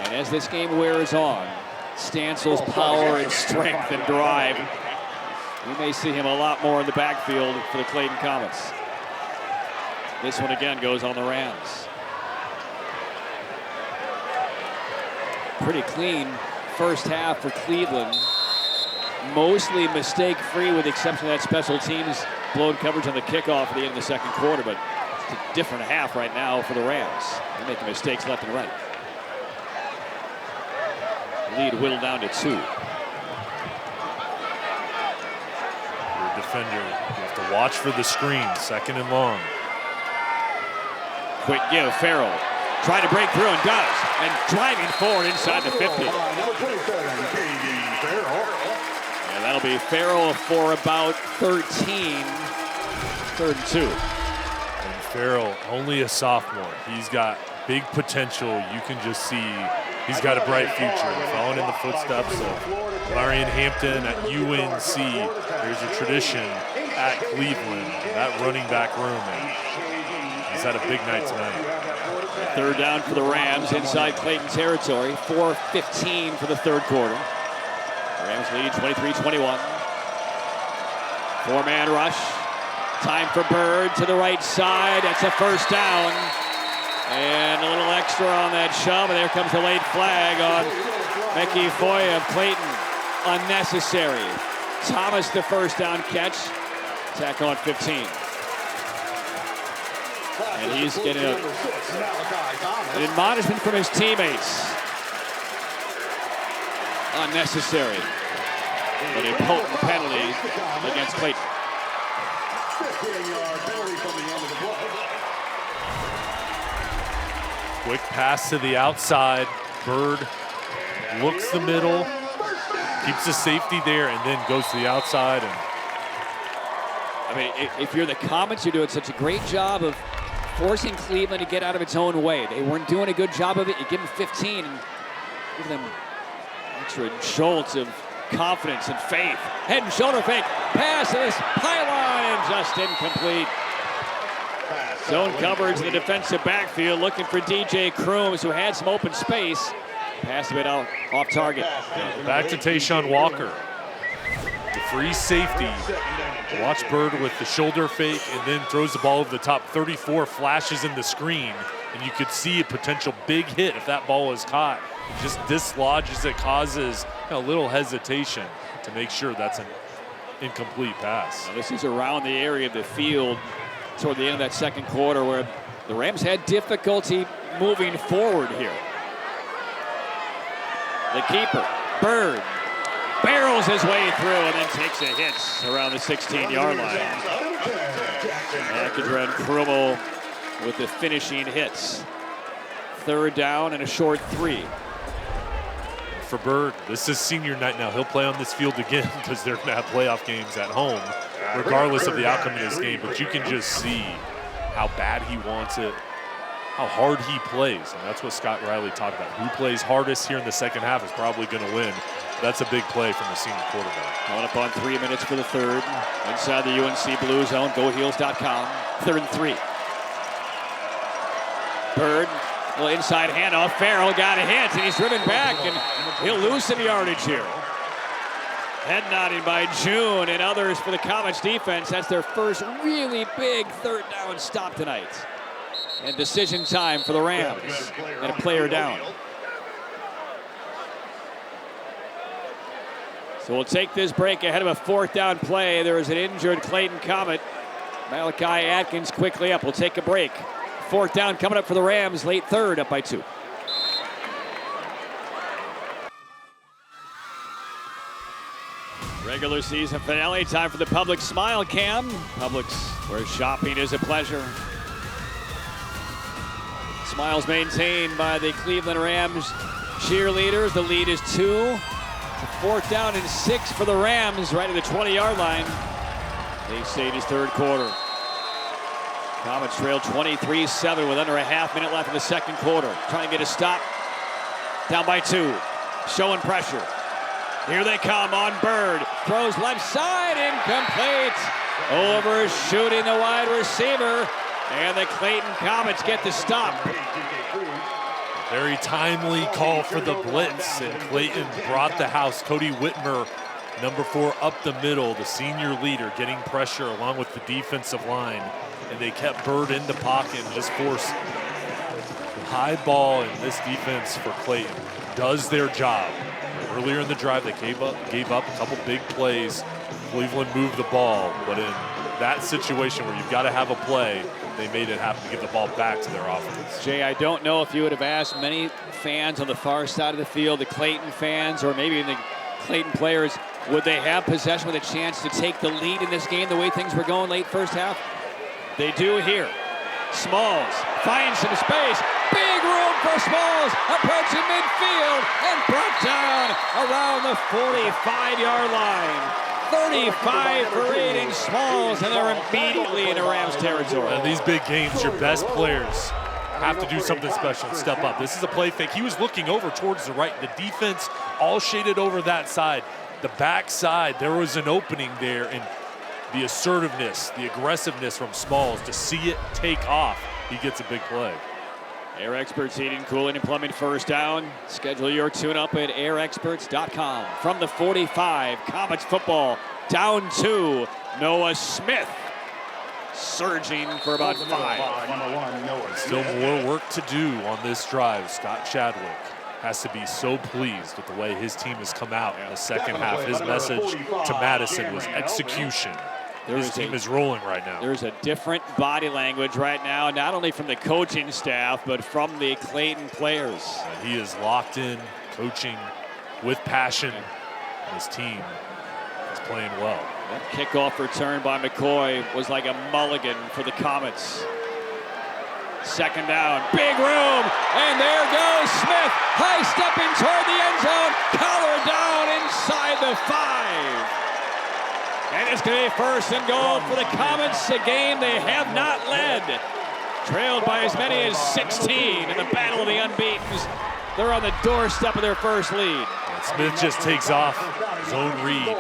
And as this game wears on, Stansel's power and strength and drive, we may see him a lot more in the backfield for the Clayton Comets. This one again goes on the Rams. Pretty clean first half for Cleveland. Mostly mistake-free with the exception of that special teams blown coverage on the kickoff at the end of the second quarter, but it's a different half right now for the Rams. They're making mistakes left and right. Lead whittled down to 2. Defender, you have to watch for the screen, 2nd and long. Quick give, Farrell trying to break through and does, and driving forward inside the 50. And that'll be Farrell for about 13, 3rd and 2. And Farrell, only a sophomore. He's got big potential. You can just see he's got a bright future. Following in the footsteps of Marion Hampton at UNC. There's a tradition at Cleveland, that running back room, and he's had a big night tonight. 3rd down for the Rams inside Clayton territory. 4:15 for the 3rd quarter. Rams lead 23-21. 4-man rush. Time for Bird to the right side. That's a first down. And a little extra on that shove, and there comes the late flag on Mickey Foy of Clayton, unnecessary. Thomas, the first down catch. Tackle on 15. And he's getting an admonishment from his teammates. Unnecessary. But a potent penalty against Clayton. 15-yard penalty from the end of the play. Quick pass to the outside. Bird looks the middle, keeps the safety there, and then goes to the outside. And I mean, if you're the Comets, you're doing such a great job of forcing Cleveland to get out of its own way. They weren't doing a good job of it. You give them 15 and give them extra jolts of confidence and faith. Head and shoulder fake. Pass to this pylon and just incomplete. Zone coverage in the defensive backfield, looking for DJ Crooms, who had some open space. Pass a bit out off target. Back to Tayshawn Walker. The free safety. Watch Bird with the shoulder fake and then throws the ball over the top. 34 flashes in the screen, and you could see a potential big hit if that ball is caught. It just dislodges it, causes a little hesitation to make sure that's an incomplete pass. Now this is around the area of the field toward the end of that second quarter where the Rams had difficulty moving forward here. The keeper, Bird, barrels his way through and then takes a hit around the 16-yard line. Akadra and Krummel with the finishing hits. Third down and a short 3. For Bird, this is senior night now. He'll play on this field again because they're going to have playoff games at home, regardless of the outcome of this game. But you can just see how bad he wants it, how hard he plays. And that's what Scott Riley talked about. Who plays hardest here in the second half is probably going to win. That's a big play from the senior quarterback. Coming up on 3 minutes for the third. Inside the UNC Blue Zone, GoHeels.com. 3rd and 3. Bird, a little inside handoff. Farrell got a hit, and he's driven back, and he'll lose some yardage here. Head nodding by June and others for the Comets defense. That's their first really big third down stop tonight. And decision time for the Rams. And a player down. So we'll take this break ahead of a 4th down play. There is an injured Clayton Comet. Malachi Atkins quickly up. We'll take a break. 4th down coming up for the Rams, late third, up by 2. Regular season finale, time for the Publix Smile Cam. Publix, where shopping is a pleasure. Smiles maintained by the Cleveland Rams cheerleaders. The lead is 2. It's a 4th down and 6 for the Rams, right at the 20-yard line. Late stages, third quarter. Comets trail 23-7 with under a half minute left in the second quarter. Trying to get a stop. Down by 2. Showing pressure. Here they come on Bird. Throws left side, incomplete. Overshooting the wide receiver. And the Clayton Comets get the stop. Very timely call for the blitz, and Clayton brought the house. Cody Whitmer, number 4, up the middle, the senior leader, getting pressure along with the defensive line. And they kept Bird in the pocket and just forced the high ball, and this defense for Clayton does their job. Earlier in the drive, they gave up a couple big plays. Cleveland moved the ball, but in that situation where you've got to have a play, they made it happen to give the ball back to their offense. Jay, I don't know if you would have asked many fans on the far side of the field, the Clayton fans, or maybe the Clayton players, would they have possession with a chance to take the lead in this game the way things were going late first half? They do here. Smalls finds some space. Big room for Smalls, approaching midfield and brought down around the 45-yard line. 35 for Aiden Smalls, and they're immediately into Rams territory. In these big games, your best players have to do something special and step up. This is a play fake. He was looking over towards the right. The defense all shaded over that side. The back side, there was an opening there, and the assertiveness, the aggressiveness from Smalls to see it take off, he gets a big play. Air Experts Heating, Cooling, and Plumbing first down. Schedule your tune-up at airexperts.com. From the 45, Comets football down 2. Noah Smith surging for about 5. Still more work to do on this drive. Scott Chadwick has to be so pleased with the way his team has come out in the second half. His message to Madison was execution. His team is rolling right now. There's a different body language right now, not only from the coaching staff, but from the Clayton players. He is locked in, coaching with passion, and his team is playing well. That kickoff return by McCoy was like a mulligan for the Comets. Second down, big room, and there goes Smith, high stepping toward the end zone, collar down inside the 5. And it's going to be first and goal for the Comets, a game they have not led. Trailed by as many as 16 in the battle of the unbeatens. They're on the doorstep of their first lead. And Smith just takes off, zone read.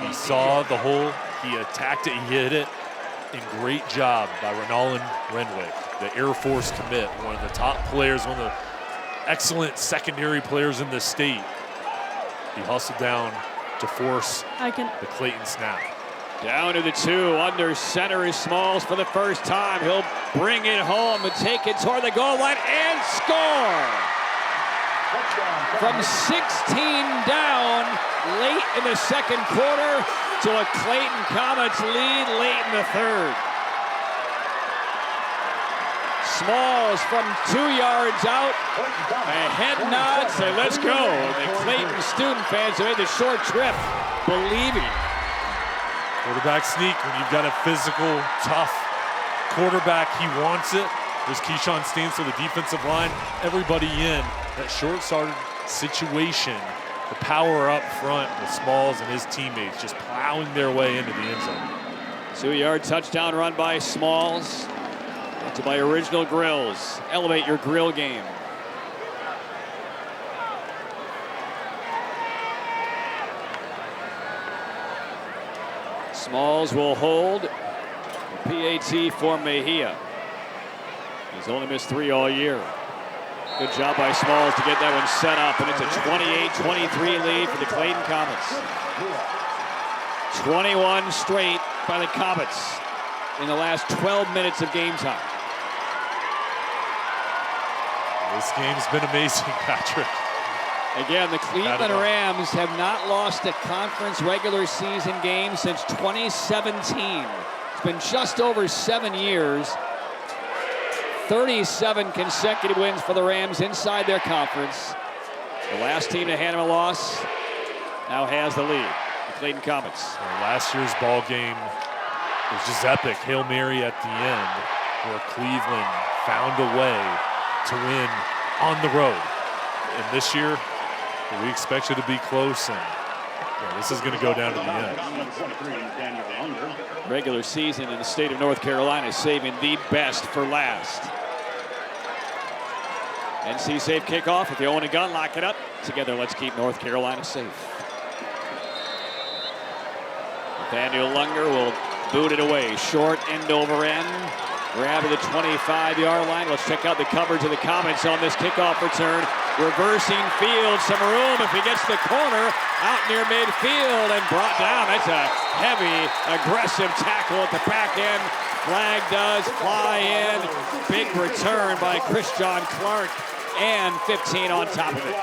He saw the hole, he attacked it, he hit it. And great job by Renalyn Renwick, the Air Force commit, one of the top players, one of the excellent secondary players in the state. He hustled down to force the Clayton snap. Down to the 2, under center is Smalls for the first time. He'll bring it home and take it toward the goal line and score. From 16 down late in the second quarter to a Clayton Comets lead late in the third. Smalls from 2 yards out, a head nod, say let's go. And the Clayton student fans who made the short trip believing. Quarterback sneak, when you've got a physical, tough quarterback, he wants it. There's Keyshawn Stansel, the defensive line, everybody in. That short-started situation, the power up front with Smalls and his teammates just plowing their way into the end zone. 2-yard touchdown run by Smalls. To my Original Grills. Elevate your grill game. Smalls will hold. PAT for Mejia. He's only missed 3 all year. Good job by Smalls to get that one set up, and it's a 28-23 lead for the Clayton Comets. 21 straight by the Comets in the last 12 minutes of game time. This game's been amazing, Patrick. Again, the Cleveland Rams have not lost a conference regular season game since 2017. It's been just over 7 years. 37 consecutive wins for the Rams inside their conference. The last team to hand them a loss now has the lead. The Clayton Comets. Last year's ball game was just epic. Hail Mary at the end, where Cleveland found a way to win on the road. And this year, we expect it to be close, and this is going to go down to the end. Regular season in the state of North Carolina, saving the best for last. NC safe kickoff. If you own a gun, lock it up. Together, let's keep North Carolina safe. Nathaniel Lunger will boot it away. Short end over end. Grab to the 25-yard line. Let's check out the coverage of the Comets on this kickoff return. Reversing field, some room if he gets the corner. Out near midfield and brought down. That's a heavy, aggressive tackle at the back end. Flag does fly in. Big return by Christian Clark, and 15 on top of it.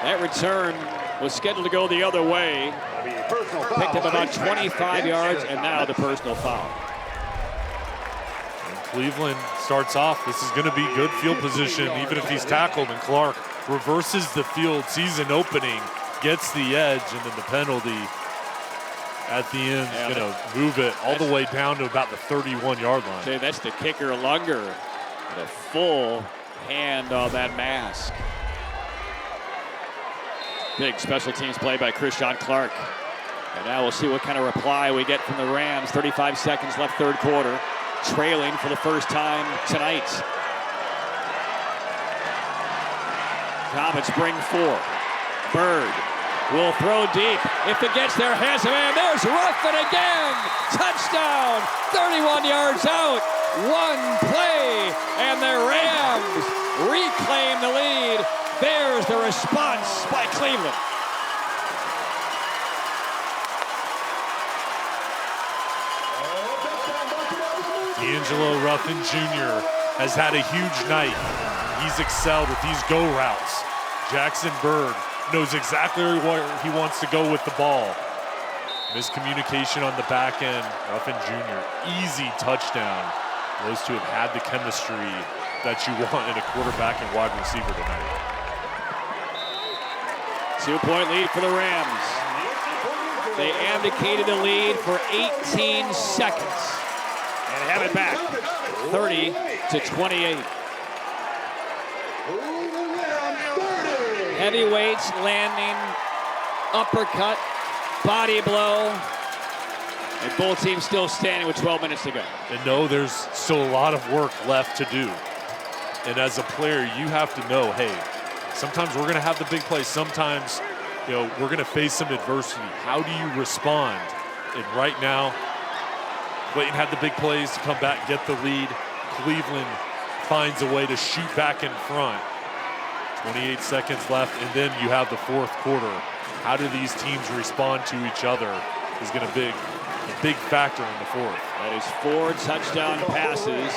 That return was scheduled to go the other way. Picked up about 25 yards, and now the personal foul. And Cleveland starts off. This is going to be good field position, even if he's tackled. And Clark reverses the field, sees an opening, gets the edge, and then the penalty at the end is going to move it all the way down to about the 31-yard line. Say that's the kicker, Lunger. The full hand on that mask. Big special teams play by Christian Clark. And now we'll see what kind of reply we get from the Rams. 35 seconds left, third quarter. Trailing for the first time tonight. Comets bring 4. Bird will throw deep. If it gets there, has a man. There's Ruffin again. Touchdown. 31 yards out. One play. And the Rams reclaim the lead. There's the response by Cleveland. D'Angelo Ruffin Jr. has had a huge night. He's excelled with these go routes. Jackson Bird knows exactly where he wants to go with the ball. Miscommunication on the back end. Ruffin Jr., easy touchdown. Those two have had the chemistry that you want in a quarterback and wide receiver tonight. 2-point lead for the Rams. They abdicated the lead for 18 seconds and have it back, 30-28. Heavyweights landing, uppercut, body blow, and both teams still standing with 12 minutes to go. And no, there's still a lot of work left to do. And as a player, you have to know, hey, sometimes we're going to have the big play. Sometimes, we're going to face some adversity. How do you respond? And right now, Clayton had the big plays to come back, get the lead. Cleveland finds a way to shoot back in front. 28 seconds left, and then you have the fourth quarter. How do these teams respond to each other is going to be a big factor in the fourth. That is 4 touchdown passes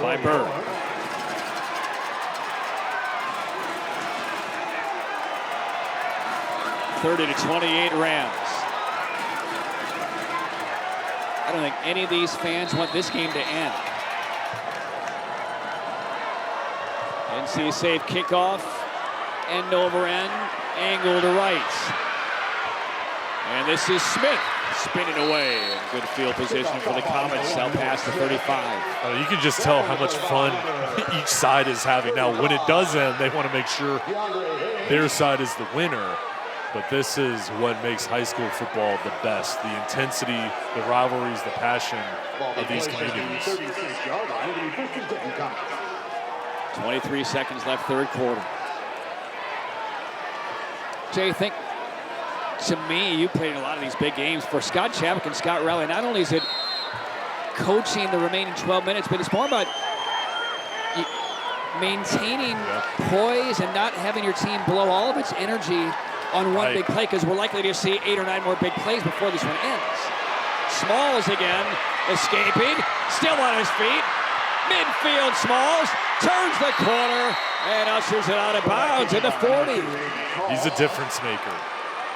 by Bird. (30-28) Rams. I don't think any of these fans want this game to end. NC safe kickoff, end over end, angle to right. And this is Smith spinning away. Good field position for the Comets. Out past the 35. You can just tell how much fun each side is having. Now, when it does end, they want to make sure their side is the winner. But this is what makes high school football the best. The intensity, the rivalries, the passion of these communities. 23 seconds left, third quarter. Jay, think, to me, you played in a lot of these big games. For Scott Chadwick and Scott Riley, not only is it coaching the remaining 12 minutes, but it's more about maintaining poise and not having your team blow all of its energy on one big play, because we're likely to see 8 or 9 more big plays before this one ends. Smalls again, escaping, still on his feet. Midfield, Smalls turns the corner and ushers it out of bounds at the 40. He's a difference maker.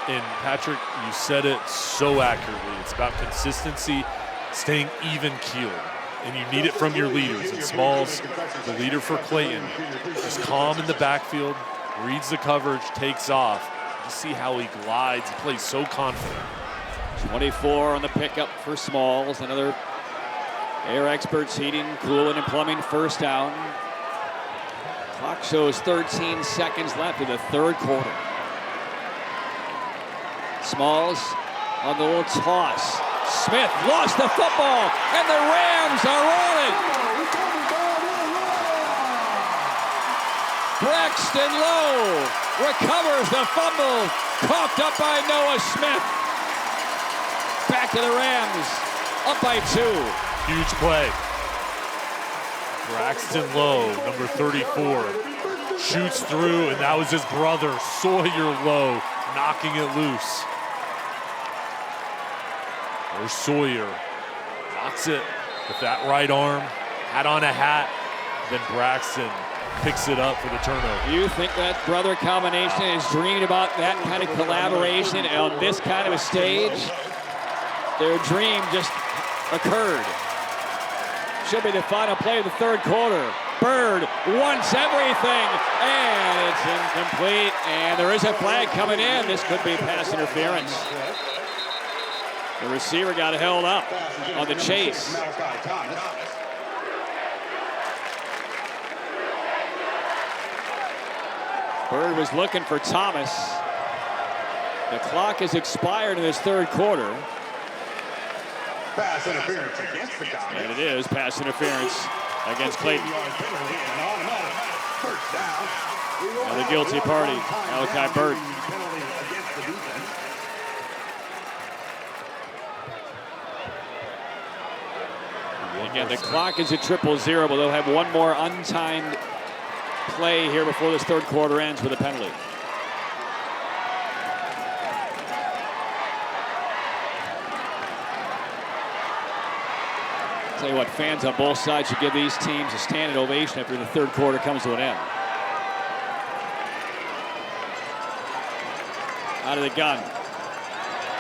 And Patrick, you said it so accurately. It's about consistency, staying even keeled. And you need it from your leaders. And Smalls, the leader for Clayton, is calm in the backfield, reads the coverage, takes off. You see how he glides. He plays so confident. 24 on the pickup for Smalls. Another Air Experts Heating, Cooling, and Plumbing first down. Clock shows 13 seconds left in the third quarter. Smalls on the little toss. Smith lost the football, and the Rams are on it. Braxton Lowe recovers the fumble, coughed up by Noah Smith. Back to the Rams, up by 2. Huge play. Braxton Lowe, number 34, shoots through, and that was his brother, Sawyer Lowe, knocking it loose. There's Sawyer, knocks it with that right arm, had on a hat, then Braxton picks it up for the turnover. You think that brother combination is dreaming about that kind of collaboration on this kind of a stage? Their dream just occurred. Should be the final play of the third quarter. Bird wants everything, and it's incomplete. And there is a flag coming in. This could be pass interference. The receiver got held up on the chase. Bird was looking for Thomas. The clock has expired in this third quarter. Pass interference against the Comets. And it is pass interference against Clayton. Now the guilty party, Malachi Bird. Again, the clock is at 0-0, but they'll have one more untimed play here before this third quarter ends with a penalty. Tell you what, fans on both sides should give these teams a standing ovation after the third quarter comes to an end. Out of the gun.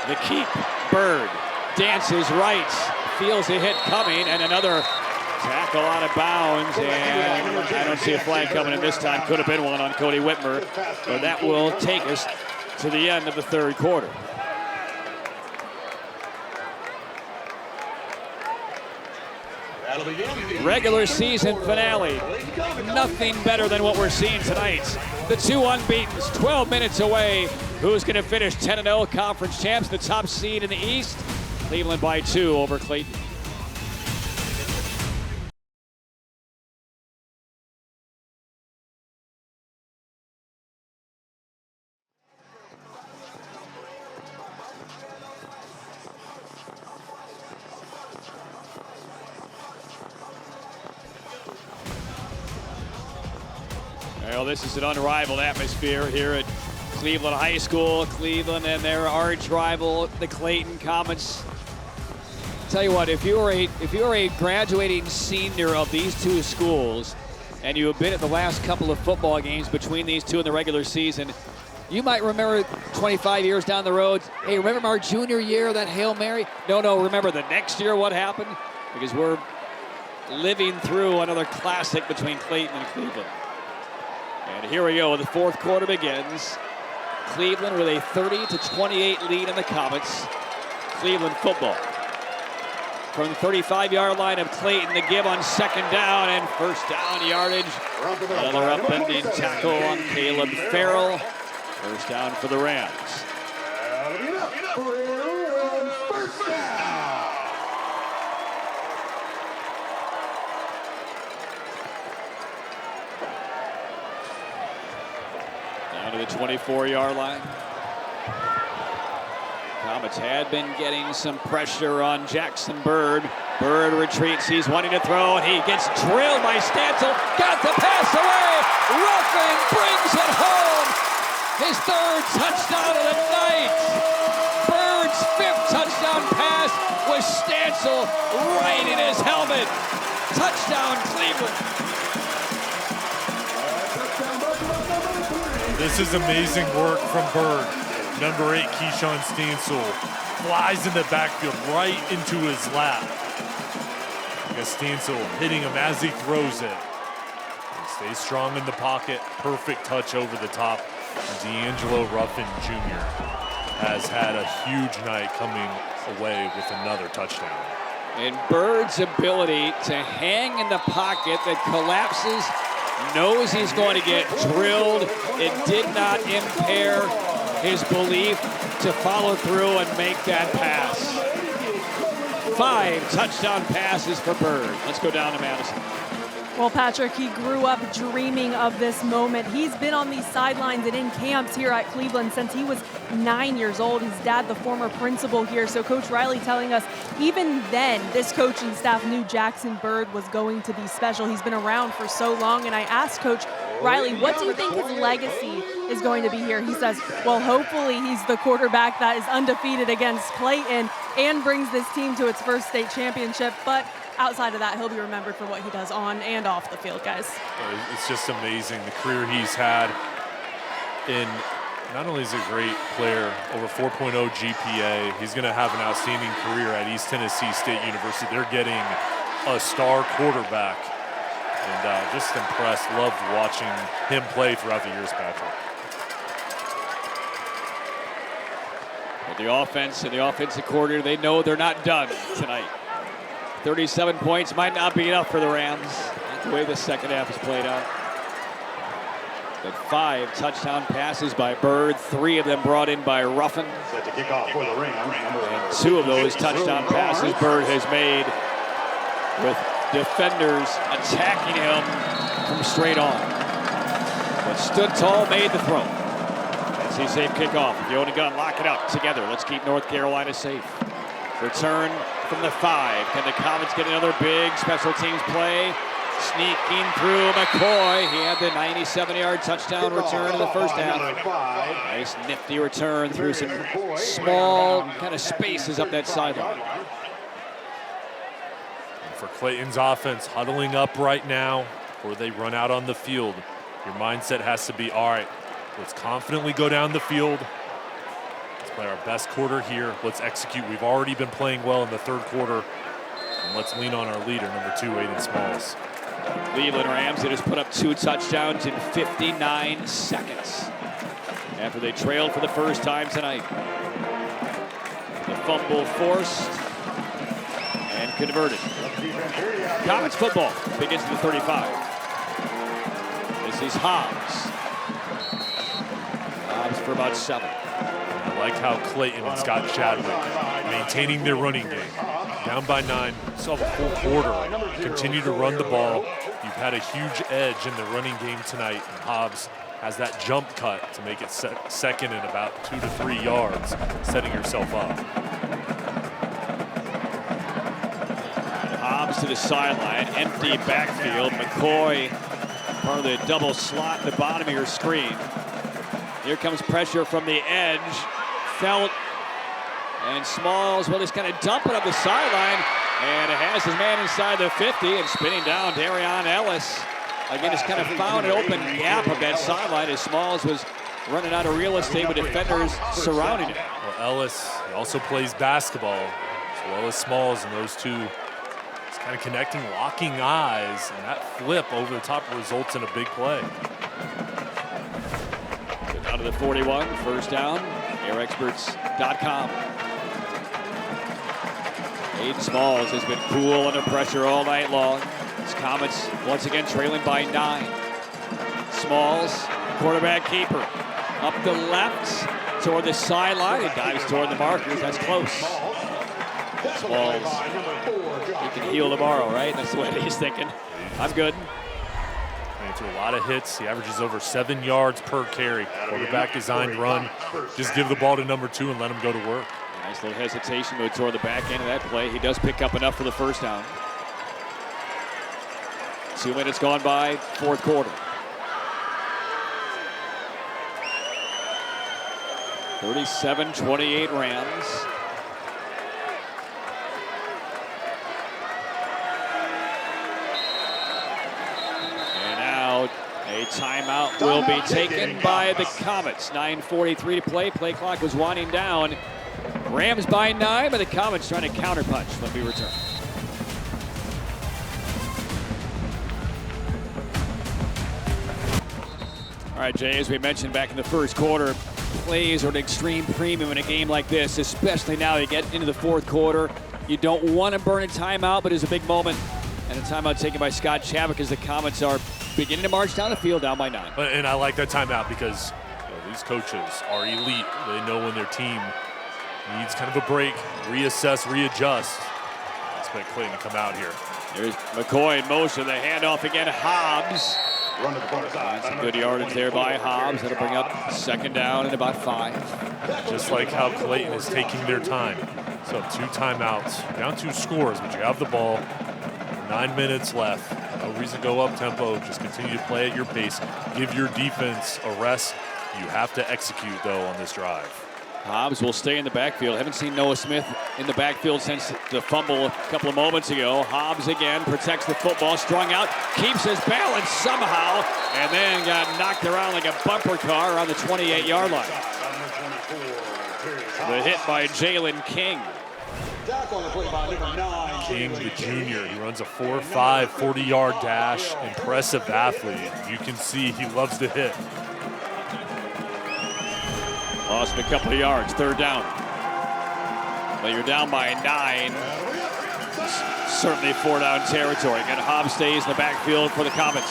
The keep. Bird dances right. Feels a hit coming, and another tackle out of bounds. And I don't see a flag coming in this time. Could have been one on Cody Whitmer. But that will take us to the end of the third quarter. Regular season finale. Nothing better than what we're seeing tonight. The two unbeatens, 12 minutes away. Who's going to finish 10-0 conference champs, the top seed in the East? Cleveland by 2 over Clayton. Well, this is an unrivaled atmosphere here at Cleveland High School. Cleveland and their arch rival, the Clayton Comets. Tell you what, if you are a graduating senior of these two schools, and you have been at the last couple of football games between these two in the regular season, you might remember 25 years down the road. Hey, remember our junior year, that Hail Mary? No, remember the next year what happened? Because we're living through another classic between Clayton and Cleveland. And here we go, the fourth quarter begins. Cleveland with a 30-28 lead in the Comets. Cleveland football. From the 35-yard line of Clayton, the give on second down and first down yardage. Another upending tackle on Caleb Farrell. First down for the Rams. First down. Down to the 24-yard line. Comets had been getting some pressure on Jackson Bird. Bird retreats, he's wanting to throw, and he gets drilled by Stancil. Got the pass away! Ruffin brings it home! His third touchdown of the night! Bird's fifth touchdown pass was Stancil right in his helmet. Touchdown, Cleveland! This is amazing work from Bird. Number 8, Keyshawn Stancil flies in the backfield right into his lap. Stancil hitting him as he throws it. He stays strong in the pocket. Perfect touch over the top. D'Angelo Ruffin Jr. has had a huge night coming away with another touchdown. And Bird's ability to hang in the pocket that collapses, knows he's going to get drilled. It did not impair his belief to follow through and make that pass. 5 touchdown passes for Bird. Let's go down to Madison. Well, Patrick, he grew up dreaming of this moment. He's been on these sidelines and in camps here at Cleveland since he was 9 years old. His dad, the former principal here. So Coach Riley telling us even then, this coaching staff knew Jackson Bird was going to be special. He's been around for so long. And I asked Coach Riley, what do you think his legacy is going to be here? He says, well, hopefully he's the quarterback that is undefeated against Clayton and brings this team to its first state championship. But outside of that, he'll be remembered for what he does on and off the field, guys. It's just amazing the career he's had. In not only is he a great player, over 4.0 GPA, he's going to have an outstanding career at East Tennessee State University. They're getting a star quarterback. And just impressed. Loved watching him play throughout the years, Patrick. But the offense and the offensive coordinator, they know they're not done tonight. 37 points might not be enough for the Rams. That's the way the second half has played out. But 5 touchdown passes by Bird, 3 of them brought in by Ruffin. Set to kick off for the Rams. And 2 of those touchdown passes Bird has made with defenders attacking him from straight on. But stood tall, made the throw. NC safe kickoff. If you own a gun, lock it up together. Let's keep North Carolina safe. Return from the 5. Can the Comets get another big special teams play? Sneaking through McCoy. He had the 97-yard touchdown return in the first half. Nice nifty return through some small kind of spaces up that sideline. for Clayton's offense, huddling up right now before they run out on the field, your mindset has to be, all right, let's confidently go down the field. Let's play our best quarter here. Let's execute. We've already been playing well in the third quarter. And let's lean on our leader, number 2, Aiden Smalls. Cleveland Rams, they just put up 2 touchdowns in 59 seconds after they trailed for the first time tonight. The fumble forced and converted. Comets football begins at the 35. This is Hobbs. Hobbs for about 7. I like how Clayton and Scott Chadwick maintaining their running game. Down by 9, saw the full quarter. Continue to run the ball. You've had a huge edge in the running game tonight, and Hobbs has that jump cut to make it second and about 2 to 3 yards, setting yourself up. Hobbs to the sideline, empty backfield. McCoy, part of the double slot at the bottom of your screen. Here comes pressure from the edge. Felt and Smalls, well, he's kind of dumping up the sideline, and it has his man inside the 50 and spinning down Darion Ellis. Again, just kind of found an open gap of that sideline as Smalls was running out of real estate with defenders surrounding him. Well, Ellis, he also plays basketball as well as Smalls, and those two just kind of connecting, locking eyes, and that flip over the top results in a big play. Down to the 41, first down, airexperts.com. Aiden Smalls has been cool under pressure all night long. His Comets once again trailing by 9. Smalls, quarterback keeper, up the left toward the sideline. He dives toward the markers. That's close. Smalls, he can heal tomorrow, right? That's what he's thinking. I'm good. Playing through a lot of hits. He averages over 7 yards per carry. Quarterback designed run. Just give the ball to number 2 and let him go to work. Nice little hesitation move toward the back end of that play. He does pick up enough for the first down. 2 minutes gone by, fourth quarter. 37-28 Rams. And now a timeout will be taken by the Comets. 9:43 to play. Play clock was winding down. Rams by 9, but the Comets trying to counterpunch when we return. All right, Jay, as we mentioned back in the first quarter, plays are an extreme premium in a game like this, especially now you get into the fourth quarter. You don't want to burn a timeout, but it's a big moment. And a timeout taken by Scott Chadwick as the Comets are beginning to march down the field down by 9. And I like that timeout because these coaches are elite. They know when their team needs kind of a break, reassess, readjust. Expect Clayton to come out here. There's McCoy in motion, the handoff again, Hobbs. Some good yardage there by Hobbs. That'll bring up second down and about 5. Just like how Clayton is taking their time. So 2 timeouts, down 2 scores, but you have the ball. 9 minutes left. No reason to go up tempo. Just continue to play at your pace. Give your defense a rest. You have to execute, though, on this drive. Hobbs will stay in the backfield. Haven't seen Noah Smith in the backfield since the fumble a couple of moments ago. Hobbs again protects the football, strung out, keeps his balance somehow, and then got knocked around like a bumper car on the 28-yard line. The hit by Jalen King. King, the junior, he runs a 4.5 40-yard dash. Impressive athlete. You can see he loves to hit. Lost a couple of yards, third down. But you're down by 9. Certainly 4-down territory. Again, Hobbs stays in the backfield for the Comets.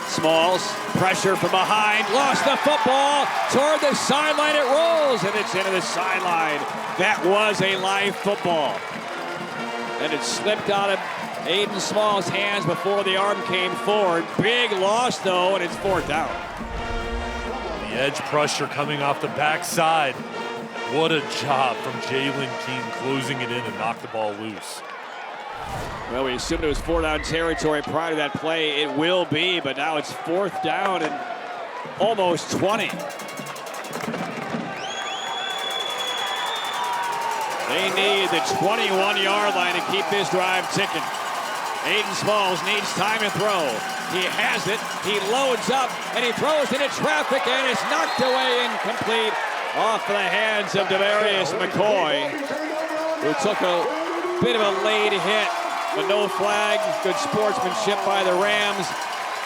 Smalls, pressure from behind, lost the football toward the sideline. It rolls, and it's into the sideline. That was a live football. And it slipped out of Aiden Smalls' hands before the arm came forward. Big loss, though, and it's 4th down. The edge pressure coming off the backside. What a job from Jalen King closing it in and knock the ball loose. Well, we assumed it was 4-down territory prior to that play. It will be, but now it's 4th down and almost 20. They need the 21-yard line to keep this drive ticking. Aiden Smalls needs time to throw. He has it. He loads up, and he throws into traffic, and it's knocked away incomplete off the hands of Demarius McCoy, who took a bit of a late hit, but no flag. Good sportsmanship by the Rams,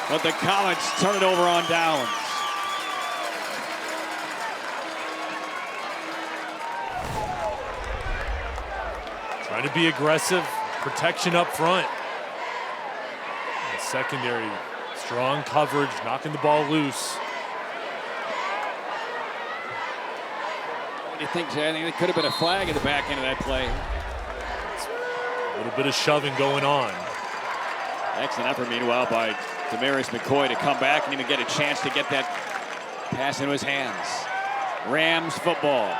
but the Comets turn it over on downs. Trying to be aggressive, protection up front. The secondary, strong coverage, knocking the ball loose. What do you think, Jay? I think there could have been a flag at the back end of that play. A little bit of shoving going on. Excellent effort, meanwhile, by Demarius McCoy to come back and even get a chance to get that pass into his hands. Rams football.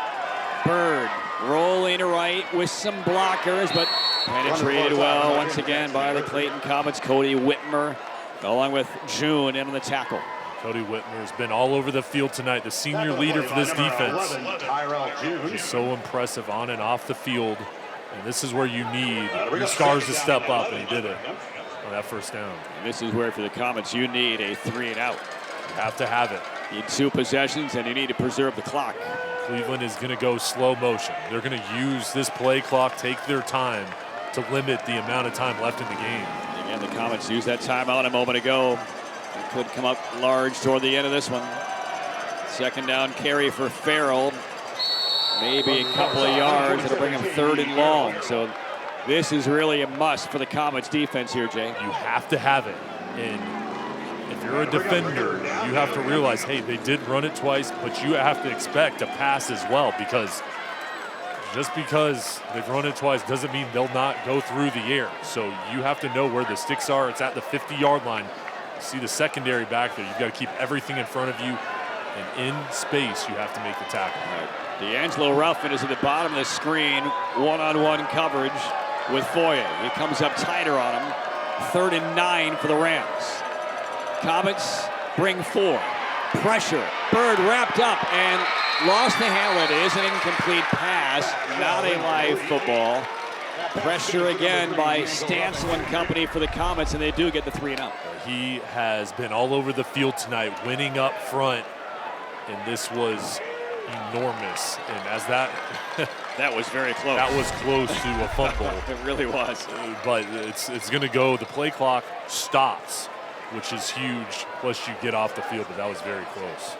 Bird rolling to right with some blockers, but penetrated well once again by the Clayton Comets. Cody Whitmer, along with June, in on the tackle. Cody Whitmer's been all over the field tonight, the senior leader for this defense. He's so impressive on and off the field, and this is where you need your stars to step up, and he did it on that first down. And this is where, for the Comets, you need a 3-and-out. You have to have it. You need 2 possessions, and you need to preserve the clock. Cleveland is going to go slow motion. They're going to use this play clock, take their time to limit the amount of time left in the game. Again, the Comets used that timeout a moment ago. They could come up large toward the end of this one. Second down carry for Farrell. Maybe a couple of yards. It'll bring him 3rd and long. So this is really a must for the Comets defense here, Jay. You have to have it. And if you're a defender, you have to realize, hey, they did run it twice, but you have to expect a pass as well, because just because they've run it twice doesn't mean they'll not go through the air. So you have to know where the sticks are. It's at the 50-yard line. You see the secondary back there. You've got to keep everything in front of you. And in space, you have to make the tackle. D'Angelo Ruffin is at the bottom of the screen. One-on-one coverage with Foye. He comes up tighter on him. 3rd and 9 for the Rams. Comets bring 4. Pressure. Bird wrapped up and lost the handle. It is an incomplete pass, not a live football. Pressure again by Stancil and company for the Comets, and they do get the 3-and-out. He has been all over the field tonight, winning up front, and this was enormous. And as that that was very close. That was close to a fumble. It really was. But it's going to go. The play clock stops, which is huge. Plus you get off the field, but that was very close.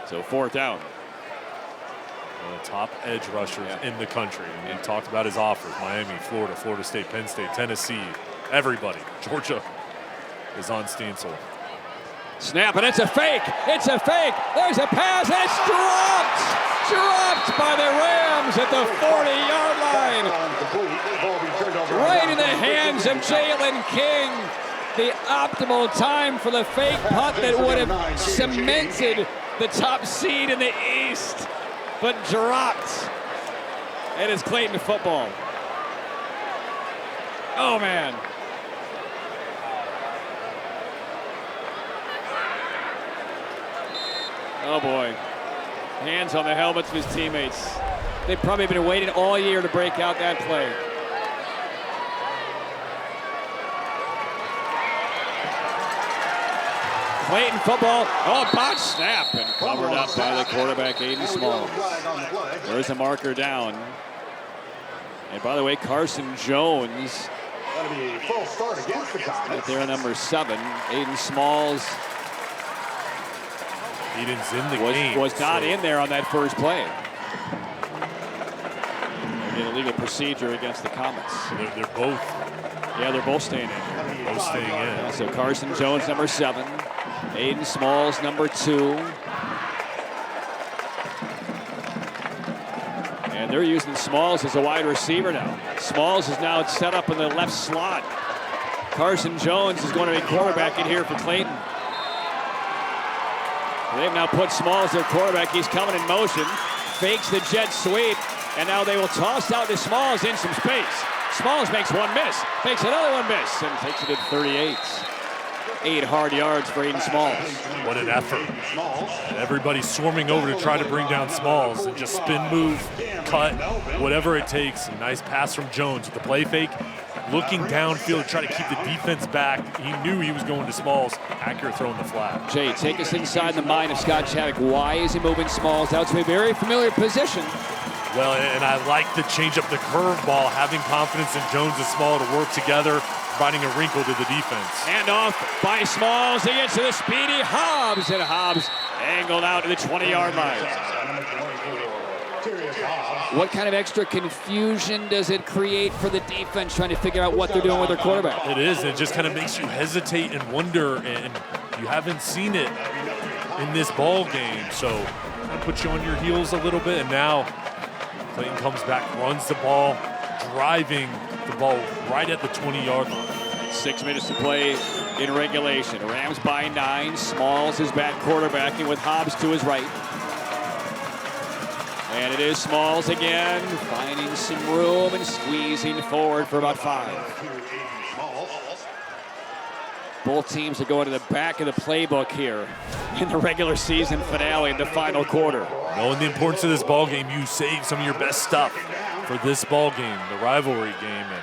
So 4th down. One of the top edge rushers in the country. And he talked about his offers: Miami, Florida, Florida State, Penn State, Tennessee, everybody. Georgia is on Stancil. Snap, and it's a fake. It's a fake. There's a pass, and it's dropped. Dropped by the Rams at the 40-yard line. Right in the hands of Jalen King. The optimal time for the fake punt that would have cemented the top seed in the East, but dropped. It is Clayton football. Oh, man. Oh, boy. Hands on the helmets of his teammates. They've probably been waiting all year to break out that play. Clayton football. Oh, botch snap, and covered up by the quarterback, Aiden Smalls. There's a marker down. And by the way, Carson Jones, right there, number 7. Aiden Smalls Aiden's in the game. Was not in there on that first play. An illegal procedure against the Comets. They're both. Yeah, they're both staying in. Both staying in. Yeah, so Carson Jones, number 7. Aiden Smalls, number 2. And they're using Smalls as a wide receiver now. Smalls is now set up in the left slot. Carson Jones is going to be quarterback in here for Clayton. They've now put Smalls their quarterback. He's coming in motion, fakes the jet sweep, and now they will toss out to Smalls in some space. Smalls makes one miss, makes another one miss, and takes it to 38. 8 hard yards for Aiden Smalls. What an effort. Everybody's swarming over to try to bring down Smalls and just spin move, cut, whatever it takes. A nice pass from Jones with the play fake. Looking downfield to try to keep the defense back. He knew he was going to Smalls. Accurate throw in the flat. Jay, take us inside the mind of Scott Chadwick. Why is he moving Smalls out to a very familiar position? Well, and I like the change up the curveball, having confidence in Jones and Small to work together, providing a wrinkle to the defense. Hand off by Smalls. He gets to the speedy Hobbs, and Hobbs angled out to the 20-yard line. What kind of extra confusion does it create for the defense trying to figure out what they're doing with their quarterback? It is. It just kind of makes you hesitate and wonder, and you haven't seen it in this ball game. So kind of puts you on your heels a little bit, and now Clayton comes back, runs the ball, driving the ball right at the 20-yard line. 6 minutes to play in regulation. Rams by 9. Smalls is back quarterbacking with Hobbs to his right. And it is Smalls again, finding some room and squeezing forward for about 5. Both teams are going to the back of the playbook here in the regular season finale in the final quarter. Knowing the importance of this ball game, you save some of your best stuff for this ball game, the rivalry game, and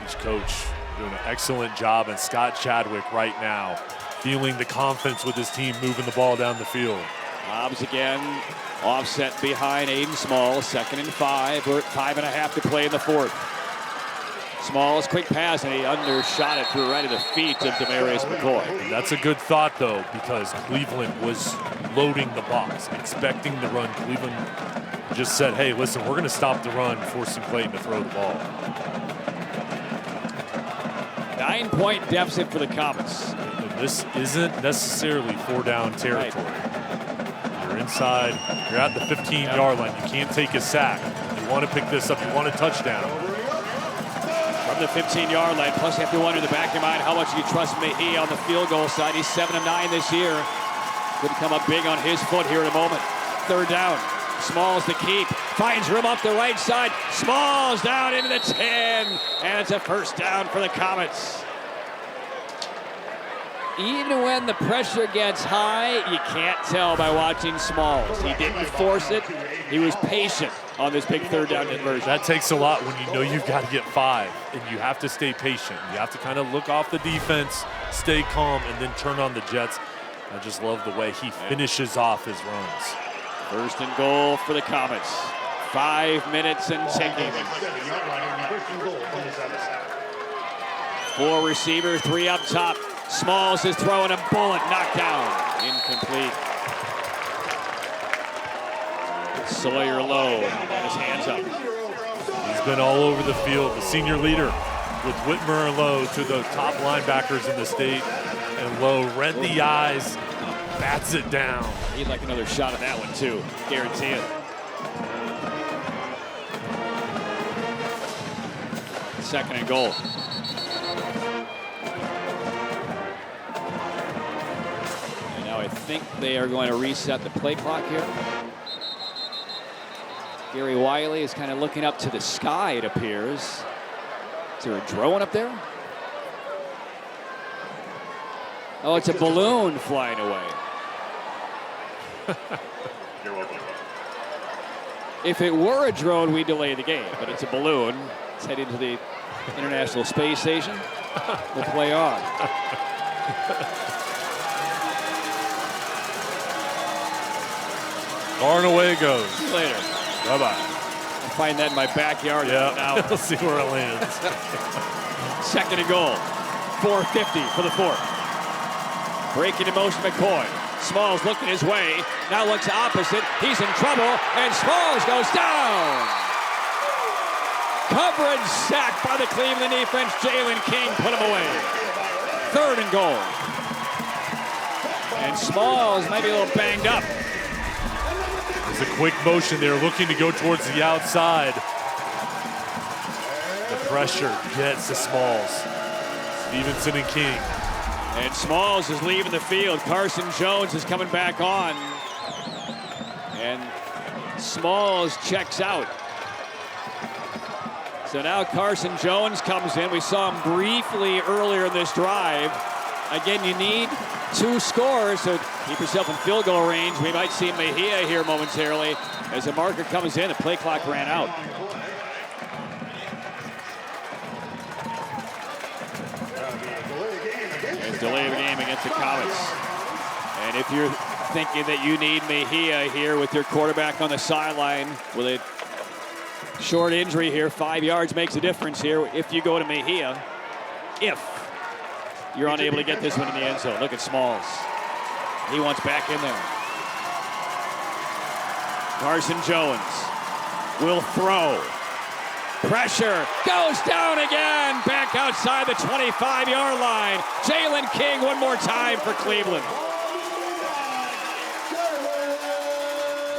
each coach doing an excellent job. And Scott Chadwick right now feeling the confidence with his team moving the ball down the field. Hobbs again, offset behind Aiden Smalls, 2nd and 5. We're at 5.5 to play in the 4th. Smalls, quick pass, and he undershot it through right at the feet of Demarius McCoy. And that's a good thought, though, because Cleveland was loading the box, expecting the run. Cleveland just said, hey, listen, we're going to stop the run, forcing Clayton to throw the ball. 9-point deficit for the Comets. And this isn't necessarily 4-down territory. Right. You're inside, you're at the 15-yard line. You can't take a sack. You want to pick this up, you want a touchdown. From the 15-yard line, plus you have to wonder in the back of your mind how much you trust Mahee on the field goal side. He's 7 of 9 this year. Could come up big on his foot here in a moment. 3rd down. Smalls to keep. Finds room up the right side. Smalls down into the 10. And it's a 1st down for the Comets. Even when the pressure gets high, you can't tell by watching Smalls. He didn't force it. He was patient on this big 3rd down conversion. That takes a lot when you know you've got to get 5, and you have to stay patient. You have to kind of look off the defense, stay calm, and then turn on the Jets. I just love the way he finishes off his runs. 1st and goal for the Comets. 5 minutes and ticking. 4 receiver, 3 up top. Smalls is throwing a bullet, knocked down, incomplete. Sawyer Lowe got his hands up. He's been all over the field, the senior leader with Whitmer and Lowe to the top linebackers in the state. And Lowe read the eyes, bats it down. He'd like another shot at that one too, guarantee it. 2nd and goal. I think they are going to reset the play clock here. Gary Wiley is kind of looking up to the sky, it appears. Is there a drone up there? Oh, it's a balloon flying away. If it were a drone, we'd delay the game, but it's a balloon. It's heading to the International Space Station. We'll play on. Far and away it goes. See you later. Bye-bye. I'll find that in my backyard. Yeah, now. we'll see where it lands. 2nd and goal. 4:50 for the 4th. Breaking in motion, McCoy. Smalls looking his way. Now looks opposite. He's in trouble, and Smalls goes down. Coverage sack by the Cleveland defense. Jalen King put him away. 3rd and goal. And Smalls might be a little banged up. It's a quick motion there, looking to go towards the outside. The pressure gets to Smalls. Stevenson and King. And Smalls is leaving the field. Carson Jones is coming back on. And Smalls checks out. So now Carson Jones comes in. We saw him briefly earlier in this drive. Again, you need 2 scores, so keep yourself in field goal range. We might see Mejia here momentarily as the marker comes in. The play clock ran out. It's delay of the game against the Comets. And if you're thinking that you need Mejia here with your quarterback on the sideline with a short injury here, 5 yards makes a difference here if you go to Mejia. If you're unable to get this one in the end zone. Look at Smalls. He wants back in there. Carson Jones will throw. Pressure goes down again. Back outside the 25-yard line. Jalen King one more time for Cleveland.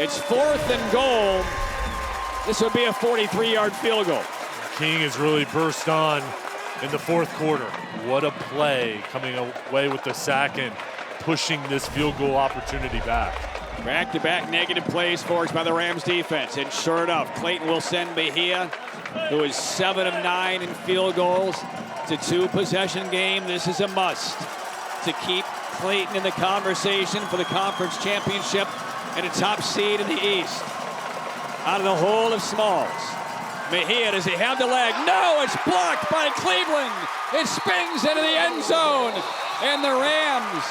It's 4th and goal. This would be a 43-yard field goal. King has really burst on in the 4th quarter. What a play, coming away with the sack and pushing this field goal opportunity back. Back-to-back negative plays forced by the Rams defense. And sure enough, Clayton will send Mejia, who is 7 of 9 in field goals, to 2-possession game. This is a must to keep Clayton in the conversation for the conference championship and a top seed in the East. Out of the hole of Smalls. Mejia, does he have the leg? No, it's blocked by Cleveland. It spins into the end zone. And the Rams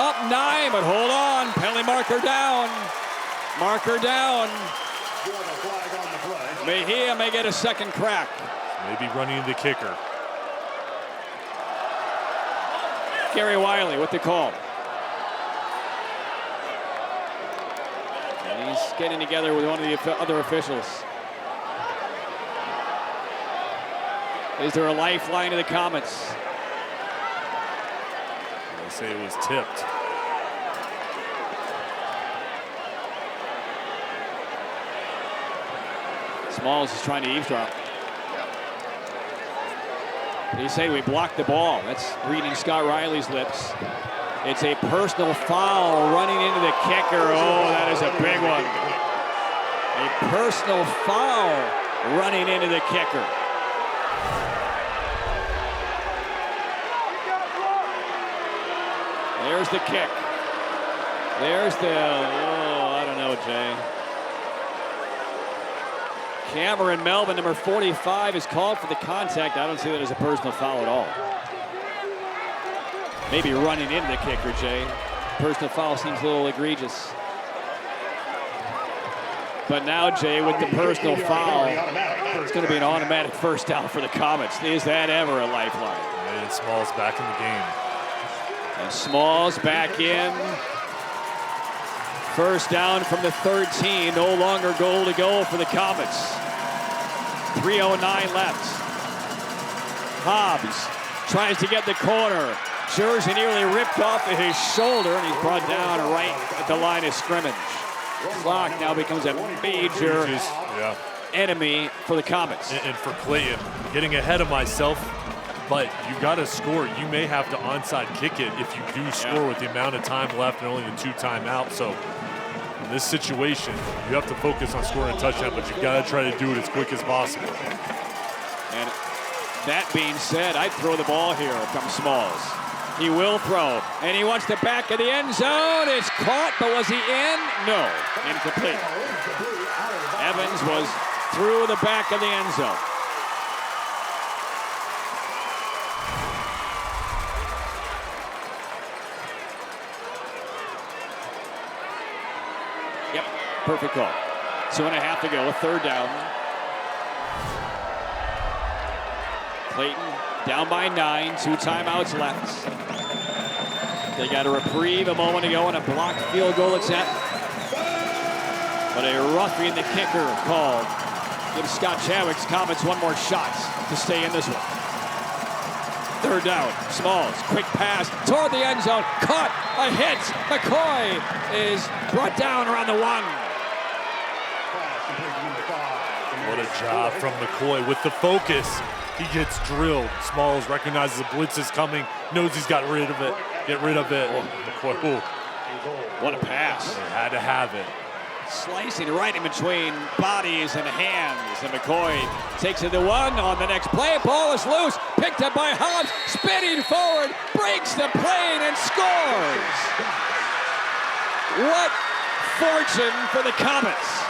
up 9, but hold on. Penalty marker down. Marker down. Mejia may get a second crack. Maybe running the kicker. Gary Wiley with the call. And he's getting together with one of the other officials. Is there a lifeline to the Comets? They say it was tipped. Smalls is trying to eavesdrop. They say we blocked the ball. That's reading Scott Riley's lips. It's a personal foul running into the kicker. Oh, that is a big one. A personal foul running into the kicker. There's the kick. There's the, I don't know, Jay. Cameron Melvin, number 45, is called for the contact. I don't see that as a personal foul at all. Maybe running into the kicker, Jay. Personal foul seems a little egregious. But now, Jay, with the personal foul, it's going to be an automatic first down for the Comets. Is that ever a lifeline? And Smalls back in the game. And Smalls back in. First down from the 13. No longer goal to go for the Comets. 3:09 left. Hobbs tries to get the corner. Jersey nearly ripped off of his shoulder, and he's brought down right at the line of scrimmage. Clock now becomes a major enemy for the Comets. And for Clayton, getting ahead of myself, but you got to score. You may have to onside kick it if you do score with the amount of time left and only the 2 timeouts. So in this situation, you have to focus on scoring a touchdown, but you've got to try to do it as quick as possible. And that being said, I'd throw the ball here from Smalls. He will throw, and he wants the back of the end zone. It's caught, but was he in? No, incomplete. Evans was through the back of the end zone. Yep, perfect call. 2.5 to go, a third down. Clayton down by 9, 2 timeouts left. They got a reprieve a moment ago and a blocked field goal attempt. But a roughing the kicker called. Gives Scott Chadwick's Comets one more shot to stay in this one. Third down, Smalls, quick pass toward the end zone, caught, a hit. McCoy is brought down around the 1. What a job from McCoy with the focus. He gets drilled. Smalls recognizes the blitz is coming, knows he's got rid of it. Get rid of it. McCoy, what a pass. They had to have it. Slicing right in between bodies and hands. And McCoy takes it to one on the next play. Ball is loose. Picked up by Hobbs. Spinning forward. Breaks the plane and scores. What fortune for the Comets.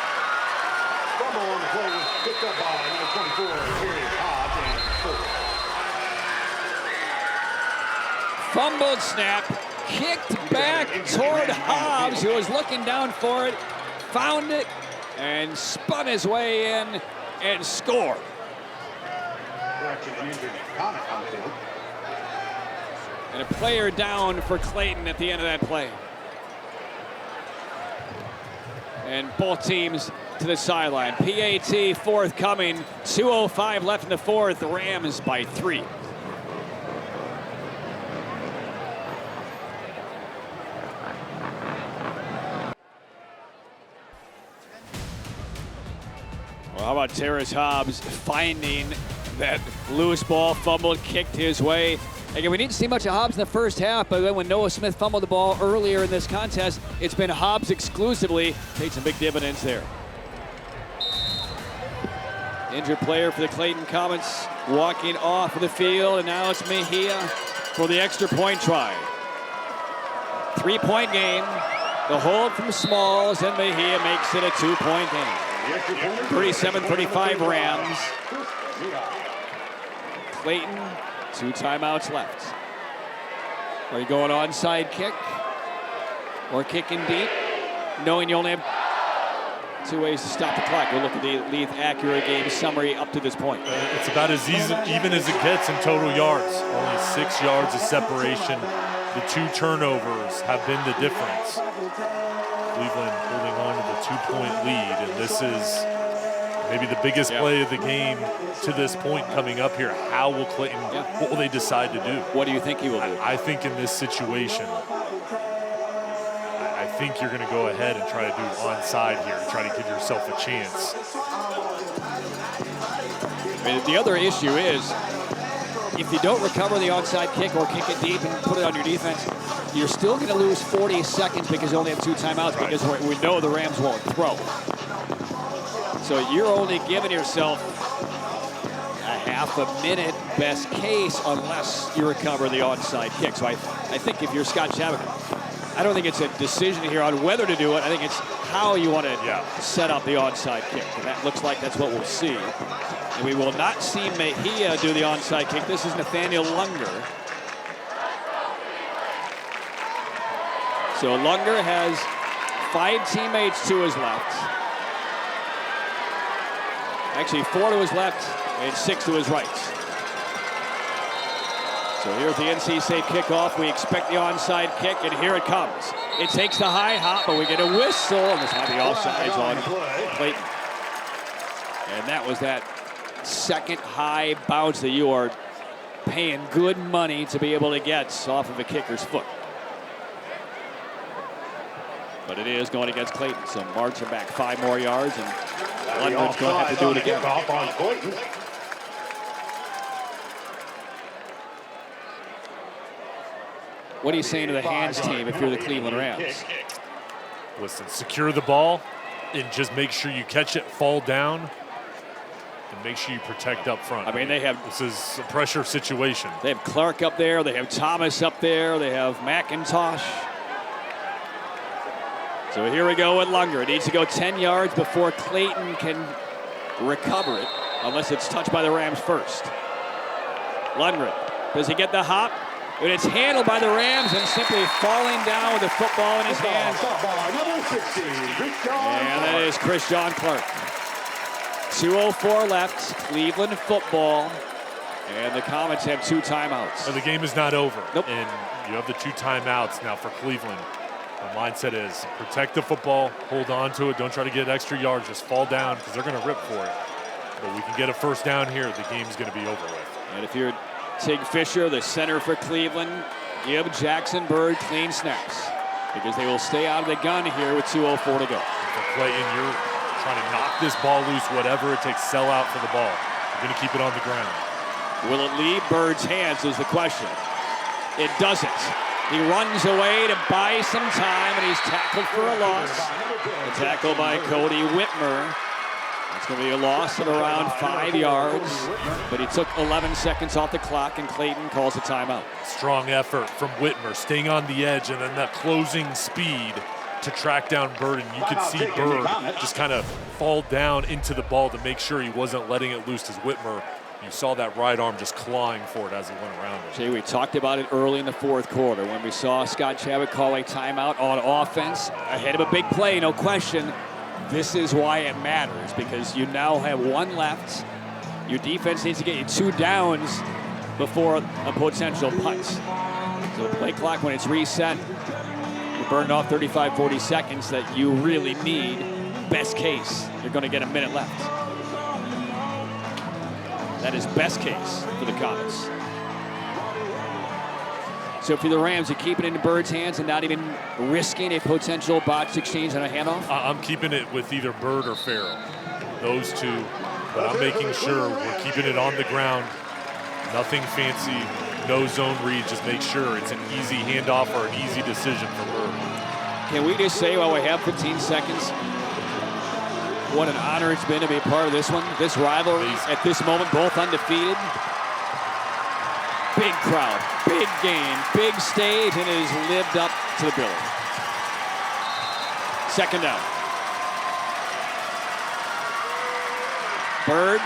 Fumble on the play was picked up by number 24, Terry Hobbs, and Fumbled snap. Kicked back toward Hobbs, who was looking down for it. Found it and spun his way in and scored. And a player down for Clayton at the end of that play. And both teams to the sideline. PAT forthcoming. 2:05 left in the fourth. The Rams by 3. Well, how about Terrace Hobbs finding that loose ball, fumbled, kicked his way. Again, we didn't see much of Hobbs in the first half, but then when Noah Smith fumbled the ball earlier in this contest, it's been Hobbs exclusively. Takes some big dividends there. Injured player for the Clayton Comets walking off of the field, and now it's Mejia for the extra point try. 3-point game. The hold from Smalls, and Mejia makes it a 2-point game. 37-35 Rams. Clayton, 2 timeouts left. Are you going onside kick or kicking deep, knowing you only have 2 ways to stop the clock? We'll look at the Leith Acura game summary up to this point. It's about as even as it gets in total yards. Only 6 yards of separation. The 2 turnovers have been the difference. Cleveland holding on to the 2-point lead, and this is maybe the biggest play of the game to this point coming up here. How will Clayton, what will they decide to do? What do you think he will do? I think in this situation, I think you're going to go ahead and try to do onside here and try to give yourself a chance. I mean, the other issue is, if you don't recover the onside kick or kick it deep and put it on your defense, you're still going to lose 40 seconds because you only have 2 timeouts, because we know the Rams won't throw. So you're only giving yourself a half a minute best case unless you recover the onside kick. So I think if you're Scott Chadwick, I don't think it's a decision here on whether to do it. I think it's how you want to set up the onside kick. And that looks like that's what we'll see. And we will not see Mejia do the onside kick. This is Nathaniel Lunger. So Lunger has 5 teammates to his left. Actually, 4 to his left and 6 to his right. So here at the NC State kickoff, we expect the onside kick, and here it comes. It takes the high hop, but we get a whistle, and this might be offsides on Clayton. And that was that second high bounce that you are paying good money to be able to get off of a kicker's foot. But it is going against Clayton, so marching back 5 more yards, and London's going to have to do it again. What are you saying to the hands team if you're the Cleveland Rams? Listen, secure the ball and just make sure you catch it, fall down, and make sure you protect up front. I mean, they have... This is a pressure situation. They have Clark up there. They have Thomas up there. They have McIntosh. So here we go with Lunger. It needs to go 10 yards before Clayton can recover it, unless it's touched by the Rams first. Lundgren, does he get the hop? And it's handled by the Rams and simply falling down with the football in his hands. And that is Christian Clark. 2:04 left, Cleveland football. And the Comets have 2 timeouts. And the game is not over. Nope. And you have the 2 timeouts now for Cleveland. The mindset is protect the football, hold on to it, don't try to get extra yards, just fall down because they're going to rip for it. But we can get a first down here, the game's going to be over with. And if you're Tig Fisher, the center for Cleveland, give Jackson Bird clean snaps because they will stay out of the gun here with 2:04 to go. For Clayton, you're trying to knock this ball loose, whatever it takes, sell out for the ball. You're going to keep it on the ground. Will it leave Bird's hands is the question. It doesn't. He runs away to buy some time, and he's tackled for a loss. A tackle by Cody Whitmer. It's going to be a loss of around 5 yards, but he took 11 seconds off the clock, and Clayton calls a timeout. Strong effort from Whitmer, staying on the edge, and then that closing speed to track down Bird. And you could see Bird just kind of fall down into the ball to make sure he wasn't letting it loose as Whitmer. You saw that right arm just clawing for it as he went around it. Jay, we talked about it early in the fourth quarter when we saw Scott Chabot call a timeout on offense ahead of a big play, no question. This is why it matters, because you now have one left. Your defense needs to get you 2 downs before a potential punt. So the play clock, when it's reset, you burned off 35, 40 seconds that you really need. Best case, you're going to get a minute left. That is best case for the Comets. So if you're the Rams, you keep it in Bird's hands and not even risking a potential botched exchange on a handoff? I'm keeping it with either Bird or Farrell. Those two. But I'm making sure we're keeping it on the ground. Nothing fancy, no zone read. Just make sure it's an easy handoff or an easy decision for Bird. Can we just say, while we have 15 seconds, what an honor it's been to be a part of this one, this rivalry at this moment, both undefeated. Big crowd, big game, big stage, and it has lived up to the billing. Second down. Bird,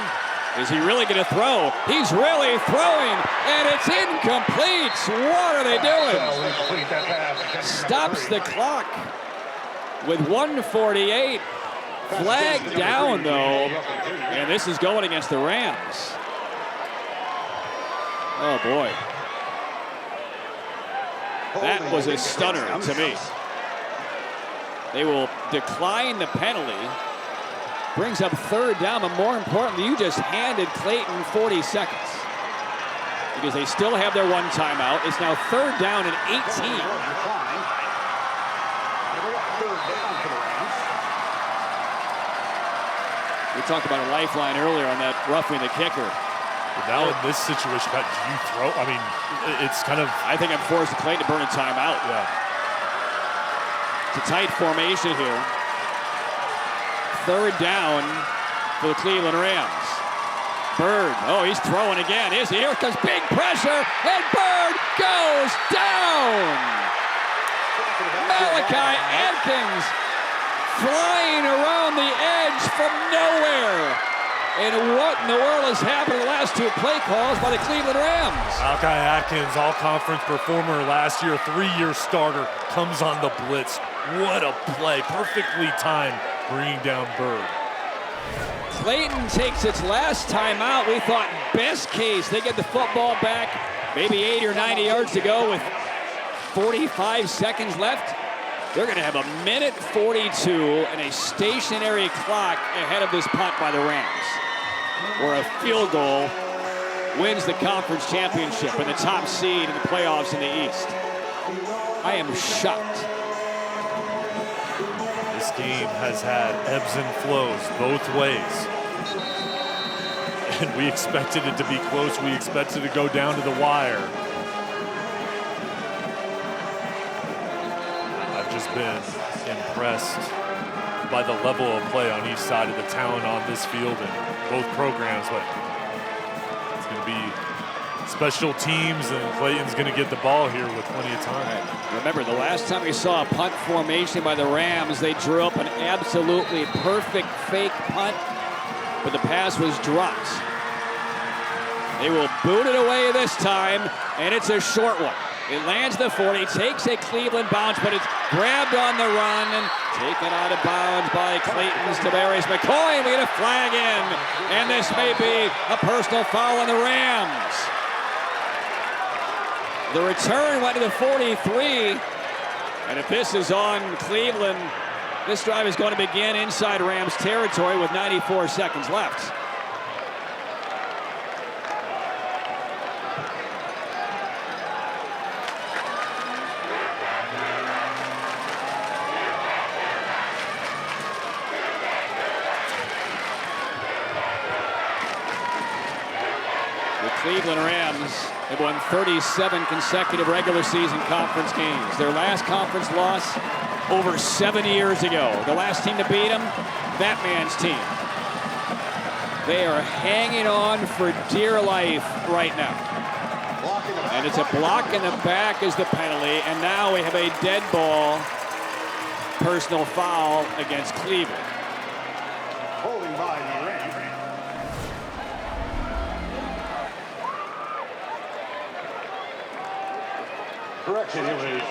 is he really going to throw? He's really throwing, and it's incomplete. What are they doing? Stops the clock with 1:48. Flag down, though, and this is going against the Rams. Oh, boy. That was a stunner to me. They will decline the penalty. Brings up third down, but more importantly, you just handed Clayton 40 seconds. Because they still have their one timeout. It's now third down and 18. We talked about a lifeline earlier on that roughing the kicker. But now in this situation, do you throw? I mean, it's kind of... I think I'm forced to Clayton to burn a timeout. Yeah. It's a tight formation here. Third down for the Cleveland Rams. Bird, oh, he's throwing again, is he? Here comes big pressure, and Bird goes down! Malachi Atkins flying around the edge from nowhere. And what in the world has happened in the last 2 play calls by the Cleveland Rams? Malachi Atkins, all-conference performer last year, 3-year starter, comes on the blitz. What a play, perfectly timed, bringing down Bird. Clayton takes its last time out. We thought best case, they get the football back, maybe 80 or 90 yards to go with 45 seconds left. They're going to have 1:42 and a stationary clock ahead of this punt by the Rams, where a field goal wins the conference championship and the top seed in the playoffs in the East. I am shocked. This game has had ebbs and flows both ways. And we expected it to be close. We expected it to go down to the wire. I've just been impressed by the level of play on each side of the talent on this field and both programs, but it's going to be special teams, and Clayton's going to get the ball here with plenty of time. Right. Remember, the last time we saw a punt formation by the Rams, they drew up an absolutely perfect fake punt, but the pass was dropped. They will boot it away this time, and it's a short one. It lands the 40, takes a Cleveland bounce, but it's grabbed on the run and taken out of bounds by Clayton's Tavarius McCoy. We get a flag in, and this may be a personal foul on the Rams. The return went to the 43, and if this is on Cleveland, this drive is going to begin inside Rams territory with 94 seconds left. The Cleveland Rams have won 37 consecutive regular season conference games. Their last conference loss over 7 years ago. The last team to beat them, that man's team. They are hanging on for dear life right now. And it's a block in the back is the penalty, and now we have a dead ball personal foul against Cleveland. Holding by the Rams. Correction, it was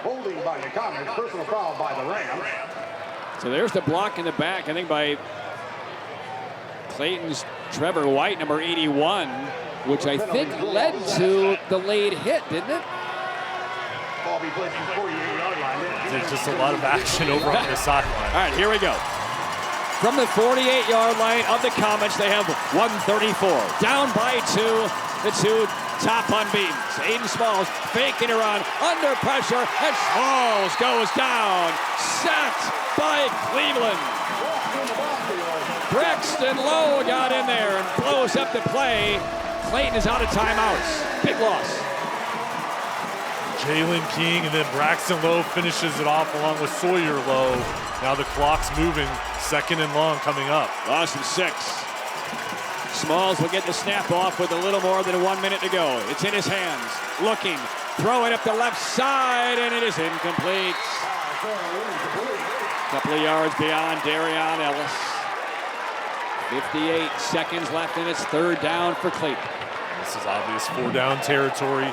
holding by the Comets, personal foul by the Rams. So there's the block in the back, I think by Clayton's Trevor White, number 81, which I think led to the late hit, didn't it? Ball be placed in 48-yard line. There's just a lot of action over on the sideline. All right, here we go. From the 48-yard line of the Comets, they have 134. Down by 2, the 2 top unbeatens. Aiden Smalls faking around, under pressure, and Smalls goes down. Sacked by Cleveland. Braxton Lowe got in there and blows up the play. Clayton is out of timeouts. Big loss. Jalen King and then Braxton Lowe finishes it off along with Sawyer Lowe. Now the clock's moving. 2nd and long coming up. Loss of 6. Smalls will get the snap off with a little more than 1 minute to go. It's in his hands. Looking. Throw it up the left side, and it is incomplete. Couple of yards beyond Darion Ellis. 58 seconds left, and it's 3rd down for Clayton. This is obvious 4-down territory.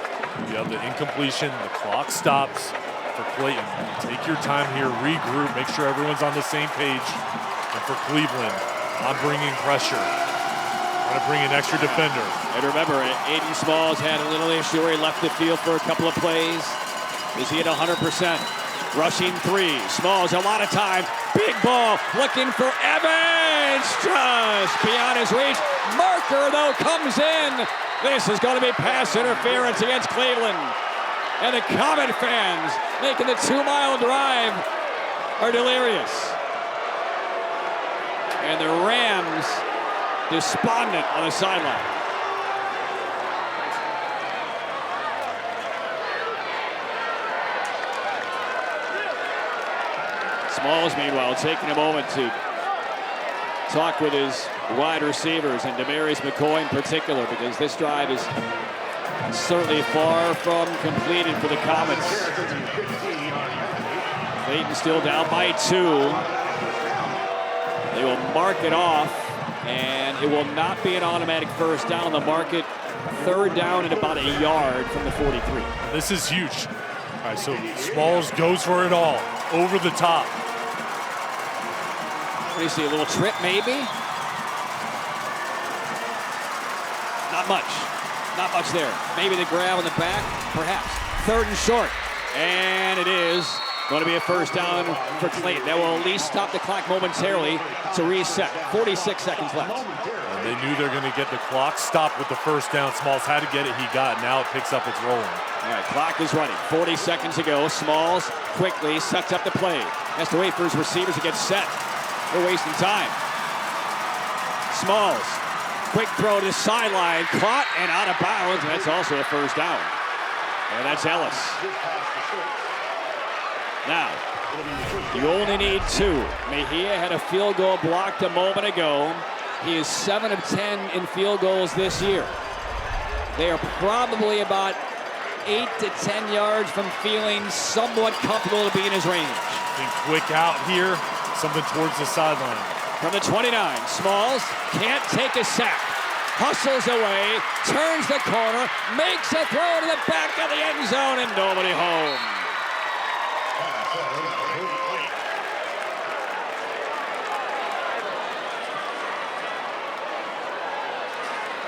You have the incompletion. The clock stops for Clayton. Take your time here, regroup, make sure everyone's on the same page. And for Cleveland, I'm bringing pressure. I'm gonna bring an extra defender. And remember, Aiden Smalls had a little issue where he left the field for a couple of plays. Is he at 100%? Rushing 3. Smalls, a lot of time. Big ball, looking for Evans. Just beyond his reach. Marker, though, comes in. This is going to be pass interference against Cleveland. And the Comet fans making the 2-mile drive are delirious. And the Rams despondent on the sideline. Smalls, meanwhile, taking a moment to talk with his wide receivers and Demarius McCoy in particular, because this drive is certainly far from completed for the Comets. Clayton still down by 2. They will mark it off, and it will not be an automatic first down. They'll mark it 3rd down at about a yard from the 43. This is huge. All right, so Smalls goes for it all, over the top. What do you see, a little trip maybe? Not much. Not much there. Maybe the grab on the back, perhaps. 3rd and short. And it is going to be a first down for Clayton. That will at least stop the clock momentarily to reset. 46 seconds left. And they knew they're going to get the clock stopped with the first down. Smalls had to get it. He got it. Now it picks up. It's rolling. All right, clock is running. 40 seconds to go. Smalls quickly sets up the play. Has to wait for his receivers to get set. They're wasting time. Smalls, quick throw to the sideline, caught and out of bounds, and that's also a first down. And that's Ellis. Now, you only need 2. Mejia had a field goal blocked a moment ago. He is 7 of 10 in field goals this year. They are probably about 8 to 10 yards from feeling somewhat comfortable to be in his range. Being quick out here, something towards the sideline. From the 29, Smalls can't take a sack. Hustles away, turns the corner, makes a throw to the back of the end zone, and nobody home.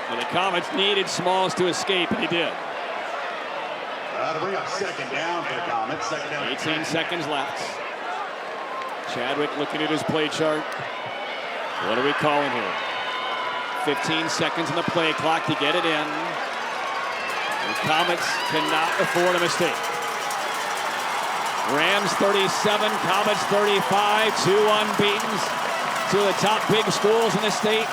Well, the Comets needed Smalls to escape, and he did. To bring up 2nd down for the Comets. 18 seconds left. Chadwick looking at his play chart. What are we calling here? 15 seconds on the play clock to get it in. The Comets cannot afford a mistake. Rams 37, Comets 35, 2 unbeatens. 2 of the top big schools in the state.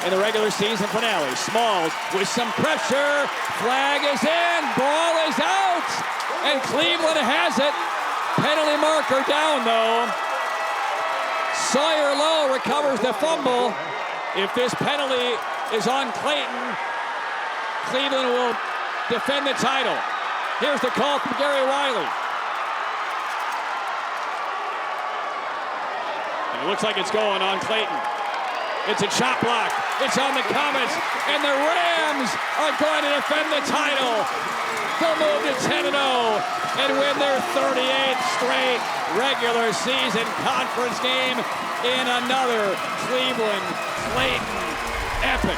in the regular season finale. Smalls with some pressure. Flag is in. Ball is out. And Cleveland has it. Penalty marker down, though. Sawyer Lowe recovers the fumble. If this penalty is on Clayton, Cleveland will defend the title. Here's the call from Gary Riley. And it looks like it's going on Clayton. It's a chop block. It's on the Comets. And the Rams are going to defend the title. They'll move to 10-0 and win their 38th straight regular season conference game in another Cleveland-Clayton epic.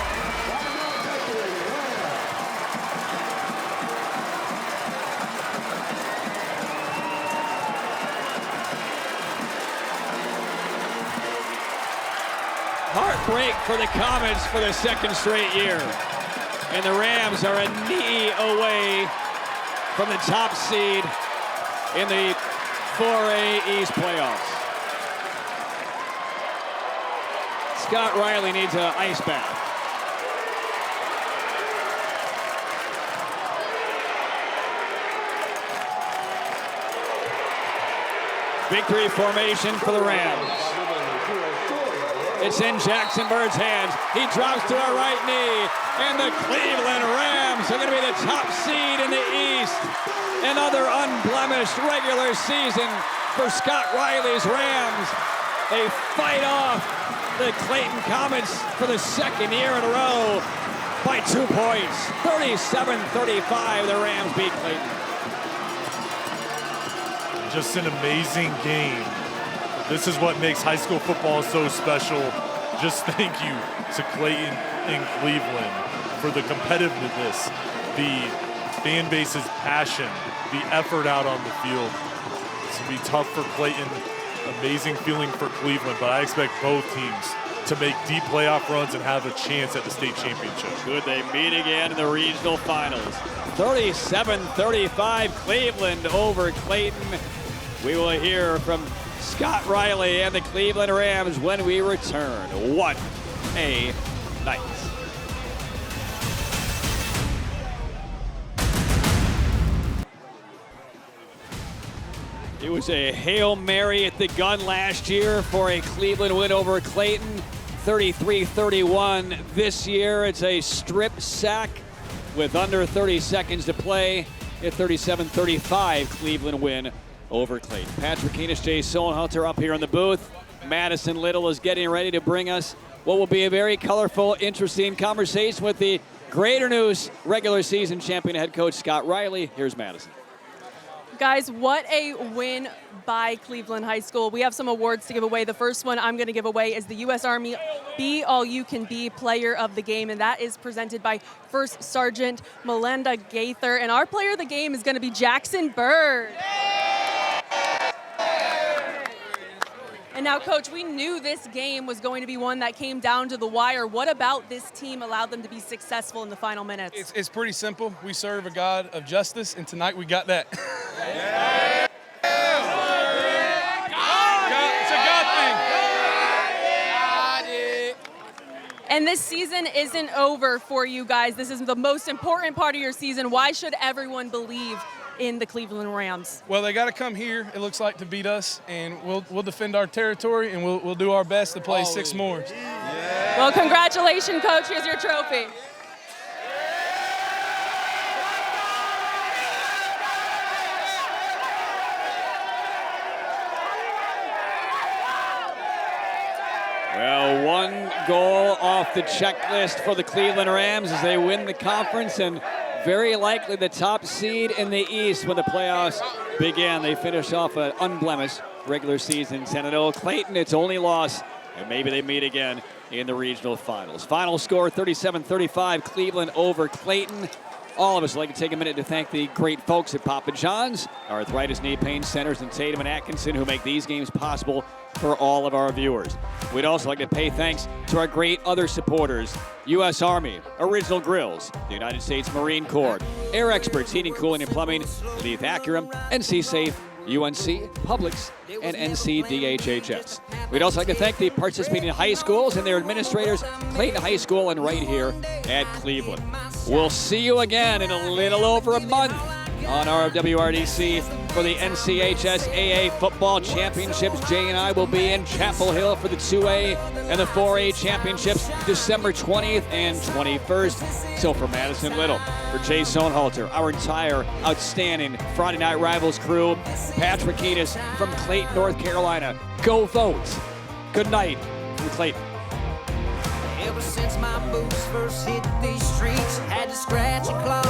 Heartbreak for the Comets for the second straight year. And the Rams are a knee away from the top seed in the 4A East playoffs. Scott Riley needs an ice bath. Victory formation for the Rams. It's in Jackson Bird's hands. He drops to our right knee. And the Cleveland Rams are going to be the top seed in the East. Another unblemished regular season for Scott Riley's Rams. They fight off the Clayton Comets for the second year in a row by 2 points. 37-35, the Rams beat Clayton. Just an amazing game. This is what makes high school football so special. Just thank you to Clayton and Cleveland for the competitiveness, the fan base's passion, the effort out on the field. It's going to be tough for Clayton, amazing feeling for Cleveland, but I expect both teams to make deep playoff runs and have a chance at the state championship. Could they meet again in the regional finals? 37-35, Cleveland over Clayton. We will hear from Scott Riley and the Cleveland Rams when we return. What a night. It was a Hail Mary at the gun last year for a Cleveland win over Clayton. 33-31 this year. It's a strip sack with under 30 seconds to play. A 37-35 Cleveland win over Clayton. Patrick Keenis, Jay Solenhalter up here in the booth. Madison Little is getting ready to bring us what will be a very colorful, interesting conversation with the Greater News regular season champion head coach Scott Riley. Here's Madison. Guys, what a win by Cleveland High School. We have some awards to give away. The first one I'm going to give away is the U.S. Army Be All You Can Be Player of the Game, and that is presented by First Sergeant Melinda Gaither. And our player of the game is going to be Jackson Bird. And now, Coach, we knew this game was going to be one that came down to the wire. What about this team allowed them to be successful in the final minutes? It's pretty simple. We serve a God of justice, and tonight we got that. It's a God thing. And this season isn't over for you guys. This is the most important part of your season. Why should everyone believe in the Cleveland Rams? Well, they got to come here, it looks like, to beat us, and we'll defend our territory, and we'll do our best to play 6 more. Yeah. Well, congratulations, Coach. Here's your trophy. Well, one goal off the checklist for the Cleveland Rams as they win the conference and very likely the top seed in the East when the playoffs began. They finish off an unblemished regular season 10-0. Clayton, its only loss, and maybe they meet again in the regional finals. Final score, 37-35, Cleveland over Clayton. All of us would like to take a minute to thank the great folks at Papa John's, Arthritis Knee Pain Centers in Tatum and Atkinson, who make these games possible for all of our viewers. We'd also like to pay thanks to our great other supporters: U.S. Army, Original Grills, the United States Marine Corps, Air Experts Heating, Cooling, and Plumbing, Leith Acura, NC Safe, UNC, Publix, and NCDHHS. We'd also like to thank the participating high schools and their administrators, Clayton High School and right here at Cleveland. We'll see you again in a little over a month on our WRDC for the NCHS AA Football Championships. Jay and I will be in Chapel Hill for the 2A and the 4A Championships December 20th and 21st. So for Madison Little, for Jay Sohnhalter, our entire outstanding Friday Night Rivals crew, Patrick Kiedis from Clayton, North Carolina. Go vote. Good night from Clayton. Ever since my boots first hit these streets, had to scratch and claw